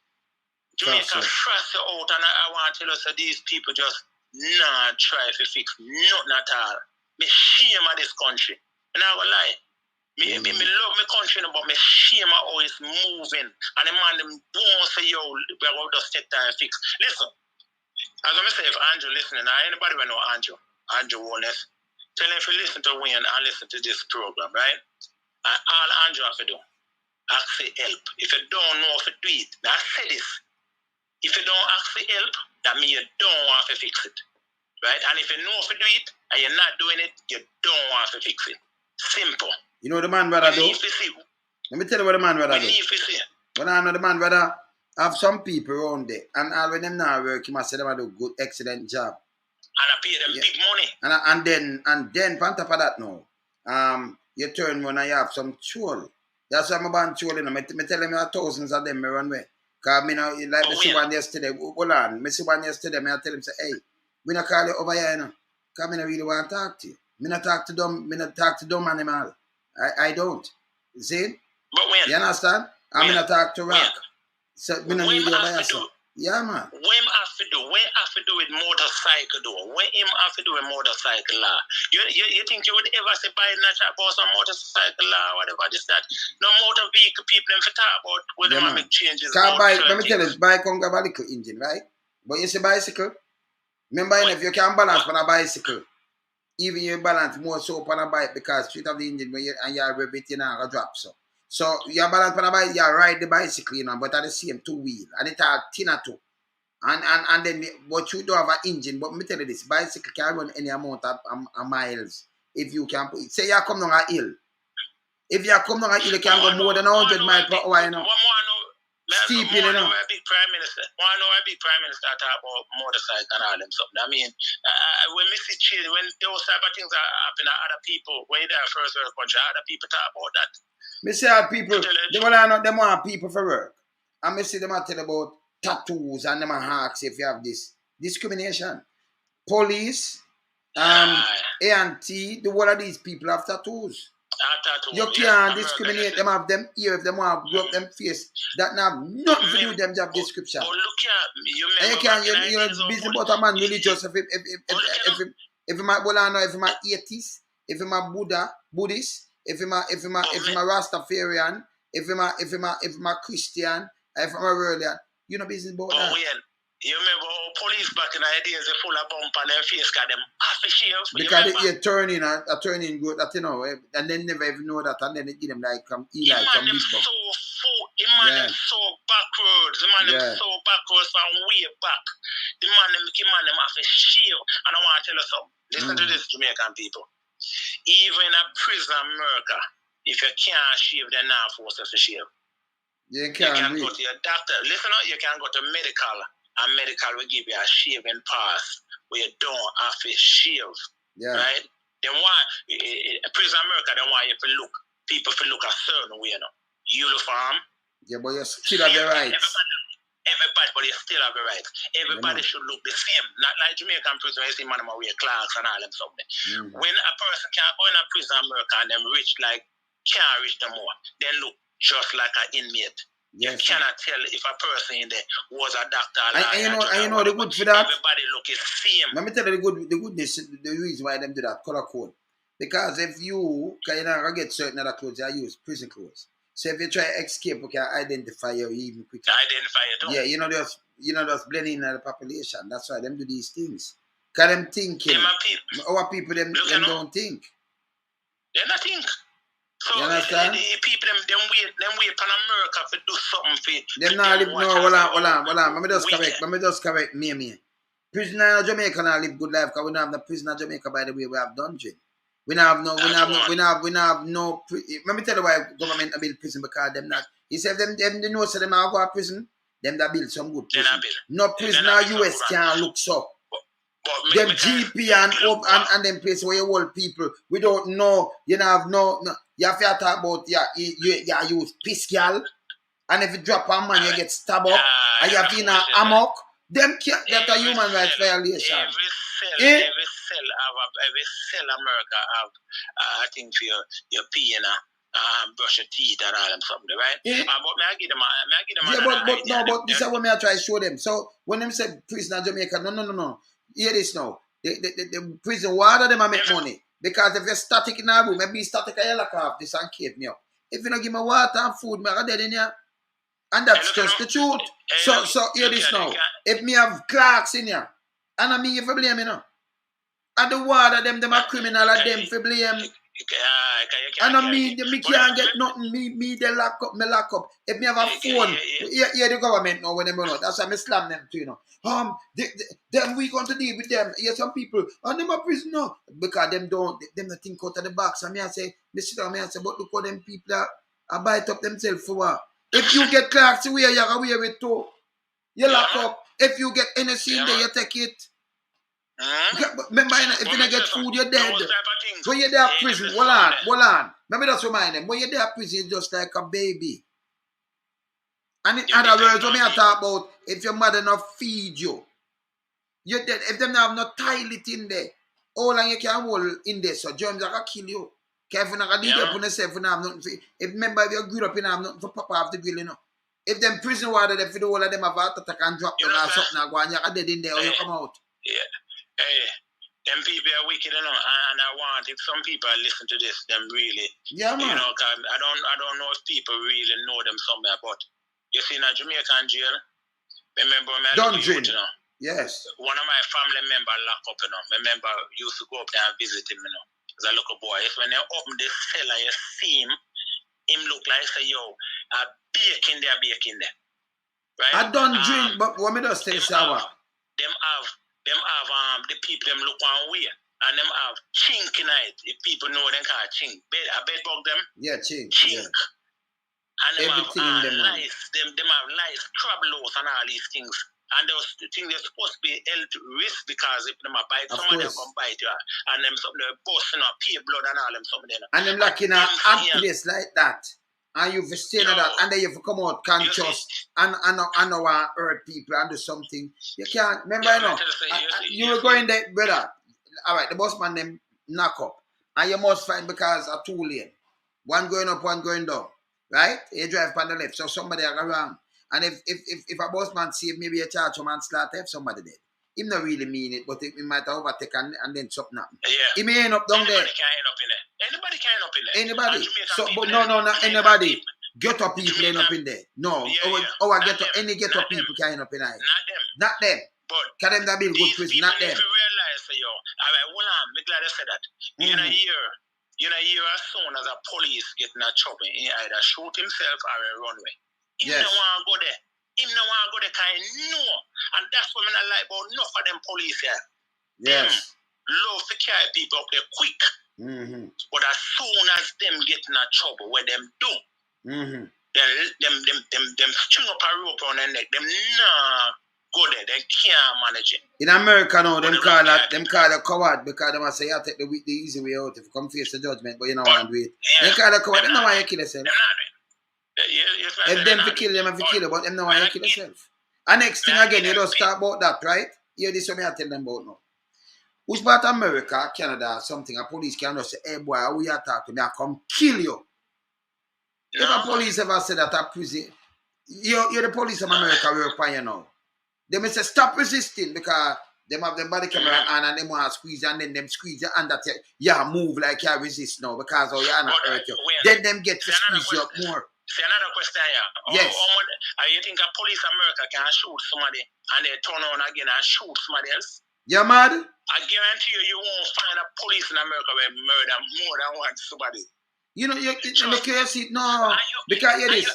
Speaker 19: Jamaica frosts you out, and I want to tell us that these people just not try to fix nothing at all. Me shame of this country. And I will lie. Me love my country, but me shame of how it's moving. And the man them don't say, yo, we're going to just take time to fix. Listen, as I say, if Andrew listening, anybody will know Andrew Wallace, tell him if you listen to Wayne and listen to this program, right? And all Andrew have to do, ask for help. If you don't know how to do it, now say this. If you don't ask for help, that means you don't want to fix it. Right? And if you know how to do it and you're not doing it, you don't want to fix it. Simple.
Speaker 1: You know what the man brother do? Let me tell you what the man brother do. When I know the man brother have some people around there, and all when them now work, he must say them do good, excellent job.
Speaker 19: And I pay them big money.
Speaker 1: And then on top of that now, you turn when I have some troll. That's why I'm about trolling them. I tell them there are thousands of them me run away. Because me know, like me see one yesterday, hold on, me see one yesterday, I tell him say, hey, we not call you over here, you know. Because I don't really want to talk to you. Me not talk to dumb animal. I don't. You see?
Speaker 19: But when?
Speaker 1: You understand? I mean, I talk to rock. So, me not need you over here, so. Yeah, man.
Speaker 19: When have to do with motorcycle, though? When him have to do with motorcycle law? You think you would ever say buy natural about some motorcycle law, whatever this, that? No motor vehicle people them for talk about when them make changes.
Speaker 1: Let me tell you, bike can have a little engine, right? But you see bicycle, remember if you can balance on a bicycle, even you balance more so on a bike because straight of the engine when and you rev it, you know, go drop so. So you balance on a bike, you ride the bicycle, you know, but at the same two wheel and it are thinner too. And then but you don't have an engine, but me tell you this, bicycle can run any amount of miles if you can put it. Say you come down a hill. If you come down a hill, you can go more than 100 miles per hour, you know. Steep, you know.
Speaker 19: A big prime minister. A big prime minister talk about motorcycle and all them something. I mean, when we see children, when those type of things are happening to other people, when they're first world country, other people talk about that.
Speaker 1: Me see people, them want people for work. And me see them tell about tattoos and them ask if you have this. Discrimination. Police, A&T, the whole of these people have tattoos. You can't discriminate them, have them ear, if them want to grow up them face. That have nothing to do with them job description. And you can't, you're busy about a man religious if he might if he might atheist, if he might Buddhist, if he might Rastafarian, if he might Christian, if he might Religion, you know business about that.
Speaker 19: You remember police back in the days, they full of bump on their face, got them half a shave.
Speaker 1: Because they turning good, that you know, and then never even know that, and then they give them like Eli from
Speaker 19: them
Speaker 1: Lisbon.
Speaker 19: Them so backwards. Them so backwards from way back. The man them half a shave. And I want to tell you something. Listen to this, Jamaican people. Even in a prison America, if you can't shave, they're not forced to shave.
Speaker 1: You
Speaker 19: can go to your doctor. Listen up, you can go to medical. And medical will give you a shaving pass where you don't have to shave.
Speaker 1: Yeah.
Speaker 19: Right? Then why prison America, they want you to look. People to look a certain way, you know. Uniform.
Speaker 1: Yeah, but you still have the rights.
Speaker 19: Everybody, but you still have the rights. Everybody should look the same. Not like Jamaican prison, you see man wear clocks and all them something. When a person can't go in a prison America and them rich like can't reach no more, then look just like an inmate.
Speaker 1: Yes,
Speaker 19: you cannot tell if a person in there was a doctor.
Speaker 1: And you know the good for that.
Speaker 19: Everybody look the same.
Speaker 1: Let me tell you the goodness, the reason why them do that color code. Because if you can get certain other clothes, you use prison clothes. So if you try to escape, we can identify you even quicker.
Speaker 19: Identify you.
Speaker 1: Yeah, just blending in the population. That's why them do these things. Cause them thinking. Our people them don't think.
Speaker 19: They not think. So
Speaker 1: you understand?
Speaker 19: The people them wait on America to do something for
Speaker 1: them not live. No, hold on. Let me just correct me. Prisoner in Jamaica not live good life because we don't have the prisoner in Jamaica. By the way, we have dungeon. We have no. Let me tell you why government build prison because them not. He said them they know so them are go to prison. Them that build some good prison. No prisoner US can't look so. Them GP and them place where you hold people, we don't know. You have no. You have to talk about you use pistol, and if you drop a man, you get stabbed up, and you have to in a amok. Them can't. That's a human rights violation.
Speaker 19: Every cell America have I think for your pee and brush your teeth and all them something, right? But may I give them
Speaker 1: but this is what I try to show them. So when them say prisoner Jamaica, no. Hear this now. The prison, why them make money? Because if you're static in a room, maybe static a yellow calf, this and cave me up. If you don't give me water and food, I'm dead in here. And that's just the truth. So hear this now. If me have clerks in here, and I mean you for blame me now. And the water them are criminal and them for blame. And I mean me can't get nothing. Me they lock up. If me have a phone, yeah, the government know when they run out. That's why I slam them too, you know. Then we going to deal with them. Yeah, some people and them are prisoner because them don't think out of the box. And me I say, but look how them people are bite up themselves for what? If you get clerks away, you're away with too. You lock up. If you get anything in there, you take it. Remember, if you don't get food, you're dead. When you're there at prison, hold on. Maybe that's remind them. When you're there at prison, you're just like a baby. And in other words, when I talk about if your mother not feed you, you're dead. If them have no toilet in there, all long you can hold in there, so germs are gonna kill you. If you not dig up on yourself, you have nothing for. If remember if you grew up, you have nothing for Papa have the grill, you know. If them prison water, if the whole of them have heart attack and drop down or something, and go and you're dead in there, or you come out.
Speaker 19: Yeah. Hey, them people are wicked, you know, and I want if some people listen to this, them really, you know, cause I don't know if people really know them somewhere, but you see in a Jamaican jail, remember
Speaker 1: dungeon, you know? Yes.
Speaker 19: One of my family members locked up, you know. Remember used to go up there and visit him, you know, as a little boy. If when they open the cellar, you see him look like say, yo, baking there, right?
Speaker 1: I don't drink, but what me just say, shower.
Speaker 19: Them have the people them look one way. And them have chink in it. If people know them call chink. I bed bug them.
Speaker 1: Yeah, chink.
Speaker 19: Chink.
Speaker 1: Yeah.
Speaker 19: And them
Speaker 1: Everything
Speaker 19: have
Speaker 1: in them,
Speaker 19: lice. Them have lice, crab loaves and all these things. And those things they're supposed to be health risk because if them a bite,
Speaker 1: Of
Speaker 19: somebody
Speaker 1: course.
Speaker 19: come bite you. And them something they bust, pay blood and all them something.
Speaker 1: And them like in a hot place like that. And you've stayed at that, and then you have come out conscious and hurt people and do something. You can't remember, you were going there, brother. All right, the boss man them knock up, and you must find because a 2 lane, one going up, one going down, right? You drive on the left, so somebody are around. And if a boss man see maybe a charge a manslaughter, have somebody there. He not really mean it, but he might overtake and then something happen.
Speaker 19: Yeah.
Speaker 1: He may end up down there.
Speaker 19: Anybody can end up in there. Anybody can end up in there.
Speaker 1: Anybody. So, but no, not anybody. Get up people end up in there. No. Any get up people can end up in there.
Speaker 19: Not them.
Speaker 1: Not them.
Speaker 19: But
Speaker 1: can them that build good prison? Not them.
Speaker 19: If you realize, all right, hold on, I'm glad I said that. In a year as soon as a police get in a trouble, he either shoot himself or run away. He don't want to go there. Him no want to go there because he know. And that's what I like about enough of them police here.
Speaker 1: Yes.
Speaker 19: Them love to carry people up there quick. But as soon as them get in a trouble, what them do, them string up a rope on their neck. Them nah go there. They can't manage it.
Speaker 1: In America now, them call a coward because them say you take the easy way out if you come face the judgment, but you don't want to do it. They call a coward. Them know why you kill yourself. If them to kill them, if you kill them, but them know why you kill yourself. And next thing again, you just talk about that, right? Here, this is what I tell them about now. Which part of America, Canada, something, a police can just say, hey boy, who you talk to me, I come kill you. If a police ever said that at prison, you're the police of America, we're upon you now. They may say, stop resisting because they have the body camera on and they want to squeeze and then them squeeze your hand that you move like you resist now because you're not hurt you. Then them get to squeeze you up more.
Speaker 19: See another question here.
Speaker 1: Yes.
Speaker 19: You think a police America can shoot somebody and they turn on again and shoot somebody else?
Speaker 1: You mad?
Speaker 19: I guarantee you won't find a police in America where murder more than one somebody.
Speaker 1: You know, you see, no, because you this.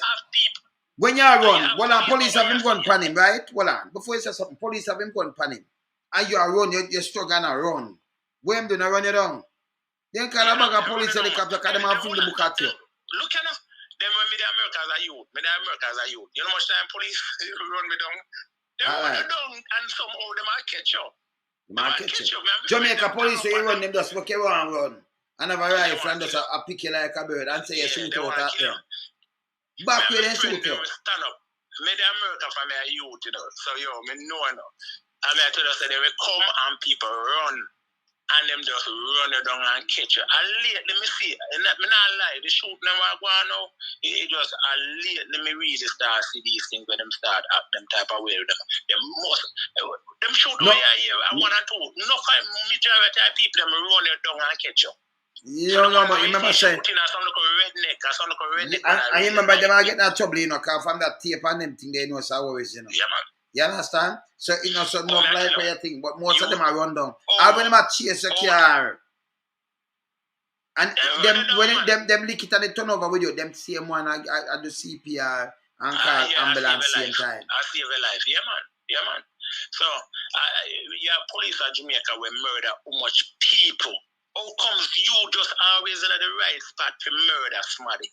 Speaker 1: When you run, police have him gun pan him, right? Before you say something, police have him gun pan him. And you are run, you struggle and run. Where him do not run you down? Then call a bag of police helicopter because them have filled the book at you.
Speaker 19: Look at us. Then when me the Americans are you. You know much time police run me down? They run you down and somehow they might catch you.
Speaker 1: They might catch you. Jamaica police, you run them just look around and run. And have a rifle and just a pick you like a bird and say you shoot out at them. Back where they shoot you.
Speaker 19: Stand up. Me the America from me a youth, you know. So me know. And I told us that they will come and people run. And them just run you down and catch you. And lately, me see, and me not lie, the shoot never go on now. It just, lately, me really start see these things when them start act them type of way with them. Them shoot away here, and 1 and 2. No kind majority of people, them run you down and catch you.
Speaker 1: You know, but you remember saying, I remember them are getting that trouble, you know, because from that tape and them thing, they know it's always, you know.
Speaker 19: Yeah, man.
Speaker 1: You understand? So it's not so not like what you think, but most of them are run down. And when them are chase a car, and them lick it and they turn over with you, them same one I do CPR and call ambulance same time.
Speaker 19: I save a life, yeah man. So police at Jamaica will murder how much people. How comes you just always in the right spot to murder somebody?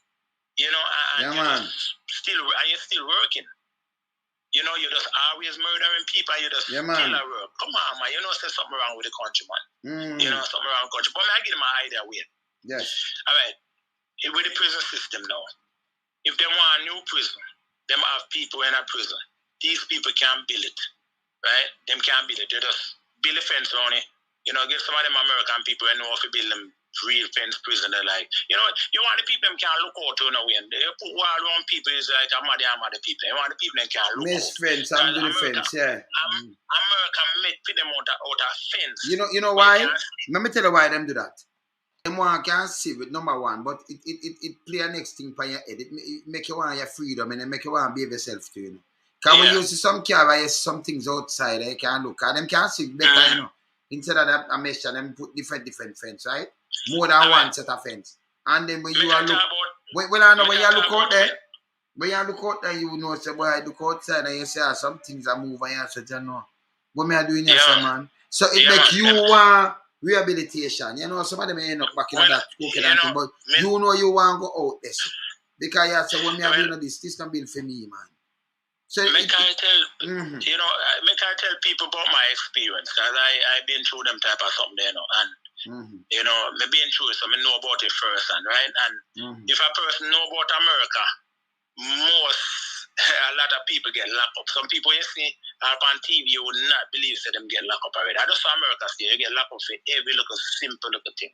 Speaker 19: You know, and you're still working. You know, you're just always murdering people and you just still at work. Come on, man. You know, there's something wrong with the country, man. You know, something wrong with the country. But I give them an idea, wait.
Speaker 1: Yes.
Speaker 19: All right. With the prison system now, if they want a new prison, them have people in a prison. These people can't build it, right? Them can't build it. They just build a fence around it. You know, give some of them American people who know if you build them real fence prison. They're like, you know, you want the people them can't look out to no way. They put wall around people is like a mother people. You want the people them can't look
Speaker 1: out. Fence, I'm doing fence, yeah.
Speaker 19: America make them out of fence.
Speaker 1: You know why? Let me tell you why them do that. Them one can see with number one, but it play a next thing for your head. It make you want your freedom and it make you want to behave yourself too, you know. Because when you see some car where you see some things outside, you can look at them can see better, you know. Instead of that, a mesh and them put different fence, right? More than one set of fence. And then when you are look, when you look out there, you know, say, boy, I look outside and you say, some things are moving, and you say, you know, what me are doing here, man? So it make you rehabilitation. You know, some of them end up back in that cooking and thing, but you know you want to go out there. So. Because you say, when me are doing this can be for me, man. So
Speaker 19: you know, make I tell people about my experience, because I've been through them type of something there, you know, and you know, me been through it, so I know about it first, and right, and if a person know about America, a lot of people get locked up. Some people you see on TV, you would not believe that them get locked up already. I just saw America say you get locked up for every little simple little thing.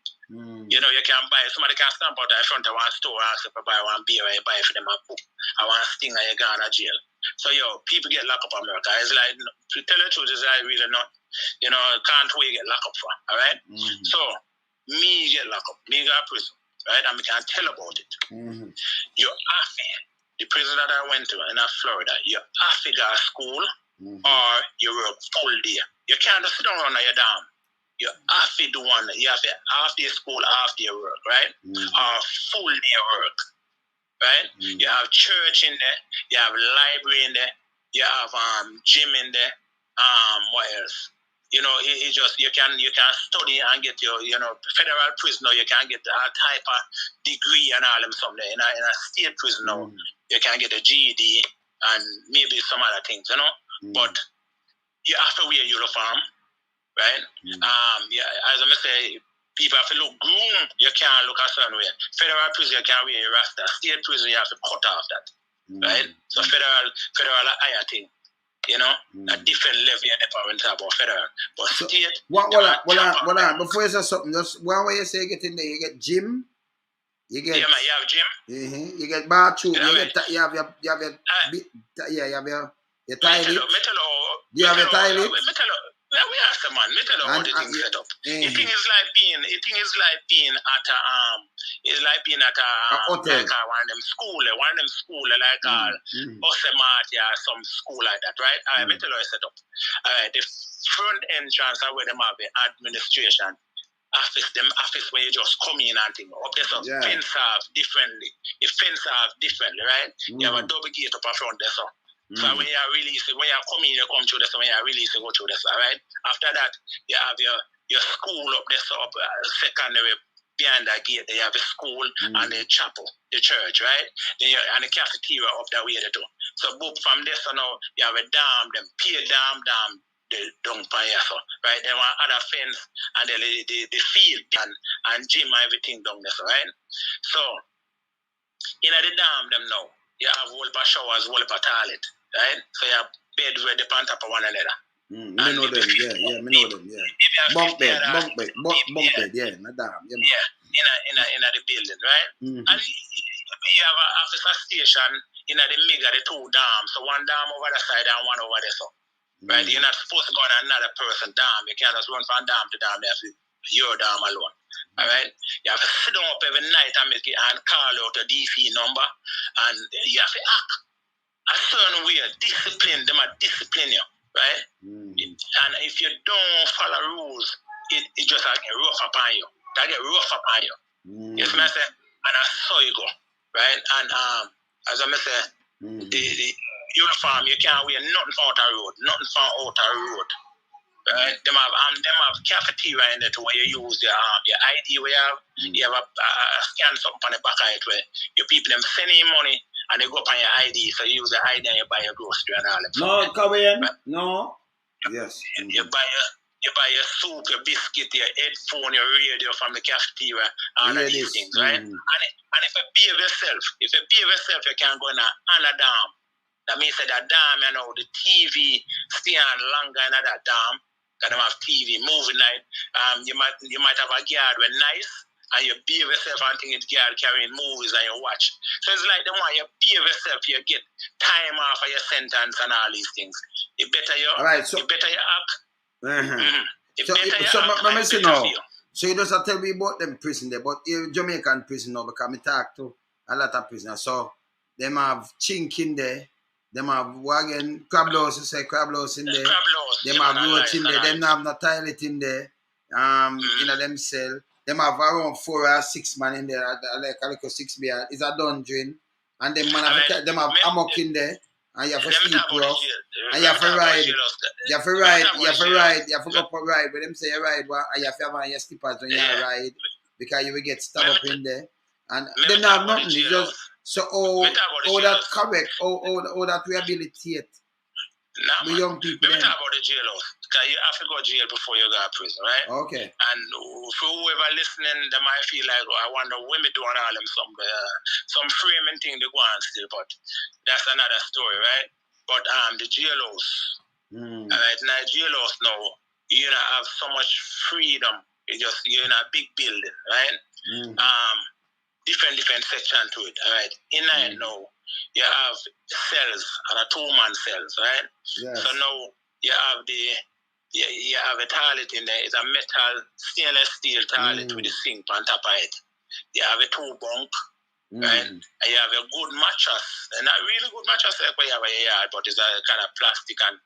Speaker 19: You know, you can buy, somebody can stamp out in front of one store and ask if I buy one beer, or you buy for them a book, or one sting, and you go to jail. So, people get locked up in America. It's like, to tell the truth, it's like really not, you know, can't wait get locked up for, all right? So, me get locked up, me go to prison, right? And we can tell about it. You have the prison that I went to in Florida, you have to go to school or you work full day. You can't just sit down on your dam. You have to do one. You have to half day school, half day work, right? Or full day work, right? You have church in there. You have library in there. You have gym in there. What else? You know, it just you can study and get your federal prison. You can get that type of degree and all them something. In a state prison now, you can get a GED and maybe some other things, you know. But you have to wear a uniform, right? As I say, people have to look groomed. You can't look a certain way. Federal prison you can wear your rasta. State prison you have to cut off that, right? So federal a higher thing. You know, a different level in the parents about federal. But so, state... Hold
Speaker 1: on. Before you say something, just one way you say you get in there, you get gym, you get...
Speaker 19: Yeah, man, you have gym.
Speaker 1: You get bathroom, you have your toilet. You have your toilet.
Speaker 19: We ask the man, me tell you how the thing set up. The thing is like being at a
Speaker 1: hotel.
Speaker 19: Like one of them school like Osematia, some school like that, right? Me tell you how set up. The front entrance are where them have the administration office where you just come in and thing. Up there, so fence off differently. The fence off differently, right? You have a double gate up front there, so. So when you release it, when you come in, you come through this. When you release it, go through this. All right. After that, you have your school up there, so up secondary behind that gate. You have the school and the chapel, the church, right? Then and the cafeteria up that way they do. So book from this, so now you have a dam, them pier dam, the dung pan so right. Then one other fence and then the field and gym and everything down there, so right. So in the dam, them now you have whole of showers, whole of toilet. Right? So you have bed where they pant up on one another.
Speaker 1: Me know them, me know them, Bunk bed, not damn,
Speaker 19: in the building, right? And you have a officer station in the middle of the two dams. So one dam over the side and one over there, so. Right? You're not supposed to go on another person's dam. You can't just run from dam to dam, you have to your dam alone. Alright? You have to sit down up every night and call out a DP number, and you have to act a certain way, discipline you, right? And if you don't follow rules, it just get rough upon you. That get rough upon you. Yes, I say, and that's how you go, right? And as I say, the uniform, you can't wear nothing from outer road, right? Them have cafeteria in it where you use your ID, where you have a scan something on the back of it where your people them send you money. And they go up on your ID, so you use the ID and you buy your grocery and all that.
Speaker 1: No, come in. Right? No. Yes.
Speaker 19: You buy your soup, your biscuit, your headphone, your radio from the cafeteria, all of these things, right? And if you behave yourself, you can go in a dam. That means that dam, the TV stand longer in that dam. Because they have TV, movie night. You might have a guard when nice. And you behave yourself and think it's carrying movies and you watch. So it's like the one you behave yourself, you get time off of your sentence and all these things. You better you act.
Speaker 1: So you just tell me about them prison there, but Jamaican prison now, because I talk to a lot of prisoners. So them have chink in there, them have wagon, crab louse in there, them have roach in there, them have no toilet in there, in them cell. Them have around 4 or 6 man in there, like a little 6 beer. It's a dungeon. And them have amok in there. and you have to sleep rough, and you have to ride. You have to ride. You have to ride. You have to go up a ride. But them say you ride, and you have to have on your slippers when you ride because you will get stabbed up in there. And they don't have nothing. It's just so all that correct, all that rehabilitate the young people.
Speaker 19: Let me talk about the jailhouse. Because you have to go to jail before you go to prison, right?
Speaker 1: Okay.
Speaker 19: And for whoever listening, they might feel like, oh, I wonder when we doing all them some framing thing they go on still, but that's another story, right? But the jailhouse, right now jailhouse now, you know, have so much freedom. You're in a big building, right? Different section to it, all right? In there now, you have cells and a 2-man cells, right?
Speaker 1: Yes.
Speaker 19: So now you have you have a toilet in there. It's a metal stainless steel toilet with a sink on top of it. You have a 2 bunk, right? And you have a good mattress, and not really good mattress like what you have in your yard, but it's a kind of plastic, and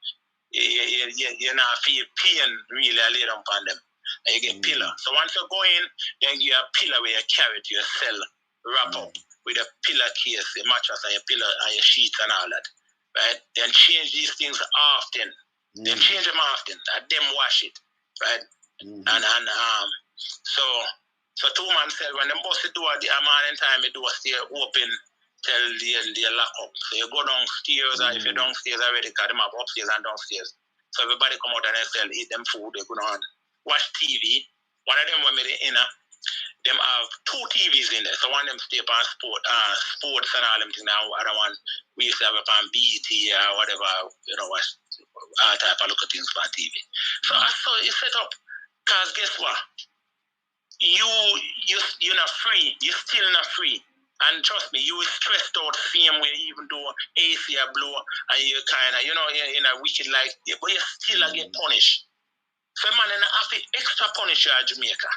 Speaker 19: you not feel pain really laid upon them. And you get pillow. So once you go in, then you have pillow where you carry to your cell, wrap up with a pillow case, a mattress, and your pillow and your sheets and all that, right? Then change these things often. Then change them often. And then wash it, right? And so 2-man cell, when they bust the door at the morning time, the door stay open till they lock up. So you go downstairs, or if you're downstairs already, because them have upstairs and downstairs. So everybody come out and they cell, eat them food, they go on, watch TV. One of them when they inner, them have 2 TVs in there. So one of them stay on sports and all them things. Now other one we used to have on BET or whatever, you know, watch all type of look at things on TV. So I saw it set up, cause guess what? You're not free. You're still not free. And trust me, you will stressed out same way, even though AC are blow and you kind of, you know, you're in a wicked like, but you still get punished. So man, and I have to extra punish you at Jamaica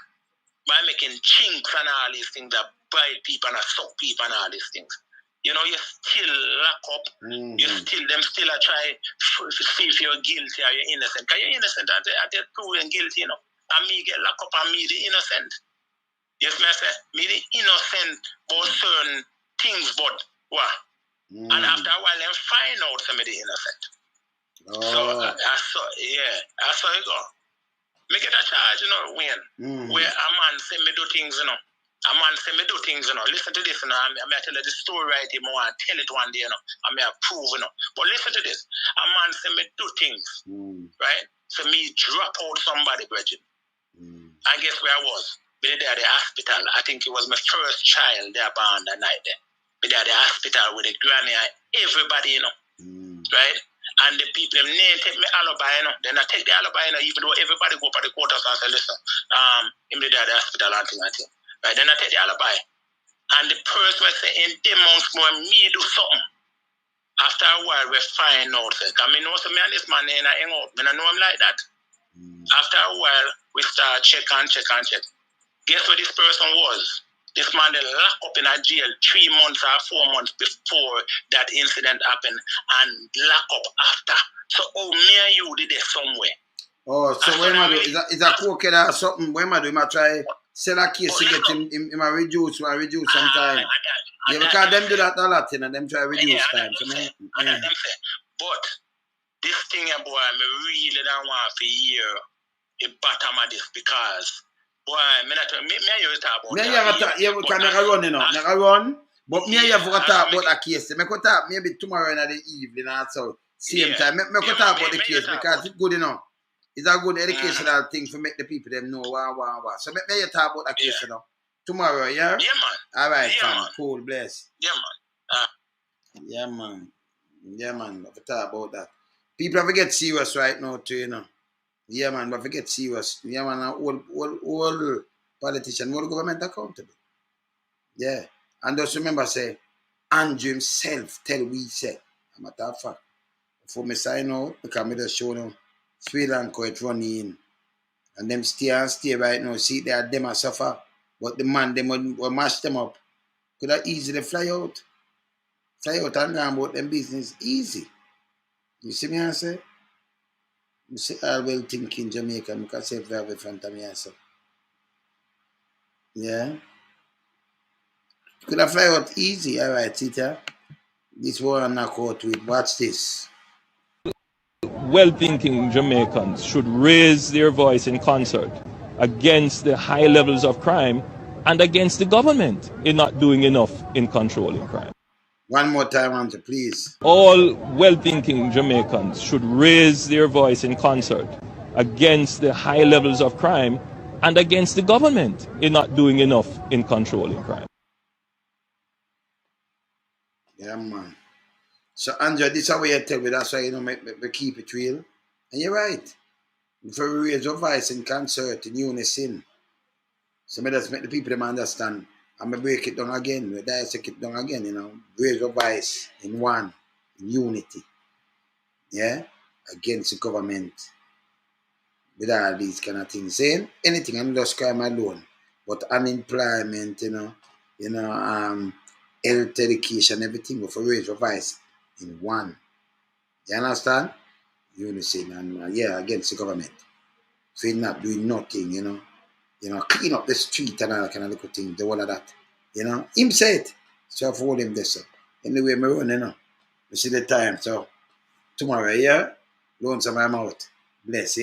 Speaker 19: by making chinks and all these things that bite people and suck people and all these things. You know, you still lock up. Them still try to see if you're guilty or you're innocent. Because you're innocent, and they're proven guilty, you know. And me get locked up and me the innocent. Yes, me say, me the innocent about certain things, but what? And after a while, them find out some of the innocent. So I saw it go. Me get a charge, you know, where a man say me do things, you know. A man say me do things, you know. Listen to this, you know. I'm going to tell you the story right here. I want to tell it one day, you know. I'm going to prove, you know. But listen to this. A man say me do things, right? So me drop out somebody, Bridget. And guess where I was? Me there at the hospital. I think it was my first child there born that night there. Me there at the hospital with the granny and everybody, you know. Right? And the people, them name take me alibi, you know. Then I take the alibi, you know, even though everybody go up at the courthouse and say, listen, him there at the hospital and thing. Right? Then I take the alibi. And the person will say, in them months more, me do something. After a while, we find out. Because I know so me and this man ain't hang out. I know him like that. After a while, we start check. Guess what this person was? This man they locked up in a jail 3 months or 4 months before that incident happened and locked up after. So me and you did it somewhere.
Speaker 1: Oh, so what am I do? Is a cocaine or something? What am I do? I try sell a case to get him reduce some time. Yeah, because them do that a lot, you know, them try reduce time. So
Speaker 19: but this thing, boy, I really don't want to hear the bottom of this because boy, me and you talk about
Speaker 1: that. Yeah, we can never run, you know. Never run. But me and you have to talk about a case. Me could talk maybe tomorrow in the evening or so. Same time. Me could talk about the case because it's good, you know. It's a good educational thing to make the people them know what. So me you talk about a case, you know. Tomorrow, yeah?
Speaker 19: Yeah, man.
Speaker 1: All right,
Speaker 19: yeah, man.
Speaker 1: Cool, bless.
Speaker 19: Yeah, man.
Speaker 1: Yeah, man. Yeah, man. We have to talk about that. People have to get serious right now, too, you know. Yeah, man, but forget serious. Yeah, man, all politicians, all government accountable. Yeah. And just remember, say, Andrew himself tell we say, a matter of fact, before me sign out, because me just show them Sri Lanka it running in. And them stay right now. See, them are suffer. But the man, them will mash them up. Could have easily fly out. Fly out and go about them business easy. You see me, I say? You see, I will think in Jamaica, because I have in front of me, I say. Yeah? Could have fly out easy, all right, Tita. This one knock out with. Watch this.
Speaker 20: Well-thinking Jamaicans should raise their voice in concert against the high levels of crime and against the government in not doing enough in controlling crime.
Speaker 1: One more time, Auntie, please.
Speaker 20: All well-thinking Jamaicans should raise their voice in concert against the high levels of crime and against the government in not doing enough in controlling crime.
Speaker 1: Yeah, man. So, Andrew, this is how you tell me. That's why, we keep it real. And you're right. If we raise our voice in concert, in unison, so me just make the people them understand. I'm going to break it down again. We dissect it down again, Raise our voice in one, in unity. Yeah? Against the government. With all these kind of things. Saying anything, and just crime alone. But unemployment, health education, everything, we raise our voice in one. You understand? Unison and against the government. So he's not doing nothing, clean up the street and all kind of little thing, the whole of that. Him say it. So I've hold him this. So. Anyway, me run, We see the time. So tomorrow, Lonesome I'm out. Bless,